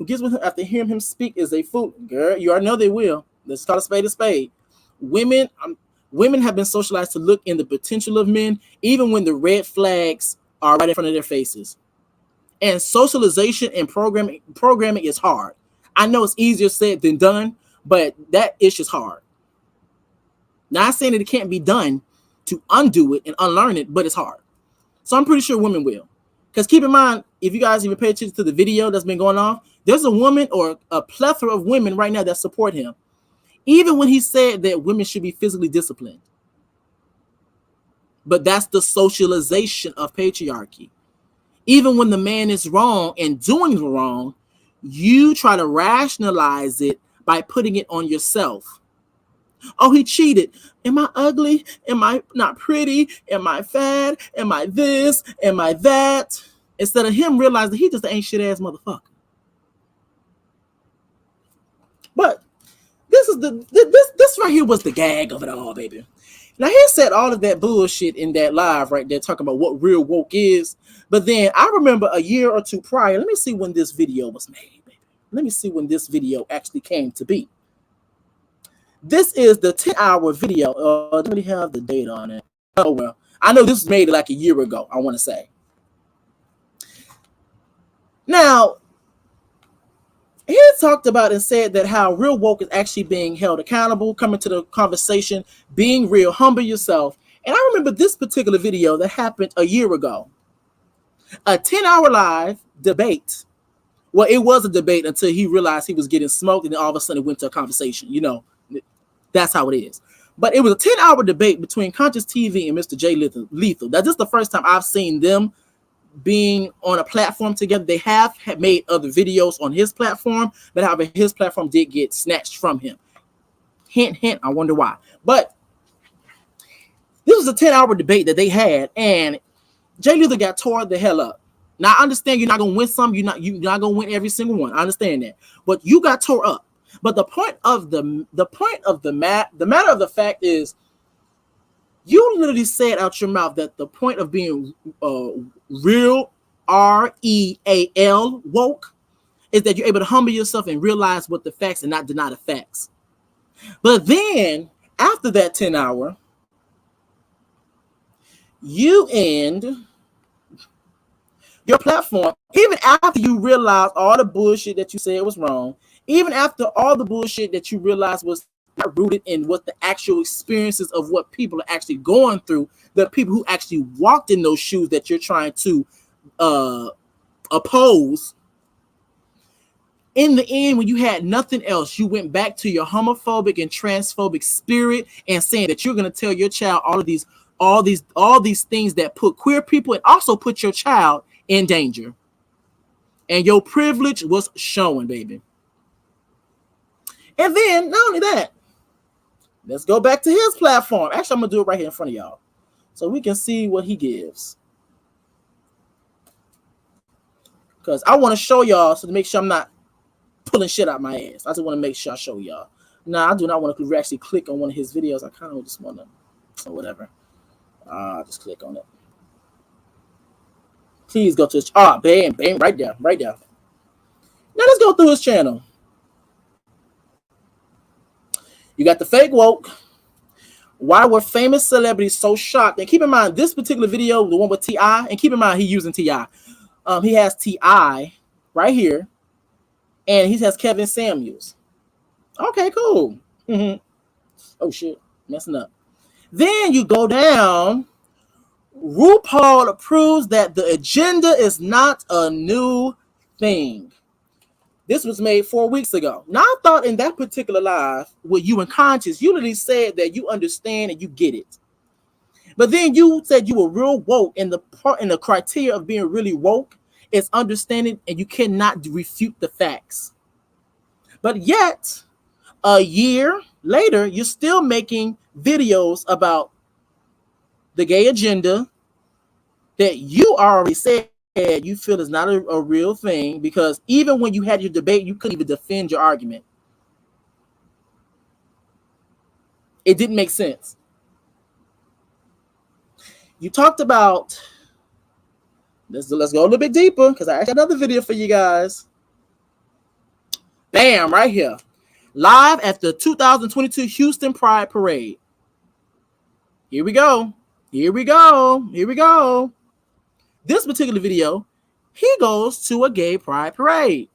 gets with him after hearing him speak is a fool. Girl, you already know they will. Let's call a spade a spade. Women have been socialized to look in the potential of men, even when the red flags are right in front of their faces. And socialization and programming is hard. I know it's easier said than done, but that is just hard. Not saying that it can't be done to undo it and unlearn it, but it's hard. So I'm pretty sure women will. Because keep in mind, if you guys even pay attention to the video that's been going on, there's a woman or a plethora of women right now that support him. Even when he said that women should be physically disciplined. But that's the socialization of patriarchy. Even when the man is wrong and doing wrong, you try to rationalize it by putting it on yourself. Oh, he cheated. Am I ugly? Am I not pretty? Am I fat? Am I this? Am I that? Instead of him realizing that he just ain't shit ass motherfucker. But this is this right here was the gag of it all, baby. Now he said all of that bullshit in that live right there, talking about what real woke is. But then I remember a year or two prior. Let me see when this video was made, baby. Let me see when this video actually came to be. This is the 10-hour video. Let me have the date on it. Oh well, I know this was made like a year ago. I want to say. Now, He talked about and said that how real woke is actually being held accountable, coming to the conversation, being real, humble yourself. And I remember this particular video that happened a year ago. A 10-hour live debate. Well, it was a debate until he realized he was getting smoked, and then all of a sudden it went to a conversation. You know, that's how it is. But it was a 10-hour debate between Consciouztv and Mr. J-Leethal. That's just the first time I've seen them being on a platform together. They have made other videos on his platform, but however, his platform did get snatched from him. Hint, hint, I wonder why. But this was a 10-hour debate that they had, and J-Leethal got tore the hell up. Now, I understand you're not going to win some. You're not going to win every single one. I understand that. But you got tore up. But the point of the matter of the fact is, you literally said out your mouth that the point of being real, REAL, woke, is that you're able to humble yourself and realize what the facts and not deny the facts. But then, after that 10-hour, you end your platform, even after you realize all the bullshit that you said was wrong, even after all the bullshit that you realized was not rooted in what the actual experiences of what people are actually going through, the people who actually walked in those shoes that you're trying to oppose. In the end, when you had nothing else, you went back to your homophobic and transphobic spirit and saying that you're going to tell your child all these things that put queer people and also put your child in danger. And your privilege was showing, baby. And then, not only that, let's go back to his platform. Actually, I'm going to do it right here in front of y'all so we can see what he gives. Because I want to show y'all so to make sure I'm not pulling shit out my ass. I just want to make sure I show y'all. Now, I do not want to actually click on one of his videos. I kind of just want to, or whatever. Just click on it. Please go to his, bam, bam, right there, right there. Now let's go through his channel. You got the fake woke. Why were famous celebrities so shocked? And keep in mind, this particular video, the one with T.I., and keep in mind, he's using T.I. He has T.I. right here, and he has Kevin Samuels. Okay, cool. Oh, shit, messing up. Then you go down. RuPaul proves that the agenda is not a new thing. This was made 4 weeks ago. Now, I thought in that particular live with you and Conscious, you literally said that you understand and you get it. But then you said you were real woke, and the criteria of being really woke is understanding, and you cannot refute the facts. But yet, a year later, you're still making videos about the gay agenda that you already said you feel is not a real thing, because even when you had your debate, you couldn't even defend your argument. It didn't make sense. You talked about, let's go a little bit deeper, because I got another video for you guys. Bam, right here. Live at the 2022 Houston Pride Parade. Here we go. Here we go. Here we go. This particular video, he goes to a gay pride parade.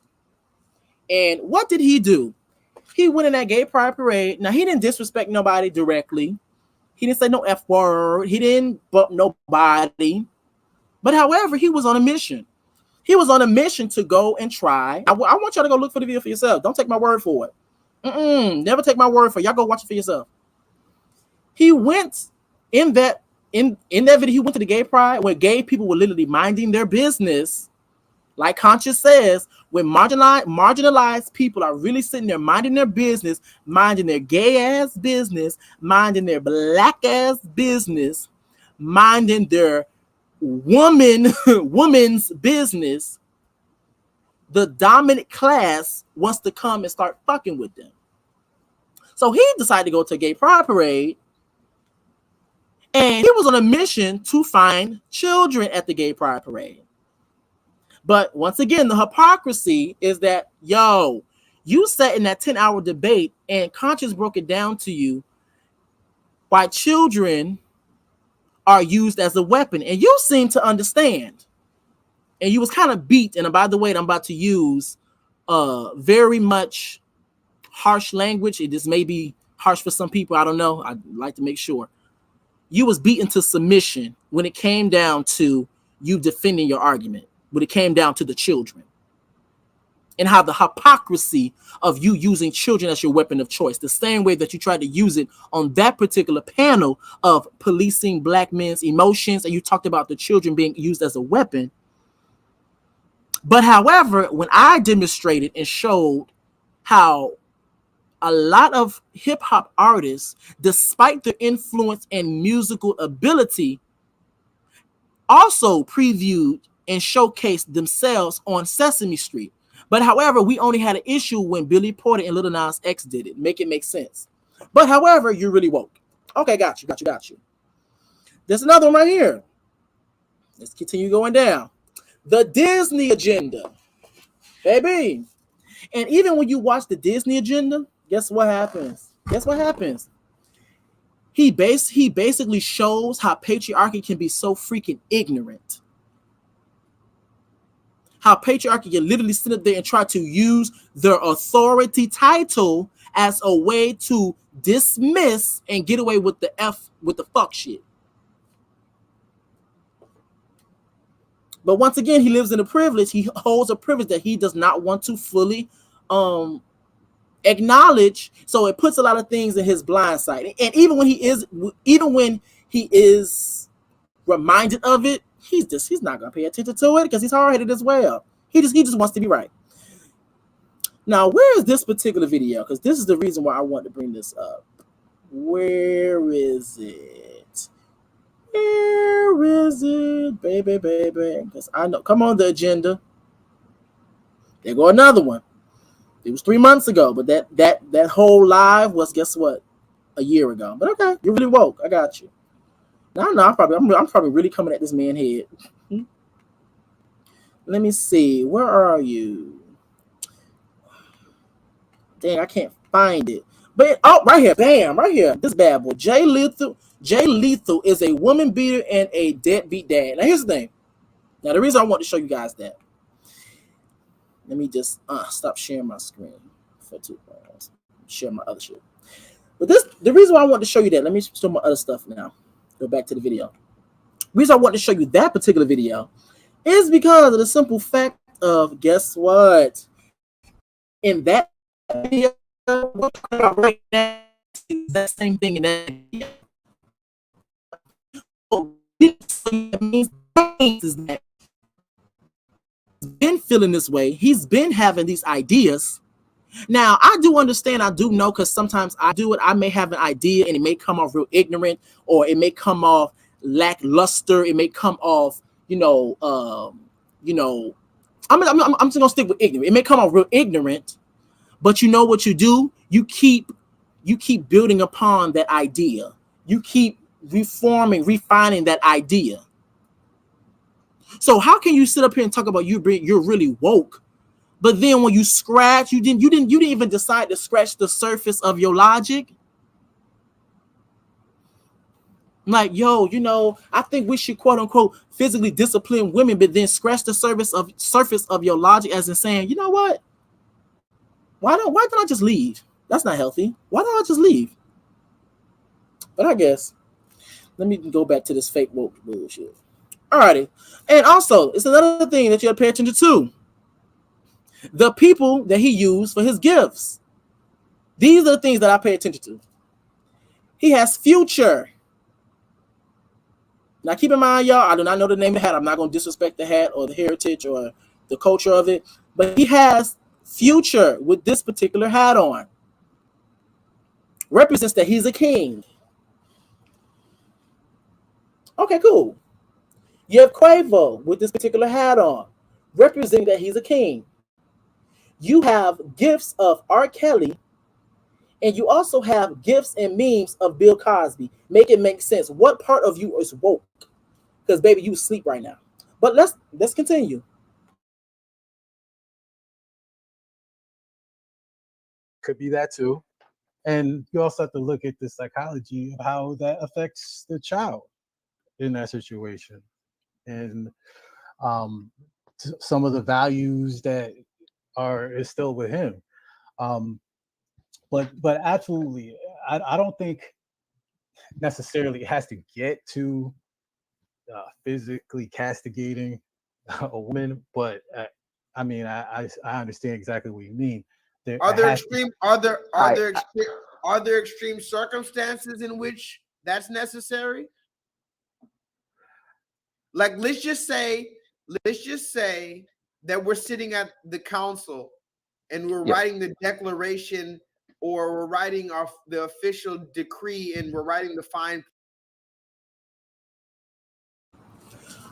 And what did he do? He went in that gay pride parade. Now, he didn't disrespect nobody directly. He didn't say no F word. He didn't bump nobody. But however, he was on a mission. He was on a mission to go and try. I want y'all to go look for the video for yourself. Don't take my word for it. Never take my word for it. Y'all go watch it for yourself. He went in that video, he went to the gay pride where gay people were literally minding their business. Like Conscious says, when marginalized people are really sitting there minding their business, minding their gay ass business, minding their black ass business, minding their woman's business, the dominant class wants to come and start fucking with them. So he decided to go to a gay pride parade. And he was on a mission to find children at the gay pride parade. But once again, the hypocrisy is that, yo, you sat in that 10-hour debate and Conscious broke it down to you why children are used as a weapon. And you seem to understand. And you was kind of beat. And by the way, I'm about to use very much harsh language. This may be harsh for some people. I don't know. I'd like to make sure. You was beaten to submission when it came down to you defending your argument, when it came down to the children, and how the hypocrisy of you using children as your weapon of choice, the same way that you tried to use it on that particular panel of policing black men's emotions, and you talked about the children being used as a weapon. But however, when I demonstrated and showed how a lot of hip hop artists, despite their influence and musical ability, also previewed and showcased themselves on Sesame Street. But however, we only had an issue when Billy Porter and Lil Nas X did it. Make it make sense. But however, you're really woke. Okay, got you. There's another one right here. Let's continue going down. The Disney agenda, baby. And even when you watch the Disney agenda, guess what happens? He basically shows how patriarchy can be so freaking ignorant. How patriarchy can literally sit up there and try to use their authority title as a way to dismiss and get away with the fuck shit. But once again, he lives in a privilege. He holds a privilege that he does not want to fully acknowledge. So it puts a lot of things in his blind side. And even when he is reminded of it, he's not gonna pay attention to it because he's hard-headed as well. He just wants to be right. Now, where is this particular video? Because this is the reason why I want to bring this up. Where is it? Where is it, baby? Because I know. Come on, the agenda. There go another one. It was 3 months ago, but that whole live was, guess what? A year ago. But okay, you're really woke. I got you. No, I'm probably really coming at this man's head. Let me see. Where are you? Dang, I can't find it. But right here, bam, right here. This bad boy, J-Leethal is a woman beater and a deadbeat dad. Now here's the thing. Now the reason I want to show you guys that. Let me just stop sharing my screen for 2 hours. Share my other shit. But the reason why I want to show you that. Let me show my other stuff now. Go back to the video. The reason I want to show you that particular video is because of the simple fact of, guess what? In that video, right now, that same thing in that video. It means that he's been feeling this way. He's been having these ideas. Now, I do understand, I do know, because sometimes I do it. I may have an idea and it may come off real ignorant, or it may come off lackluster. It may come off, I'm just gonna stick with ignorant. It may come off real ignorant, but you know what you do? You keep building upon that idea. You keep refining that idea. So how can you sit up here and talk about you're really woke? But then when you scratch, you didn't even decide to scratch the surface of your logic. Like, yo, I think we should quote unquote physically discipline women, but then scratch the surface of your logic, as in saying, you know what? Why don't I just leave? That's not healthy. Why don't I just leave? But I guess let me go back to this fake woke bullshit. Alrighty. And also, it's another thing that you have to pay attention to. The people that he used for his gifts. These are the things that I pay attention to. He has Future. Now, keep in mind, y'all, I do not know the name of the hat. I'm not going to disrespect the hat or the heritage or the culture of it. But he has Future with this particular hat on. Represents that he's a king. Okay, cool. You have Quavo with this particular hat on. Representing that he's a king. You have gifts of R. Kelly, and you also have gifts and memes of Bill Cosby. Make it make sense. What part of you is woke? Because baby, you sleep right now. But let's continue. Could be that too. And you also have to look at the psychology of how that affects the child in that situation. And some of the values that is still with him. But absolutely, I don't think necessarily it has to get to physically castigating a woman, but I mean, I understand exactly what you mean. Are there extreme circumstances in which that's necessary? Like, let's just say that we're sitting at the council and we're writing the declaration, or we're writing the official decree, and we're writing the fine.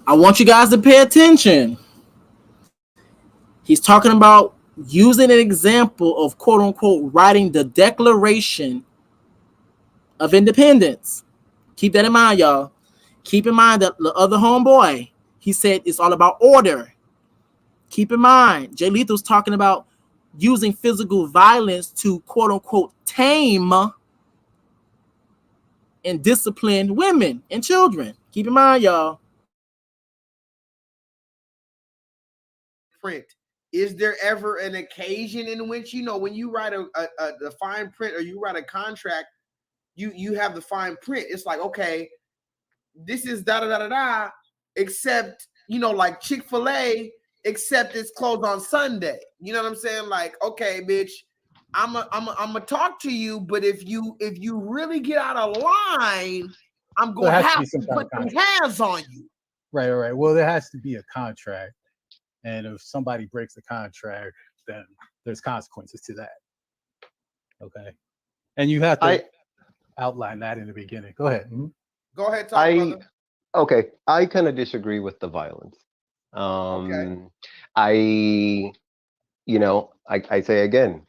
I want you guys to pay attention. He's talking about using an example of quote unquote writing the Declaration of Independence. Keep that in mind, y'all. Keep in mind that the other homeboy, he said it's all about order. Keep in mind, J-Leethal's talking about using physical violence to quote unquote tame and discipline women and children. Keep in mind, y'all. Print. Is there ever an occasion in which, when you write the fine print, or you write a contract, you have the fine print? It's like, okay, this is da da da da da, except, like Chick-fil-A, except it's closed on Sunday. You know what I'm saying? Like, okay, bitch, I'm a talk to you, but if you really get out of line, I'm going to have to put some hands on you. Right. Well, there has to be a contract. And if somebody breaks the contract, then there's consequences to that. Okay. And you have to outline that in the beginning. Go ahead. Mm-hmm. Go ahead, brother. Okay. I kind of disagree with the violence. Okay. I say again,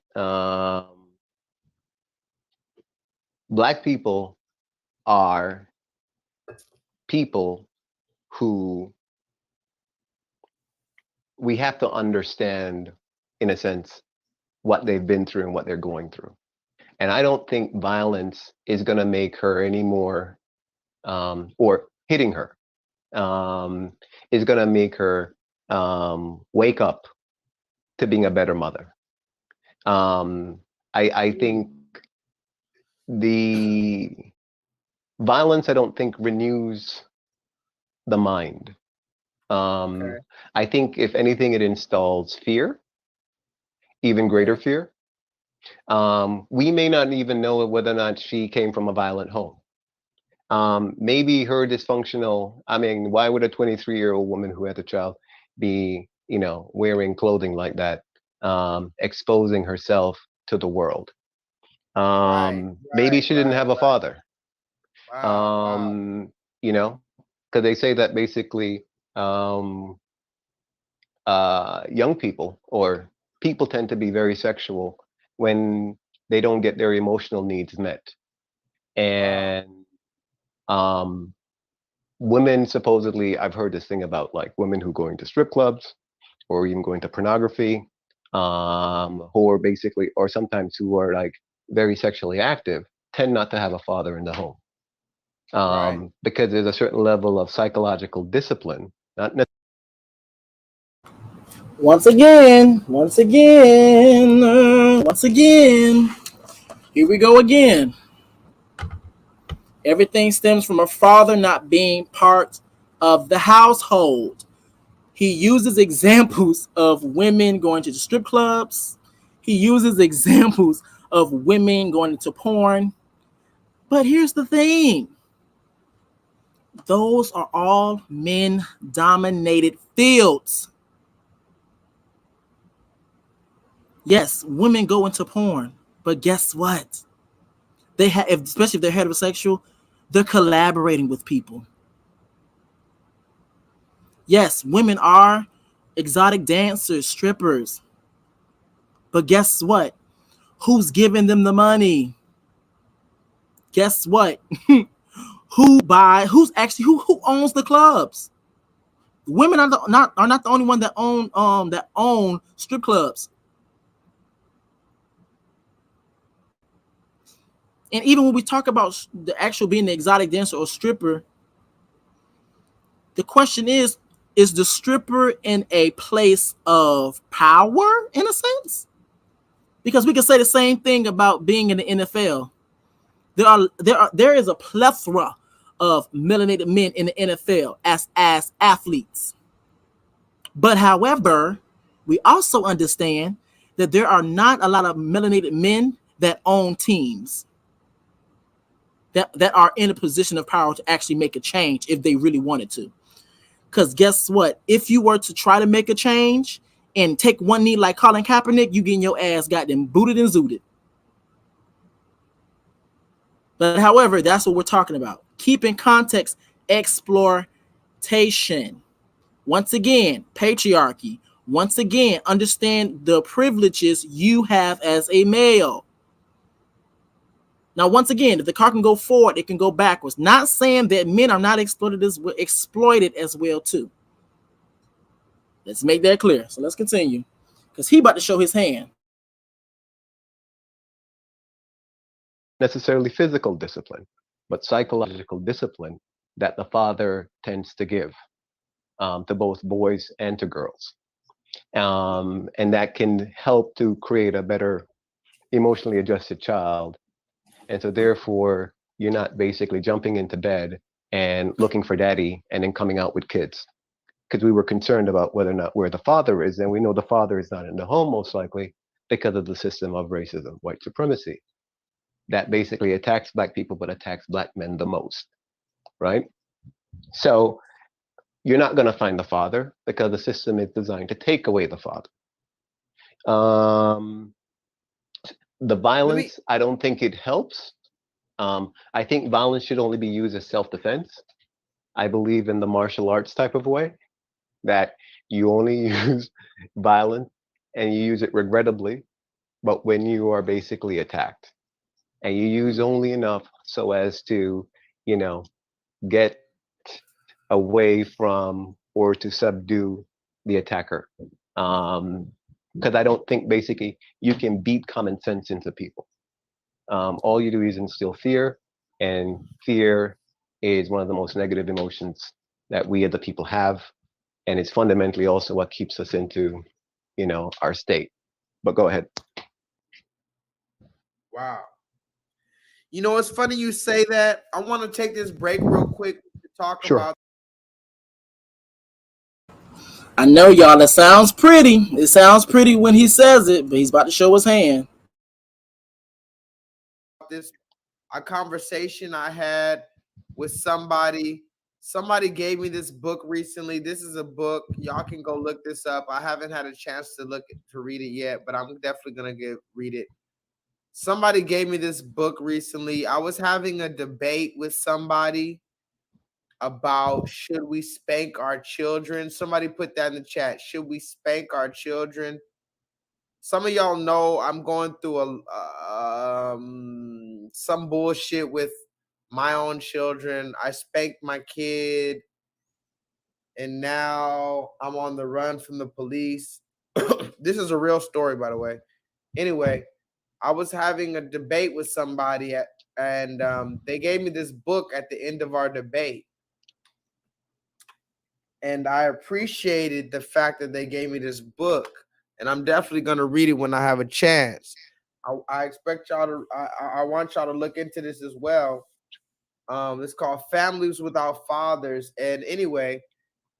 Black people are people who we have to understand, in a sense, what they've been through and what they're going through. And I don't think violence is going to make her any more, or hitting her, is going to make her wake up to being a better mother. I think the violence, I don't think, renews the mind. I think, if anything, it installs fear, even greater fear. We may not even know whether or not she came from a violent home. Maybe her dysfunctional, why would a 23-year-old woman who has a child be, wearing clothing like that, exposing herself to the world? Maybe she didn't have a father. Because they say that basically young people or people tend to be very sexual when they don't get their emotional needs met. And women, supposedly, I've heard this thing about like women who go into strip clubs or even going to pornography, who are basically, or sometimes who are like very sexually active, tend not to have a father in the home. Because there's a certain level of psychological discipline, not necessarily. Once again, here we go again. Everything stems from a father not being part of the household. He uses examples of women going to the strip clubs. He uses examples of women going into porn. But here's the thing. Those are all men-dominated fields. Yes, women go into porn, but guess what? They have, especially if they're heterosexual, they're collaborating with people. Yes, women are exotic dancers, strippers. But guess what? Who's giving them the money? Guess what? Who owns the clubs? Women are not the only one that own strip clubs. And even when we talk about the actual being the exotic dancer or stripper, the question is, is the stripper in a place of power in a sense? Because we can say the same thing about being in the NFL. There is a plethora of melanated men in the NFL as athletes. But however, we also understand that there are not a lot of melanated men that own teams that are in a position of power to actually make a change if they really wanted to. Because guess what? If you were to try to make a change and take one knee like Colin Kaepernick, you getting your ass goddamn booted and zooted. But however, that's what we're talking about. Keep in context, exploitation. Once again, patriarchy. Once again, understand the privileges you have as a male. Now, once again, if the car can go forward, it can go backwards. Not saying that men are not exploited as well too. Let's make that clear. So let's continue, because he about to show his hand. Necessarily physical discipline, but psychological discipline that the father tends to give to both boys and to girls. And that can help to create a better emotionally adjusted child. And so therefore, you're not basically jumping into bed and looking for daddy and then coming out with kids. Because we were concerned about whether or not where the father is, and we know the father is not in the home most likely because of the system of racism, white supremacy, that basically attacks Black people but attacks Black men the most, right? So you're not going to find the father because the system is designed to take away the father. The violence, I don't think it helps. I think violence should only be used as self-defense. I believe in the martial arts type of way, that you only use violence and you use it regrettably, but when you are basically attacked, and you use only enough so as to, you know, get away from or to subdue the attacker. Because I don't think basically you can beat common sense into people. All you do is instill fear, and fear is one of the most negative emotions that we as the people have, and it's fundamentally also what keeps us into, you know, our state. But go ahead. Wow. You know, it's funny you say that. I want to take this break real quick to talk about. I know, y'all, it sounds pretty. It sounds pretty when he says it, but he's about to show his hand. A conversation I had with somebody. Somebody gave me this book recently. This is a book. Y'all can go look this up. I haven't had a chance to read it yet, but I'm definitely gonna read it. Somebody gave me this book recently. I was having a debate with somebody about should we spank our children. Somebody put that in the chat. Should we spank our children? Some of y'all know I'm going through some bullshit with my own children. I spanked my kid, and now I'm on the run from the police. This is a real story, by the way. Anyway, I was having a debate with somebody, and they gave me this book at the end of our debate. And I appreciated the fact that they gave me this book, and I'm definitely going to read it when I have a chance. I expect y'all to, I want y'all to look into this as well. It's called Families Without Fathers. And anyway,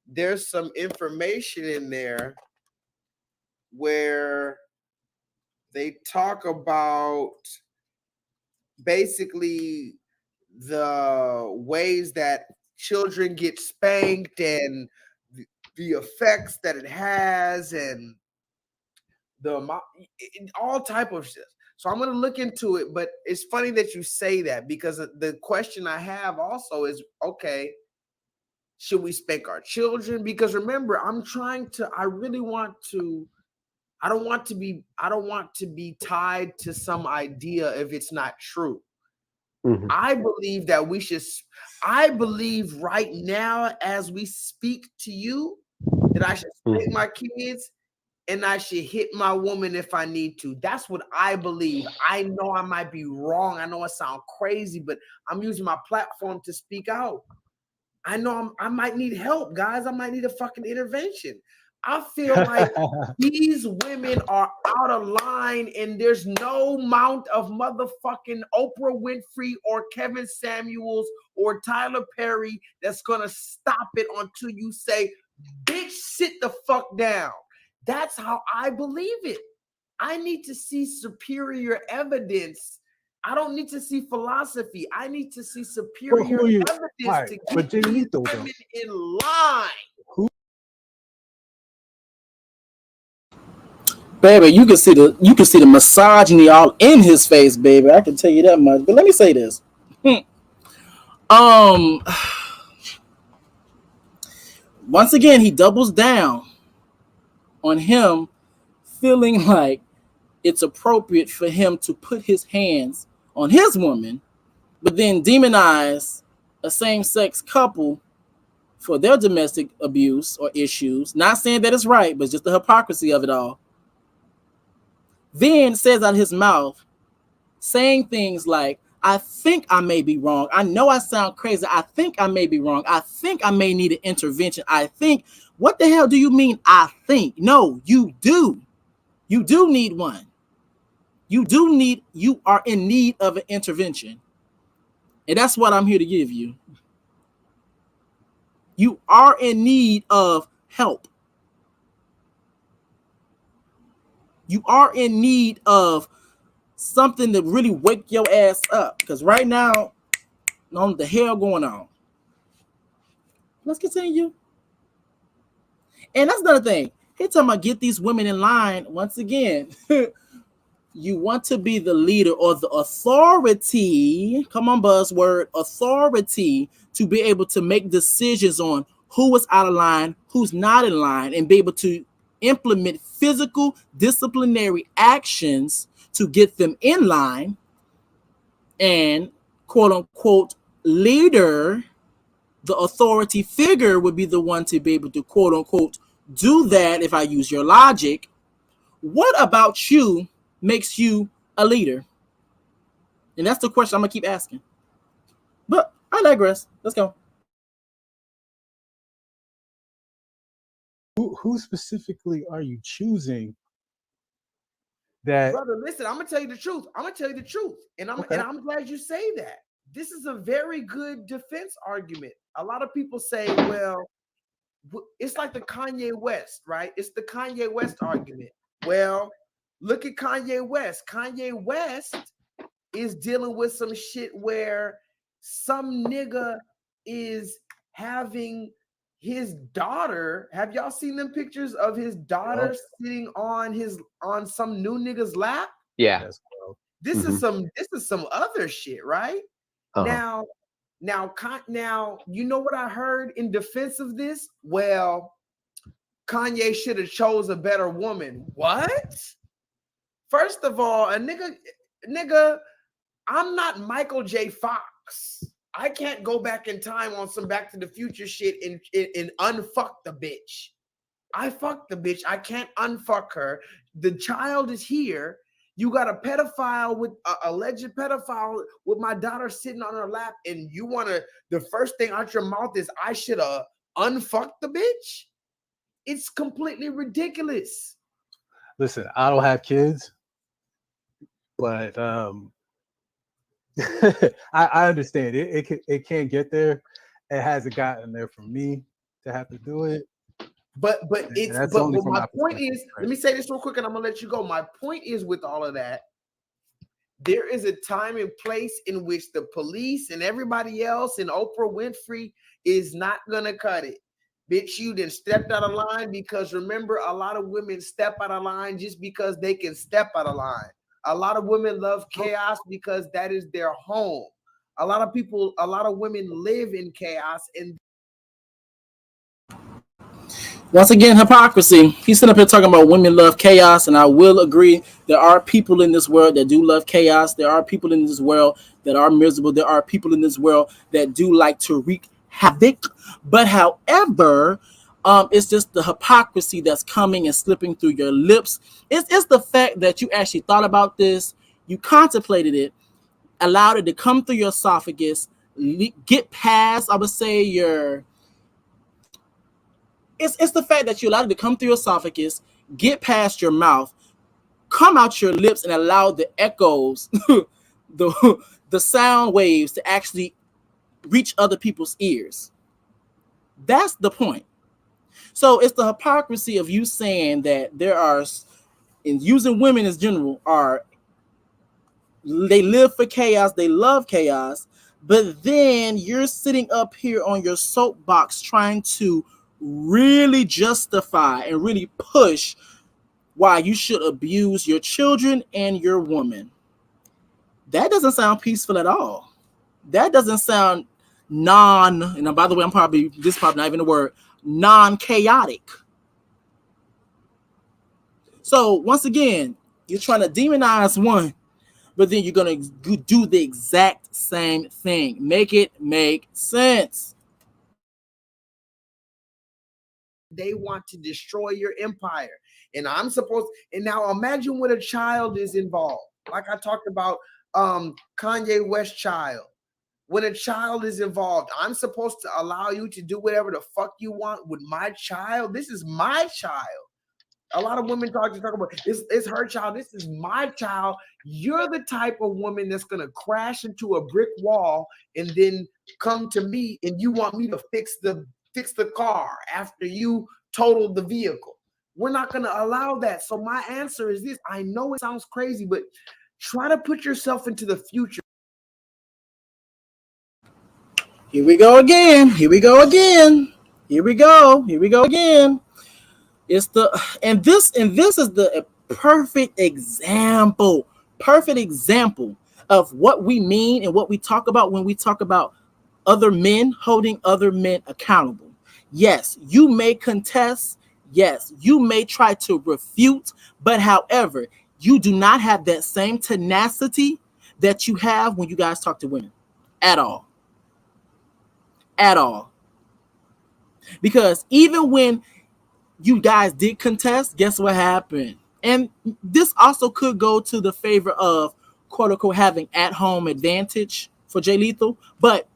there's some information in there where they talk about basically the ways that children get spanked and the effects that it has, and all type of shit. So I'm going to look into it, but it's funny that you say that, because the question I have also is, okay, should we spank our children? Because remember, I don't want to be tied to some idea if it's not true. Mm-hmm. I believe that I believe right now, as we speak to you, that I should spank my kids, and I should hit my woman if I need to. That's what I believe. I know I might be wrong. I know it sounds crazy, but I'm using my platform to speak out. I know I might need help, guys. I might need a fucking intervention. I feel like these women are out of line, and there's no amount of motherfucking Oprah Winfrey or Kevin Samuels or Tyler Perry that's gonna stop it until you say, bitch, sit the fuck down. That's how I believe it. I need to see superior evidence. I don't need to see philosophy. I need to see superior evidence to get these women in line. Baby, you can see the misogyny all in his face, baby. I can tell you that much. But let me say this. Once again, he doubles down on him feeling like it's appropriate for him to put his hands on his woman, but then demonize a same-sex couple for their domestic abuse or issues. Not saying that it's right, but just the hypocrisy of it all. Then says out of his mouth, saying things like, I think I may be wrong. I know I sound crazy. I think I may be wrong. I think I may need an intervention. I think, what the hell do you mean I think? No, you do. You do need one. You are in need of an intervention. And that's what I'm here to give you. You are in need of help. You are in need of something to really wake your ass up. Because right now, on the hell going on. Let's continue. And that's another thing. He's talking about get these women in line. Once again, you want to be the leader or the authority. Come on, buzzword. Authority to be able to make decisions on who is out of line, who's not in line, and be able to implement physical disciplinary actions to get them in line. And quote unquote leader, the authority figure, would be the one to be able to quote unquote do that. If I use your logic, what about you makes you a leader? And that's the question I'm gonna keep asking. But I digress. Let's go. Who specifically are you choosing? That brother, listen, I'm gonna tell you the truth. And I'm glad you say that. This is a very good defense argument. A lot of people say, well, it's like the Kanye West, right? It's the Kanye West argument. Well, look at Kanye West. Kanye West is dealing with some shit where some nigga is having his daughter. Have y'all seen them pictures of his daughter sitting on some new nigga's lap? Yeah. This is some other shit, right? Now, you know what I heard in defense of this? Well, Kanye should have chose a better woman. What? First of all, a nigga, I'm not Michael J. Fox. I can't go back in time on some Back to the Future shit and unfuck the bitch. I fucked the bitch. I can't unfuck her. The child is here. You got a pedophile with alleged pedophile with my daughter sitting on her lap, and you want to, the first thing out your mouth is, I should have unfucked the bitch? It's completely ridiculous. Listen, I don't have kids, but I understand it. It can't get there. It hasn't gotten there for me to have to do it. But my point is, let me say this real quick and I'm gonna let you go. My point is, with all of that, there is a time and place in which the police and everybody else and Oprah Winfrey is not gonna cut it. Bitch, you done stepped out of line, because remember, a lot of women step out of line just because they can step out of line. A lot of women love chaos because that is their home. A lot of women live in chaos. And once again, hypocrisy. He's sitting up here talking about women love chaos, and I will agree. There are people in this world that do love chaos. There are people in this world that are miserable. There are people in this world that do like to wreak havoc. But however, it's just the hypocrisy that's coming and slipping through your lips. It's the fact that you actually thought about this, you contemplated it, allowed it to come through your esophagus, get past, I would say, it's the fact that you allow it to come through your esophagus, get past your mouth, come out your lips, and allow the echoes, the sound waves to actually reach other people's ears. That's the point. So it's the hypocrisy of you saying that there are, and using women as general, they live for chaos, they love chaos, but then you're sitting up here on your soapbox trying to really justify and really push why you should abuse your children and your woman. That doesn't sound peaceful at all. That doesn't sound and by the way, this is probably not even a word, non-chaotic. So once again, you're trying to demonize one, but then you're going to do the exact same thing. Make it make sense. They want to destroy your empire. And and now imagine when a child is involved. Like I talked about Kanye West child. When a child is involved, I'm supposed to allow you to do whatever the fuck you want with my child. This is my child. A lot of women talk about it's her child. This is my child. You're the type of woman that's gonna crash into a brick wall and then come to me and you want me to fix the car after you totaled the vehicle. We're not gonna allow that. So my answer is this. I know it sounds crazy, but try to put yourself into the future. Here we go again. Here we go again. Here we go. Here we go again. It's and this is the perfect example of what we mean and what we talk about when we talk about other men holding other men accountable. Yes, you may contest. Yes, you may try to refute, but however, you do not have that same tenacity that you have when you guys talk to women at all. At all. Because even when you guys did contest, guess what happened? And this also could go to the favor of quote unquote having at-home advantage for J-Leethal. But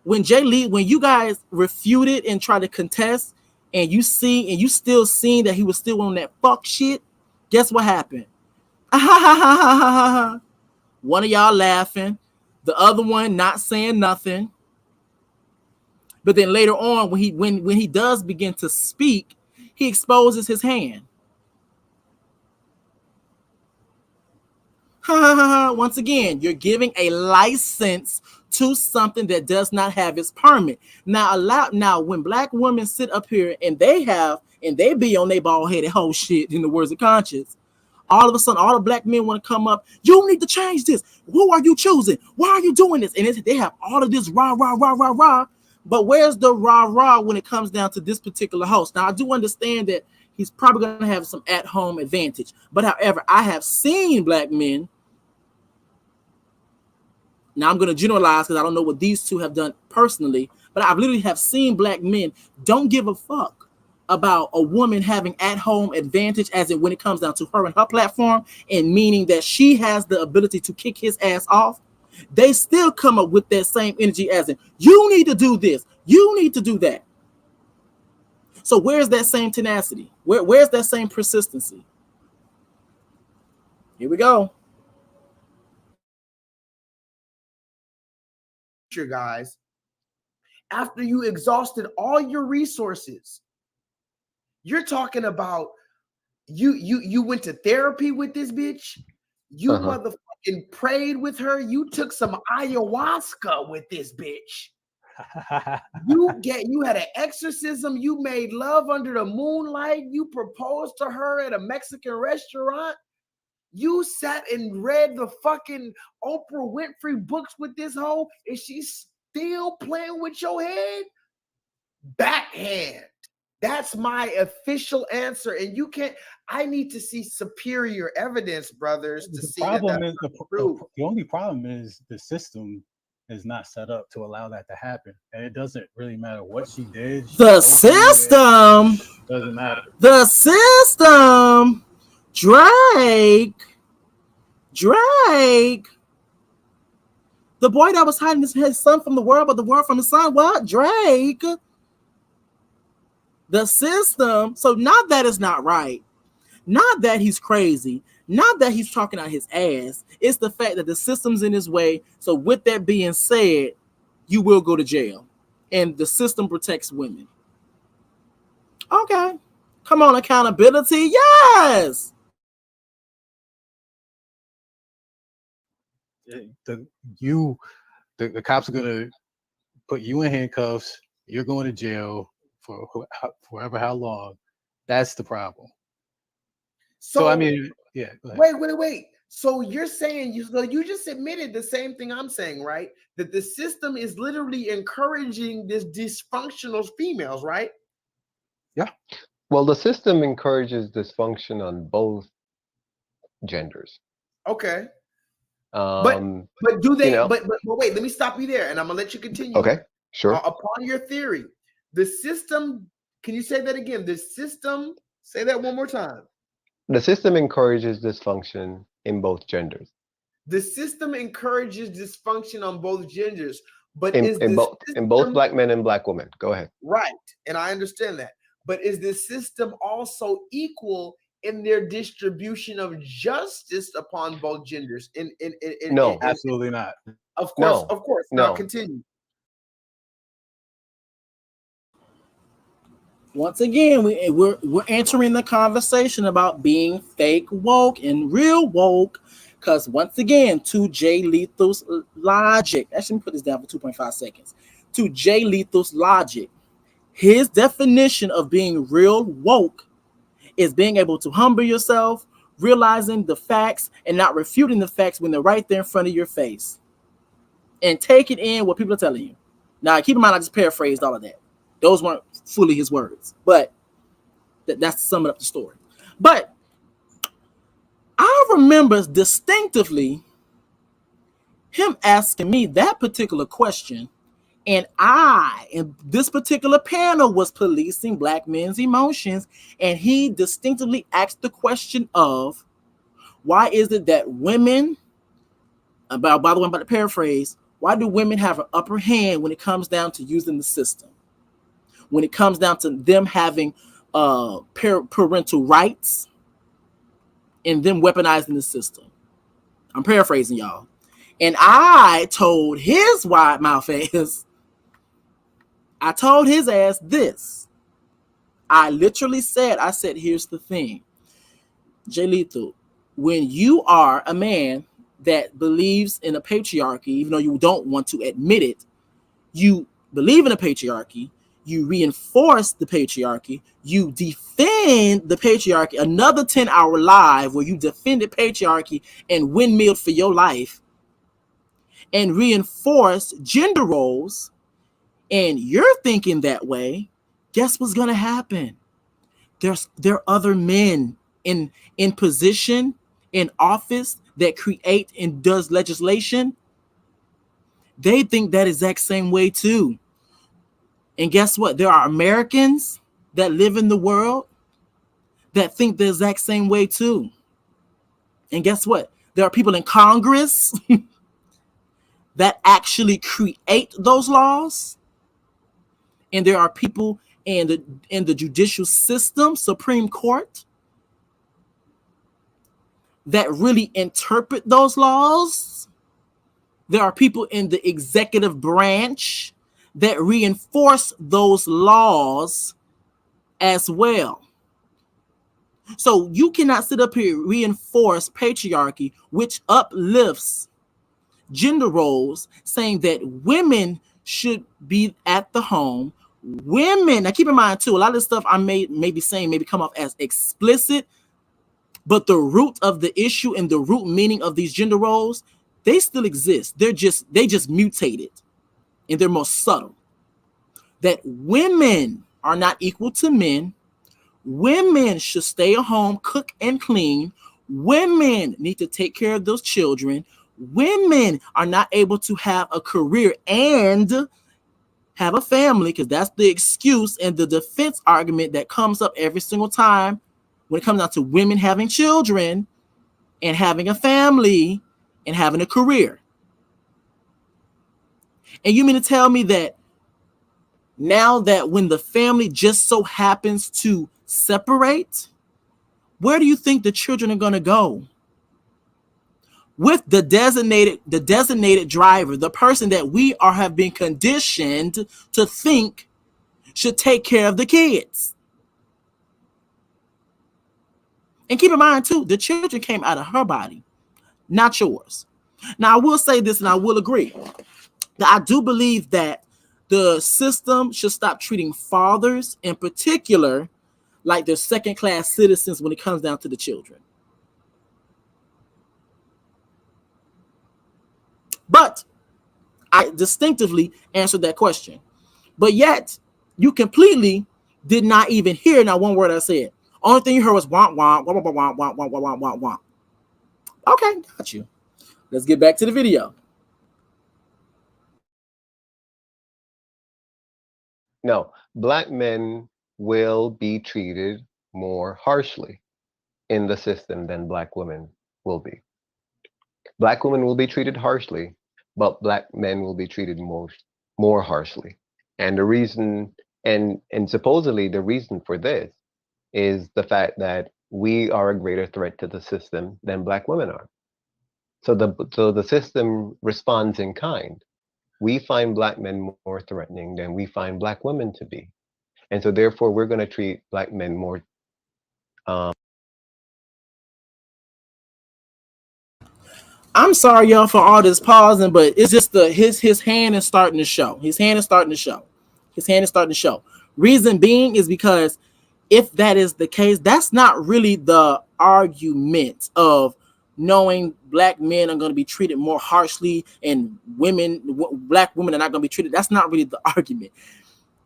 when you guys refuted and tried to contest, and you still seen that he was still on that fuck shit, guess what happened? One of y'all laughing, the other one not saying nothing. But then later on, when he does begin to speak, he exposes his hand. Once again, you're giving a license to something that does not have its permit. Now, when black women sit up here and they be on their bald-headed whole shit, in the words of Conscious, all of a sudden, all the black men want to come up. You need to change this. Who are you choosing? Why are you doing this? And they have all of this rah, rah, rah, rah, rah. But where's the rah-rah when it comes down to this particular host? Now, I do understand that he's probably going to have some at-home advantage. But however, I have seen black men. Now, I'm going to generalize because I don't know what these two have done personally. But I literally have seen black men don't give a fuck about a woman having at-home advantage, as in when it comes down to her and her platform, and meaning that she has the ability to kick his ass off. They still come up with that same energy as in, you need to do this, you need to do that. So where's that same tenacity? Where's that same persistency? Here we go. Guys, after you exhausted all your resources, you're talking about you went to therapy with this bitch. You motherfucking prayed with her. You took some ayahuasca with this bitch. You had an exorcism. You made love under the moonlight. You proposed to her at a Mexican restaurant. You sat and read the fucking Oprah Winfrey books with this hoe, and she's still playing with your head? Backhand. That's my official answer. And you can't, I need to see superior evidence, brothers, to see that that's true. The only problem is the system is not set up to allow that to happen. And it doesn't really matter what she did. The system doesn't matter. The system. Drake. The boy that was hiding his son from the world, but the world from his son. What? Drake. The system. So not that it's not right. Not that he's crazy. Not that he's talking out his ass. It's the fact that the system's in his way. So with that being said, you will go to jail. And the system protects women. Okay. Come on, accountability. Yes. The cops are gonna put you in handcuffs. You're going to jail for forever. How long? That's the problem. So I mean, yeah. Wait. So you're saying you just admitted the same thing I'm saying, right? That the system is literally encouraging this dysfunctional females, right? Yeah. Well, the system encourages dysfunction on both genders. Okay. But do they? But wait, let me stop you there, and I'm gonna let you continue. Okay, sure. Upon your theory, the system. Can you say that again? The system. Say that one more time. The system encourages dysfunction in both genders. The system encourages dysfunction on both genders, but in both black men and black women. Go ahead. Right, and I understand that. But is the system also equal in their distribution of justice upon both genders? No, absolutely not. Of course. No. Now continue. Once again, we're entering the conversation about being fake woke and real woke. Because once again, to J-Leethal's logic, actually, let me put this down for 2.5 seconds. To J-Leethal's logic, his definition of being real woke is being able to humble yourself, realizing the facts, and not refuting the facts when they're right there in front of your face. And take it in what people are telling you. Now, keep in mind, I just paraphrased all of that. Those weren't fully his words, but that's summing up the story. But I remember distinctively him asking me that particular question, and in this particular panel, was policing black men's emotions, and he distinctively asked the question of, why is it that women, by the way, I'm about to paraphrase, why do women have an upper hand when it comes down to using the system? When it comes down to them having parental rights and them weaponizing the system. I'm paraphrasing, y'all. And I told his wide mouth ass, I told his ass this. I literally said, here's the thing. J-Leethal, when you are a man that believes in a patriarchy, even though you don't want to admit it, you believe in a patriarchy, you reinforce the patriarchy, you defend the patriarchy, another 10-hour live where you defended patriarchy and windmilled for your life and reinforce gender roles, and you're thinking that way, guess what's going to happen? There are other men in position, in office, that create and does legislation. They think that exact same way too. And guess what? There are Americans that live in the world that think the exact same way too. And guess what? There are people in Congress that actually create those laws. And there are people in the judicial system, Supreme Court, that really interpret those laws. There are people in the executive branch that reinforce those laws as well. So you cannot sit up here reinforce patriarchy, which uplifts gender roles, saying that women should be at the home. Women, now keep in mind too, a lot of this stuff I may be saying maybe come off as explicit, but the root of the issue and the root meaning of these gender roles, they still exist. They just mutated, and they're more subtle. That women are not equal to men. Women should stay at home, cook and clean. Women need to take care of those children. Women are not able to have a career and have a family, because that's the excuse and the defense argument that comes up every single time when it comes down to women having children and having a family and having a career. And you mean to tell me that now that when the family just so happens to separate, where do you think the children are going to go? With the designated driver, the person that we have been conditioned to think should take care of the kids. And keep in mind too, the children came out of her body, not yours. Now I will say this, and I will agree that I do believe that the system should stop treating fathers in particular like they're second-class citizens when it comes down to the children. But I distinctively answered that question. But yet, you completely did not even hear not one word I said. Only thing you heard was womp womp womp womp womp womp womp womp womp. Okay, got you. Let's get back to the video. No, black men will be treated more harshly in the system than black women will be. Black women will be treated harshly, but black men will be treated more harshly. And the reason, and supposedly the reason for this is the fact that we are a greater threat to the system than black women are. So the system responds in kind. We find black men more threatening than we find black women to be. And so therefore we're going to treat black men more I'm sorry, y'all, for all this pausing, but it's just his hand is starting to show. His hand is starting to show. His hand is starting to show. Reason being is because if that is the case, that's not really the argument of knowing black men are going to be treated more harshly and black women are not going to be treated. That's not really the argument.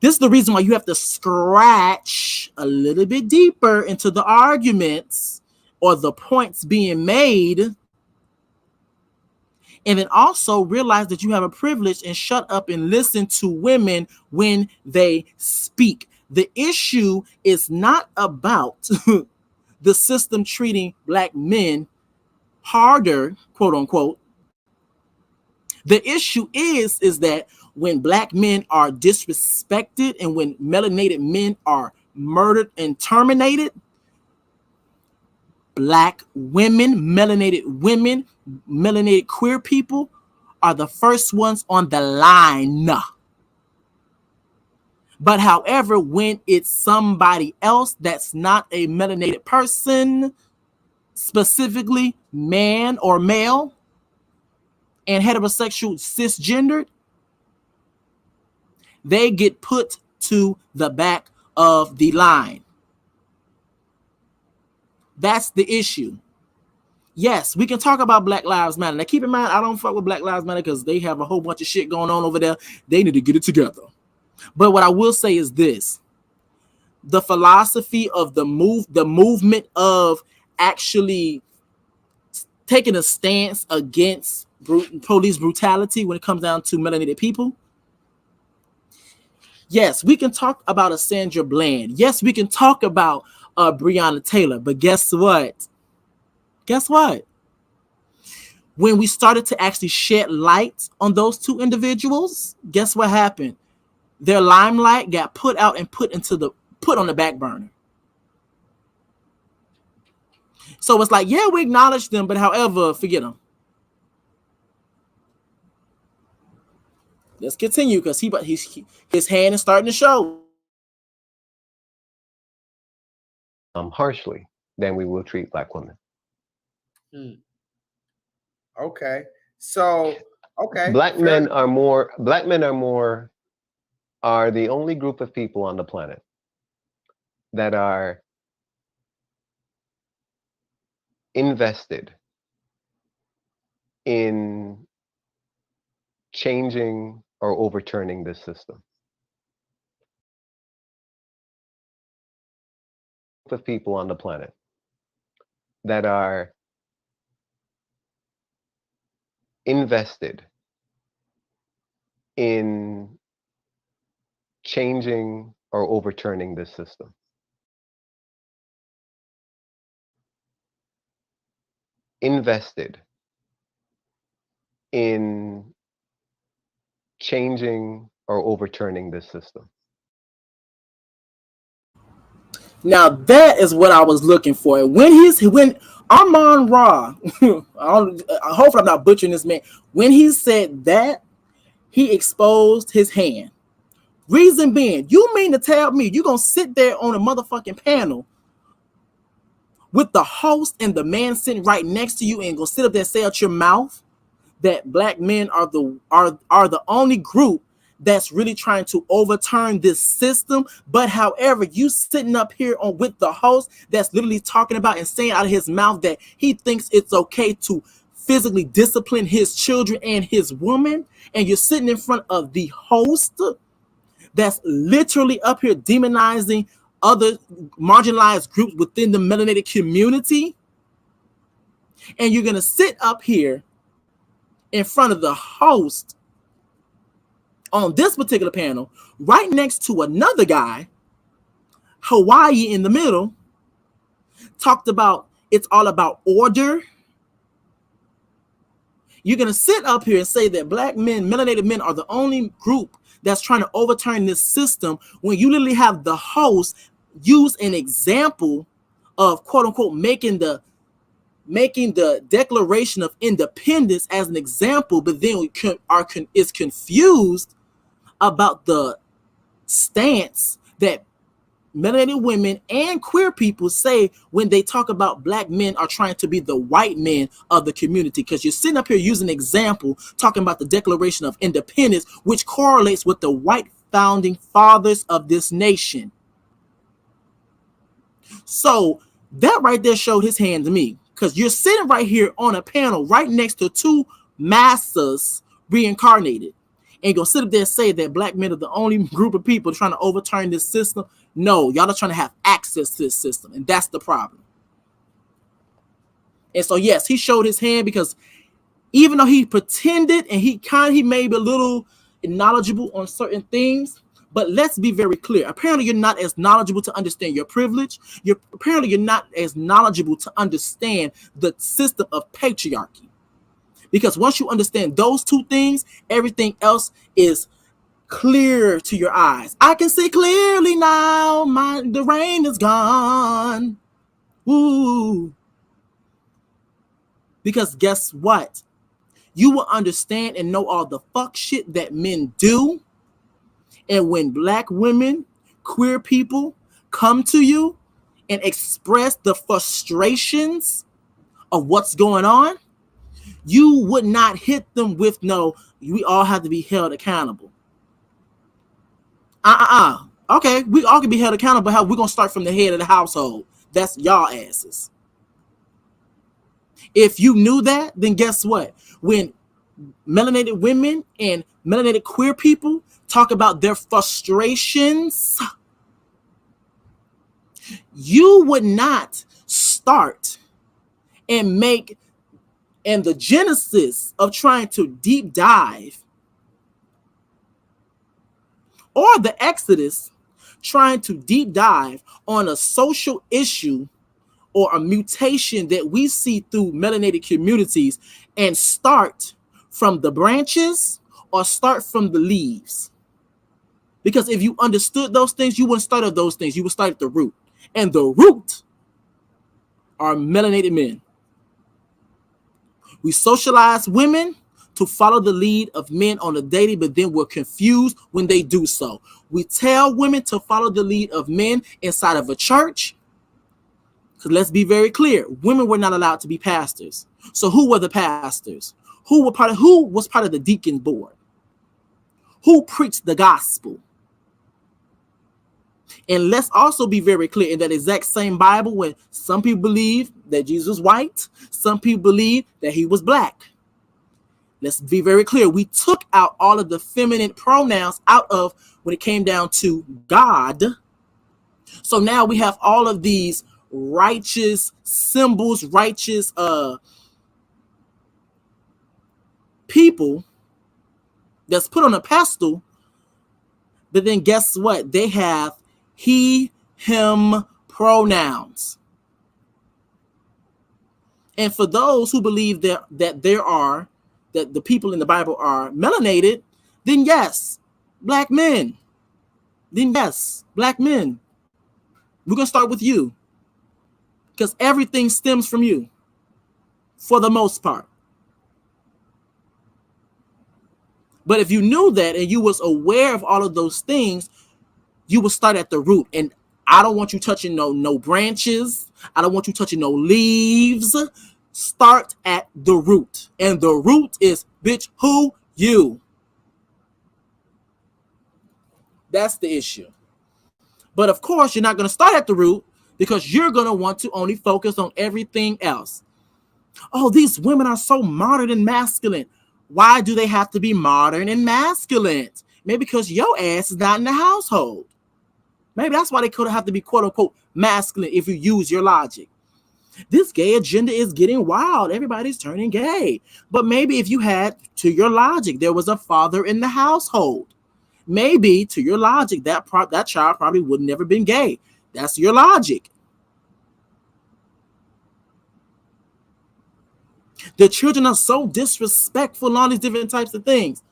This is the reason why you have to scratch a little bit deeper into the arguments or the points being made. And then also realize that you have a privilege and shut up and listen to women when they speak. The issue is not about the system treating black men harder, quote unquote. The issue is that when black men are disrespected and when melanated men are murdered and terminated, black women, melanated queer people are the first ones on the line. But however, when it's somebody else that's not a melanated person, specifically man or male, and heterosexual cisgendered, they get put to the back of the line. That's the issue. Yes, we can talk about Black Lives Matter. Now, keep in mind, I don't fuck with Black Lives Matter because they have a whole bunch of shit going on over there. They need to get it together. But what I will say is this. The philosophy of the movement of actually taking a stance against police brutality when it comes down to melanated people. Yes, we can talk about a Sandra Bland. Yes, we can talk about Breonna Taylor. But guess what? Guess what? When we started to actually shed light on those two individuals, guess what happened? Their limelight got put out and put on the back burner. So it's like, yeah, we acknowledge them, but however, forget them. Let's continue because his hand is starting to show. Harshly than we will treat black women. Okay. So, okay. Black men are the only group of people on the planet that are invested in changing or overturning this system. Of people on the planet that are invested in changing or overturning this system. Invested in changing or overturning this system? Now that is what I was looking for. When Amon Ra, hopefully I'm not butchering this man. When he said that, he exposed his hand. Reason being, you mean to tell me you're gonna sit there on a motherfucking panel with the host and the man sitting right next to you and go sit up there and say out your mouth that black men are the only group that's really trying to overturn this system? But however, you sitting up here on with the host that's literally talking about and saying out of his mouth that he thinks it's okay to physically discipline his children and his woman, and you're sitting in front of the host that's literally up here demonizing other marginalized groups within the melanated community, and you're going to sit up here in front of the host on this particular panel right next to another guy, Hawaii in the middle, talked about it's all about order. You're going to sit up here and say that black men, melanated men, are the only group that's trying to overturn this system, when you literally have the host use an example of quote unquote making the Declaration of Independence as an example, but then is confused about the stance that melanated women and queer people say when they talk about black men are trying to be the white men of the community. Because you're sitting up here using an example talking about the Declaration of Independence, which correlates with the white founding fathers of this nation. So that right there showed his hand to me, because you're sitting right here on a panel right next to two masters reincarnated, and you're gonna sit up there and say that black men are the only group of people trying to overturn this system. No, y'all are trying to have access to this system, and that's the problem. And so yes, he showed his hand, because even though he pretended and he may be a little knowledgeable on certain things, but let's be very clear. Apparently, you're not as knowledgeable to understand your privilege. Apparently you're not as knowledgeable to understand the system of patriarchy. Because once you understand those two things, everything else is clear to your eyes. I can see clearly now. The rain is gone. Woo. Because guess what? You will understand and know all the fuck shit that men do. And when black women, queer people come to you and express the frustrations of what's going on, you would not hit them with no, we all have to be held accountable. Okay, we all can be held accountable. How we're going to start from the head of the household. That's y'all asses. If you knew that, then guess what? When melanated women and melanated queer people talk about their frustrations, you would not start and the genesis of trying to deep dive, or the exodus trying to deep dive on a social issue or a mutation that we see through melanated communities, and start from the branches or start from the leaves. Because if you understood those things, you wouldn't start at those things. You would start at the root. And the root are melanated men. We socialize women to follow the lead of men on a daily, but then we're confused when they do so. We tell women to follow the lead of men inside of a church. Because let's be very clear, women were not allowed to be pastors. So who were the pastors? Who was part of the deacon board? Who preached the gospel? And let's also be very clear, in that exact same Bible, when some people believe that Jesus was white, some people believe that he was black. Let's be very clear. We took out all of the feminine pronouns out of when it came down to God. So now we have all of these righteous symbols, righteous people that's put on a pedestal. But then guess what? They have he, him pronouns. And for those who believe that the people in the Bible are melanated, then yes, black men. Then yes, black men. We're going to start with you because everything stems from you for the most part. But if you knew that and you was aware of all of those things, you would start at the root. And I don't want you touching no branches. I don't want you touching no leaves. Start at the root. And the root is, bitch, who? You. That's the issue. But of course, you're not going to start at the root because you're going to want to only focus on everything else. Oh, these women are so modern and masculine. Why do they have to be modern and masculine? Maybe because your ass is not in the household. Maybe that's why they could have to be quote unquote masculine if you use your logic. This gay agenda is getting wild. Everybody's turning gay. But maybe if you had, to your logic, there was a father in the household. Maybe to your logic, that child probably would never been gay. That's your logic. The children are so disrespectful and all these different types of things.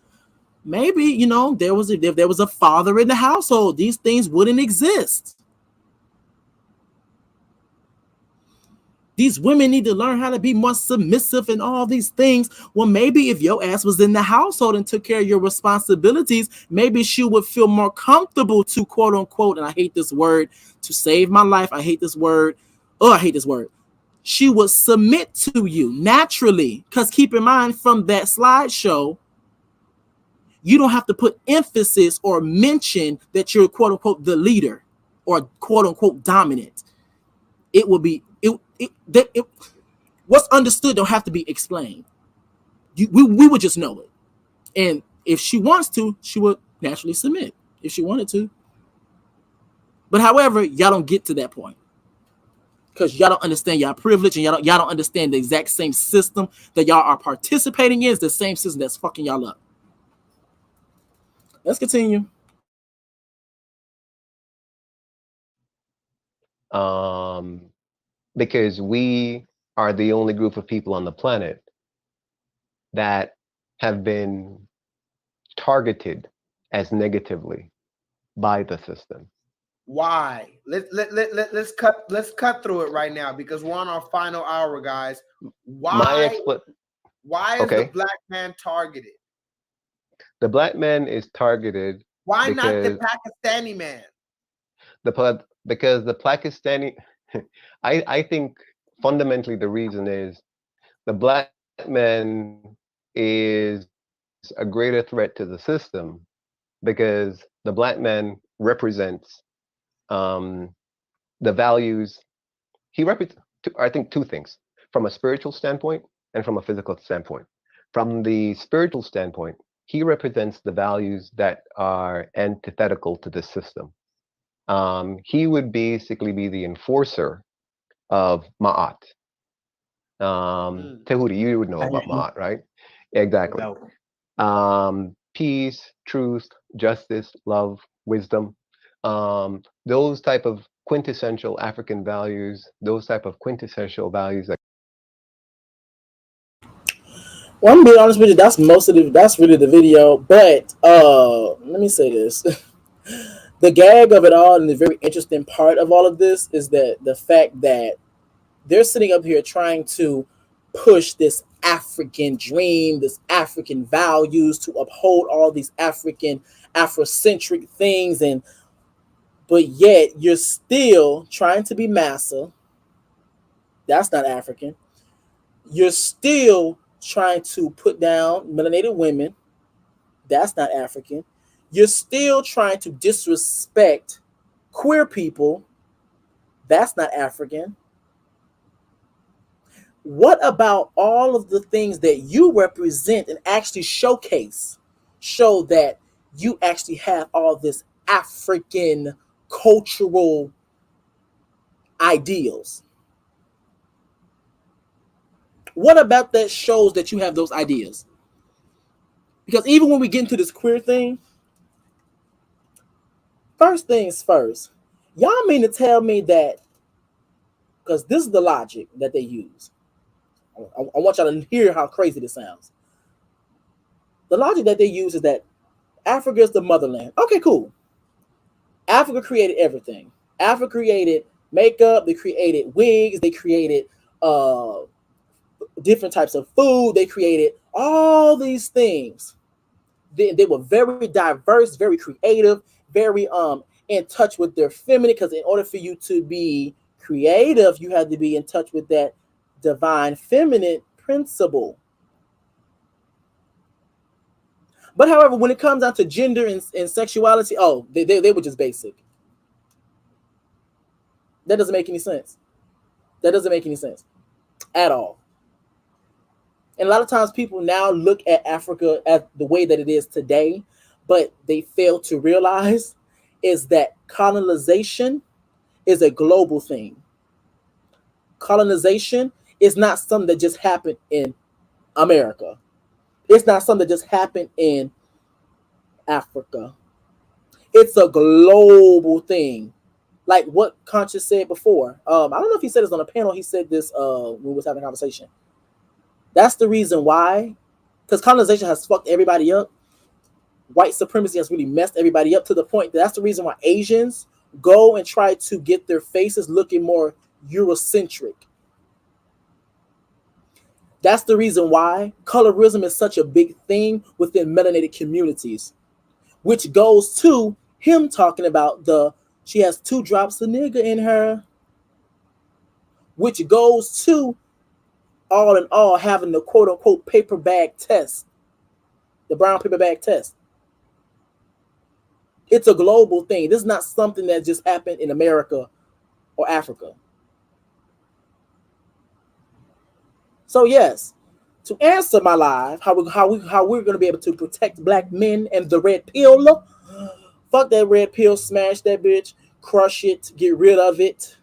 Maybe, you know, if there was a father in the household, these things wouldn't exist. These women need to learn how to be more submissive and all these things. Well, maybe if your ass was in the household and took care of your responsibilities, maybe she would feel more comfortable to quote unquote, and I hate this word, to save my life. I hate this word. Oh, I hate this word. She would submit to you naturally. Because keep in mind, from that slideshow, you don't have to put emphasis or mention that you're quote unquote the leader or quote unquote dominant. It will be what's understood don't have to be explained. We would just know it. And if she wants to, she would naturally submit if she wanted to. But however, y'all don't get to that point because y'all don't understand y'all privilege and y'all don't understand the exact same system that y'all are participating in is the same system that's fucking y'all up. Let's continue. Because we are the only group of people on the planet that have been targeted as negatively by the system. Why? Let's cut through it right now because we're on our final hour, guys. Why is the black man targeted? The black man is targeted. Why not the Pakistani man? Because the Pakistani, I think fundamentally the reason is the black man is a greater threat to the system because the black man represents the values. He represents, I think, two things, from a spiritual standpoint and from a physical standpoint. From the spiritual standpoint, he represents the values that are antithetical to the system. He would basically be the enforcer of Ma'at. Tehudi, you would know about Ma'at, right? Exactly. Peace, truth, justice, love, wisdom. Those type of quintessential African values, those type of quintessential values that. Well, I'm gonna be honest with you, that's really the video. But let me say this. The gag of it all and the very interesting part of all of this is that the fact that they're sitting up here trying to push this African dream, this African values, to uphold all these Afrocentric things, but yet you're still trying to be massa. That's not African. You're still trying to put down melanated women. That's not African. You're still trying to disrespect queer people. That's not African. What about all of the things that you represent and actually show that you actually have all this African cultural ideals? What about that shows that you have those ideas? Because even when we get into this queer thing, first things first, y'all mean to tell me that, because this is the logic that they use. I want y'all to hear how crazy this sounds. The logic that they use is that Africa is the motherland. Okay, cool. Africa created everything. Africa created makeup. They created wigs. They created different types of food. They created all these things. They were very diverse, very creative, very in touch with their feminine. Because in order for you to be creative, you had to be in touch with that divine feminine principle. But however, when it comes down to gender and sexuality, oh, they were just basic. That doesn't make any sense. That doesn't make any sense at all. And a lot of times people now look at Africa as the way that it is today, but they fail to realize is that colonization is a global thing. Colonization is not something that just happened in America. It's not something that just happened in Africa. It's a global thing. Like what Conscious said before. I don't know if he said this on a panel. He said this when we was having a conversation. That's the reason why, because colonization has fucked everybody up. White supremacy has really messed everybody up to the point that's the reason why Asians go and try to get their faces looking more Eurocentric. That's the reason why colorism is such a big thing within melanated communities, which goes to him talking about she has 2 drops of nigga in her, which goes to all in all having the quote unquote paper bag test, the brown paper bag test. It's a global thing. This is not something that just happened in America or Africa. So yes, to answer my live, how we're going to be able to protect black men and the red pill. Fuck that red pill, smash that bitch, crush it, get rid of it.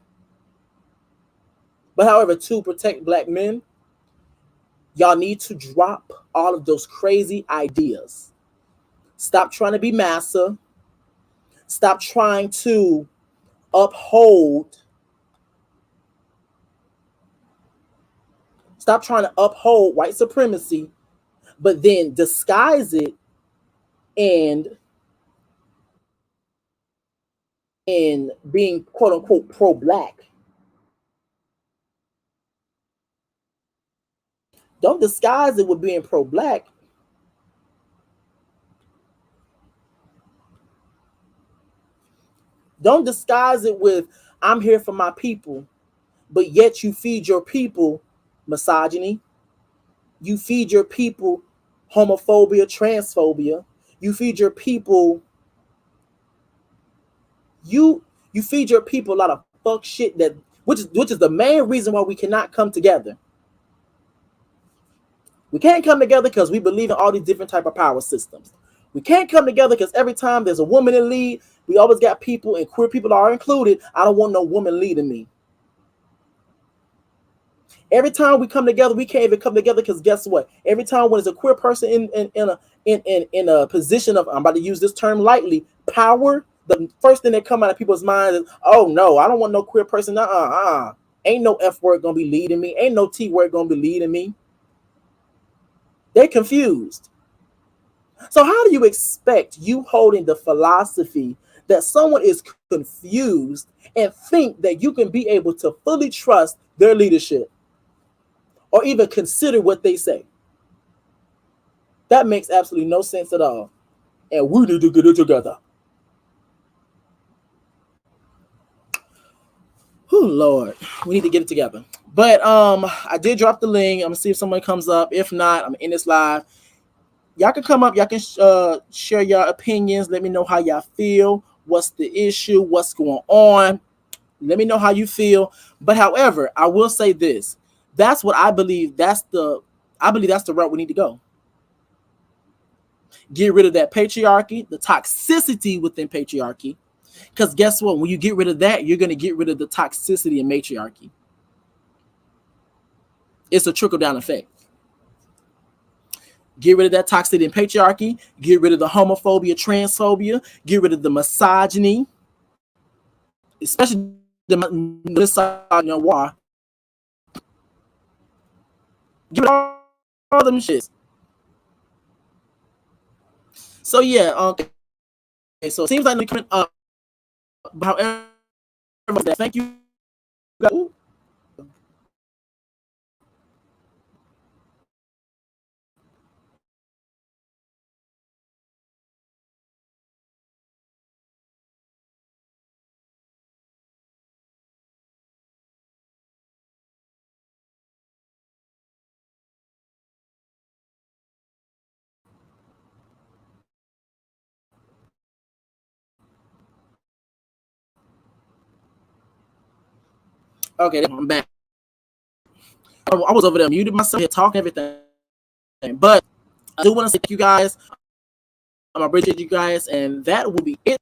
But however, to protect black men, y'all need to drop all of those crazy ideas. Stop trying to be massa. Stop trying to uphold. Stop trying to uphold white supremacy, but then disguise it and in being quote unquote pro-black. Don't disguise it with being pro-black. Don't disguise it with I'm here for my people, but yet you feed your people misogyny. You feed your people homophobia, transphobia. You feed your people you feed your people a lot of fuck shit that which is the main reason why we cannot come together. We can't come together because we believe in all these different type of power systems. We can't come together because every time there's a woman in lead, we always got people, and queer people are included. I don't want no woman leading me. Every time we come together, we can't even come together because guess what? Every time when there's a queer person in a position of, I'm about to use this term lightly, power, the first thing that come out of people's minds is, oh no, I don't want no queer person. Ain't no F word gonna be leading me. Ain't no T word gonna be leading me. They're confused. So how do you expect you holding the philosophy that someone is confused and think that you can be able to fully trust their leadership or even consider what they say? That makes absolutely no sense at all. And we need to get it together. Oh Lord, we need to get it together. But I did drop the link. I'm gonna see if someone comes up. If not, I'm in this live. Y'all can come up. Y'all can share your opinions. Let me know how y'all feel. What's the issue? What's going on? Let me know how you feel. But however, I will say this. That's what I believe. I believe that's the route we need to go. Get rid of that patriarchy, the toxicity within patriarchy. Because guess what? When you get rid of that, you're going to get rid of the toxicity in matriarchy. It's a trickle-down effect. Get rid of that toxicity and patriarchy. Get rid of the homophobia, transphobia. Get rid of the misogyny, especially the misogyny war. Get rid of all them shits. So yeah, okay. So it seems like they're coming up. However, thank you. Ooh. Okay, I'm back. I was over there muted myself, here talking everything, but I do want to say thank you guys. I appreciate you guys, and that will be it